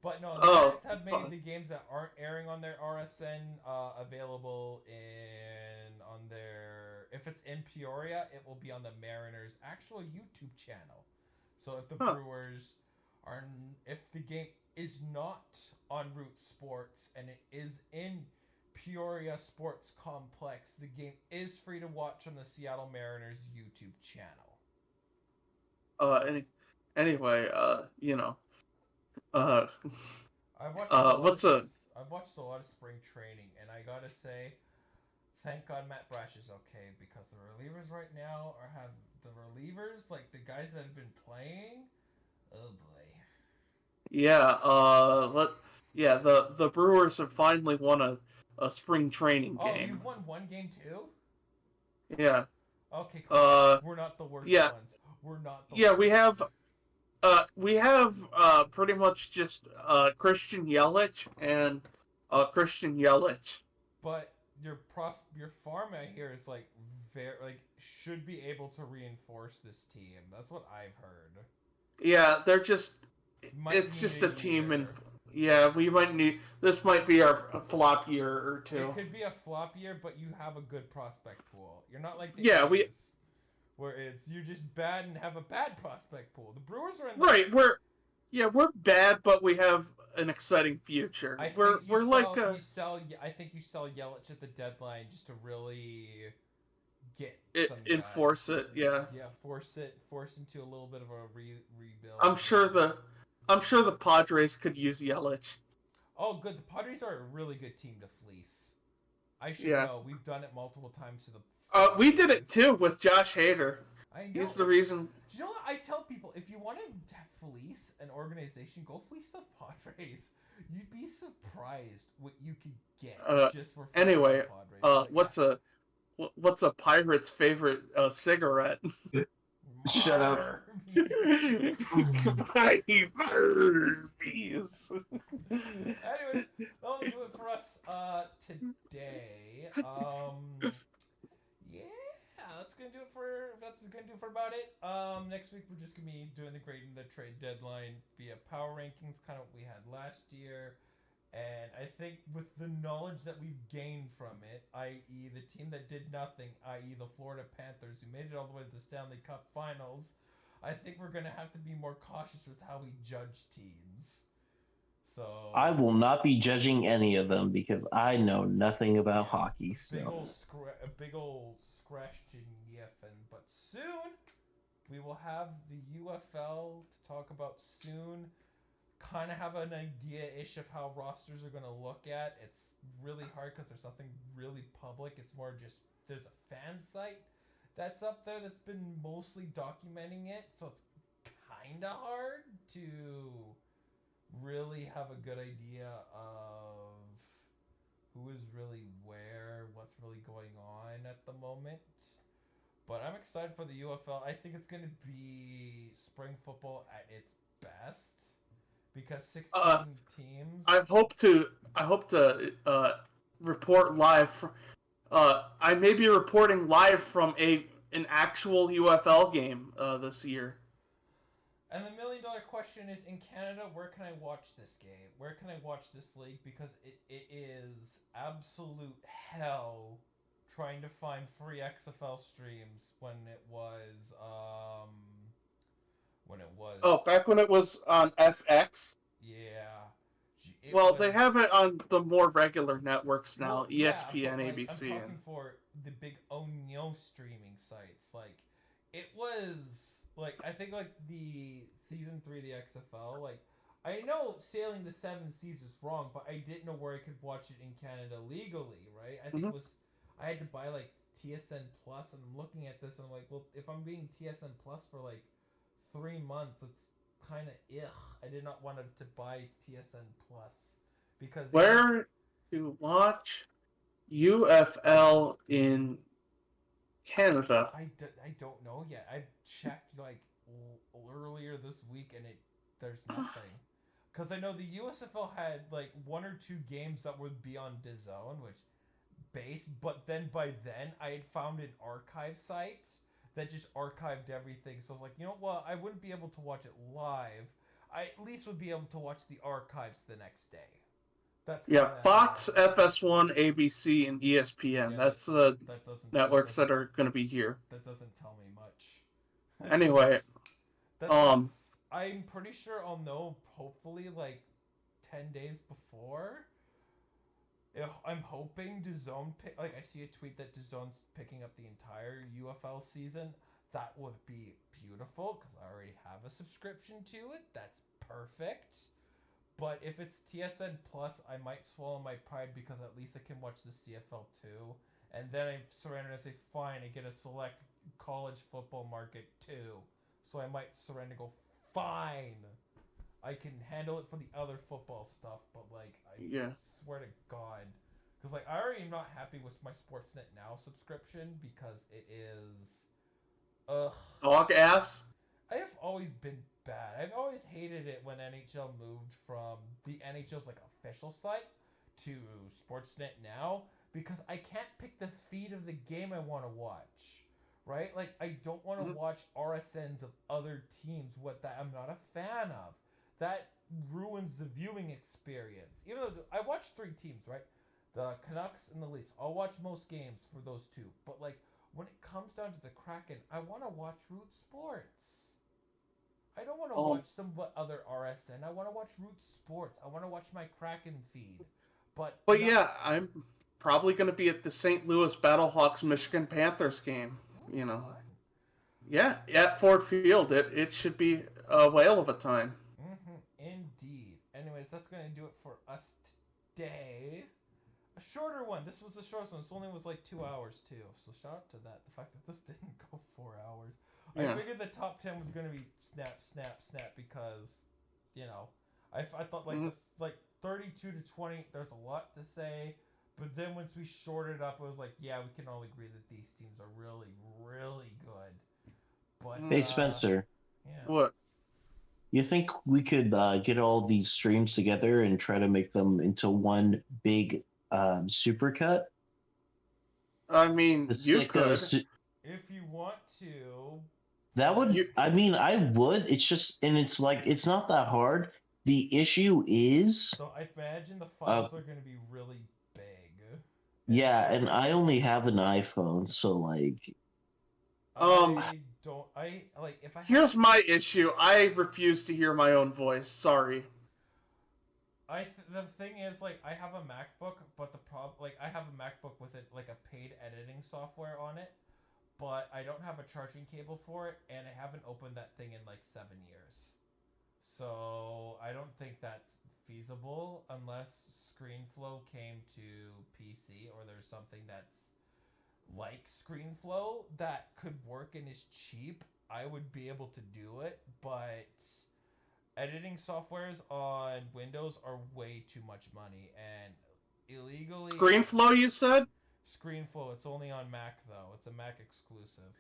But no, the Mariners have made the games that aren't airing on their RSN available in on their. If it's in Peoria, it will be on the Mariners' actual YouTube channel. So if the Brewers are, if the game is not on Root Sports and it is in Peoria Sports Complex, the game is free to watch on the Seattle Mariners YouTube channel. Anyway, I've watched I've watched a lot of spring training, and I gotta say, thank God Matt Brash is okay, because the relievers right now the guys that have been playing. Oh boy. Yeah, the Brewers have finally won a spring training game. Oh, you've won one game too? Yeah. Okay, cool. We're not the worst ones. We're not the worst. We have pretty much just Christian Yelich and Christian Yelich. But your farm out here is should be able to reinforce this team. That's what I've heard. Yeah, they're just it's just a team, and yeah, this might be our flop year or two. It could be a flop year, but you have a good prospect pool. You're not like the A's, where you're just bad and have a bad prospect pool. The Brewers are in we're bad, but we have an exciting future. I think you sell Yelich at the deadline just to really get enforce it. Yeah, force into a little bit of a rebuild. I'm sure the Padres could use Yelich. Oh, good. The Padres are a really good team to fleece. I should know. We've done it multiple times to the. We did it too with Josh Hader. I know. He's the reason. Do you know what I tell people? If you want to fleece an organization, go fleece the Padres. You'd be surprised what you could get just for. Anyway, the Padres. What's a pirate's favorite cigarette? Shut up. My Furbies. Anyways, that'll do it for us today. That's gonna do it for about it. Next week we're just gonna be doing the grading the trade deadline via power rankings, kind of what we had last year. And I think with the knowledge that we've gained from it, i.e. the team that did nothing, i.e. the Florida Panthers, who made it all the way to the Stanley Cup Finals, I think we're going to have to be more cautious with how we judge teams. So I will not be judging any of them because I know nothing about hockey. So. Big old scratching yiffin. But soon, we will have the UFL to talk about soon. Kind of have an idea-ish of how rosters are going to look at. It's really hard because there's nothing really public. It's more just there's a fan site that's up there that's been mostly documenting it. So it's kind of hard to really have a good idea of who is really where, what's really going on at the moment. But I'm excited for the UFL. I think it's going to be spring football at its best. Because 16 teams. I hope to report live. I may be reporting live from an actual UFL game this year. And the $1 million question is: in Canada, where can I watch this game? Where can I watch this league? Because it is absolute hell trying to find free XFL streams when it was. Back when it was on FX? Yeah. They have it on the more regular networks now, ESPN, ABC. I'm talking for the big Onyo streaming sites. It was, I think, the Season 3 of the XFL, I know Sailing the Seven Seas is wrong, but I didn't know where I could watch it in Canada legally, right? I think it was, I had to buy, TSN Plus, and I'm looking at this, and I'm like, well, if I'm being TSN Plus for, 3 months, it's kind of I did not want to buy TSN Plus because where to watch UFL in Canada? I don't know yet. I checked earlier this week and there's nothing. Because I know the USFL had 1 or 2 games that would be on DAZN, but then by then I had found an archive site that just archived everything. So I was like, you know what? I wouldn't be able to watch it live. I at least would be able to watch the archives the next day. That's Yeah, kinda Fox, how- FS1, ABC, and ESPN. Yeah, That's the that doesn't networks that doesn't- are going to be here. that doesn't tell me much. Anyway, That's I'm pretty sure I'll know hopefully like 10 days before. I'm hoping DAZN like I see a tweet that DAZN's picking up the entire UFL season. That would be beautiful because I already have a subscription to it. That's perfect. But if it's TSN Plus, I might swallow my pride because at least I can watch the CFL too. And then I surrender and say, fine, I get a select college football market too. So I might surrender and go, fine. I can handle it for the other football stuff, but like, I swear to God. Because like, I already am not happy with my Sportsnet Now subscription because it is... Ugh. dog ass. I have always been bad. I've always hated it when NHL moved from the NHL's like official site to Sportsnet Now because I can't pick the feed of the game I want to watch. Right? Like I don't want to watch RSNs of other teams what that I'm not a fan of. That ruins the viewing experience. Even though I watch 3 teams, right? The Canucks and the Leafs. I'll watch most games for those 2. But like when it comes down to the Kraken, I want to watch Root Sports. I don't want to watch some other RSN. I want to watch Root Sports. I want to watch my Kraken feed. But yeah, I'm probably going to be at the St. Louis Battlehawks Michigan Panthers game. You know, yeah, at Ford Field. It should be a whale of a time. Indeed. Anyways, that's gonna do it for us today. A shorter one. This was the shortest one. This only was like 2 hours too. So shout out to that. The fact that this didn't go 4 hours. Yeah. I figured the top 10 was gonna be snap, snap, snap because, you know, I thought like like 32 to 20. There's a lot to say, but then once we shorted it up, it was like, yeah, we can all agree that these teams are really, really good. But Hey Spencer. Yeah. What? You think we could get all these streams together and try to make them into one big supercut? I mean, you could. If you want to. That would. I mean, I would. It's just, and it's like it's not that hard. The issue is. So I imagine the files are going to be really big. Yeah, and I only have an iPhone, so like. Here's my issue. I refuse to hear my own voice. Sorry. The thing is, like, I have a MacBook, but I have a MacBook with it, like, a paid editing software on it, but I don't have a charging cable for it, and I haven't opened that thing in, like, 7 years. So, I don't think that's feasible unless ScreenFlow came to PC, or there's something that's like ScreenFlow that could work and is cheap. I would be able to do it, but editing softwares on Windows are way too much money and illegally. ScreenFlow, you said? ScreenFlow. It's only on Mac though. It's a Mac exclusive.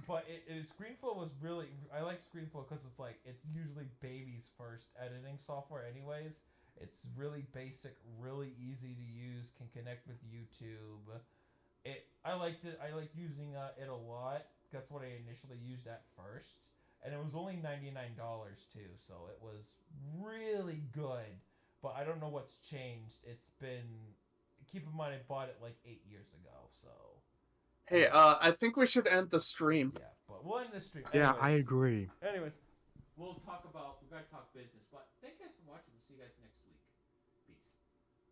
But ScreenFlow was really. I like ScreenFlow because it's usually baby's first editing software, anyways. It's really basic, really easy to use. Can connect with YouTube. I liked it. I liked using it a lot. That's what I initially used at first, and it was only $99 too. So it was really good. But I don't know what's changed. It's been. Keep in mind, I bought it like 8 years ago. So. Hey, I think we should end the stream. Yeah, but we'll end the stream. Yeah, I agree. Anyways, we gotta talk business. But thank you guys for watching. We'll see you guys next week. Peace.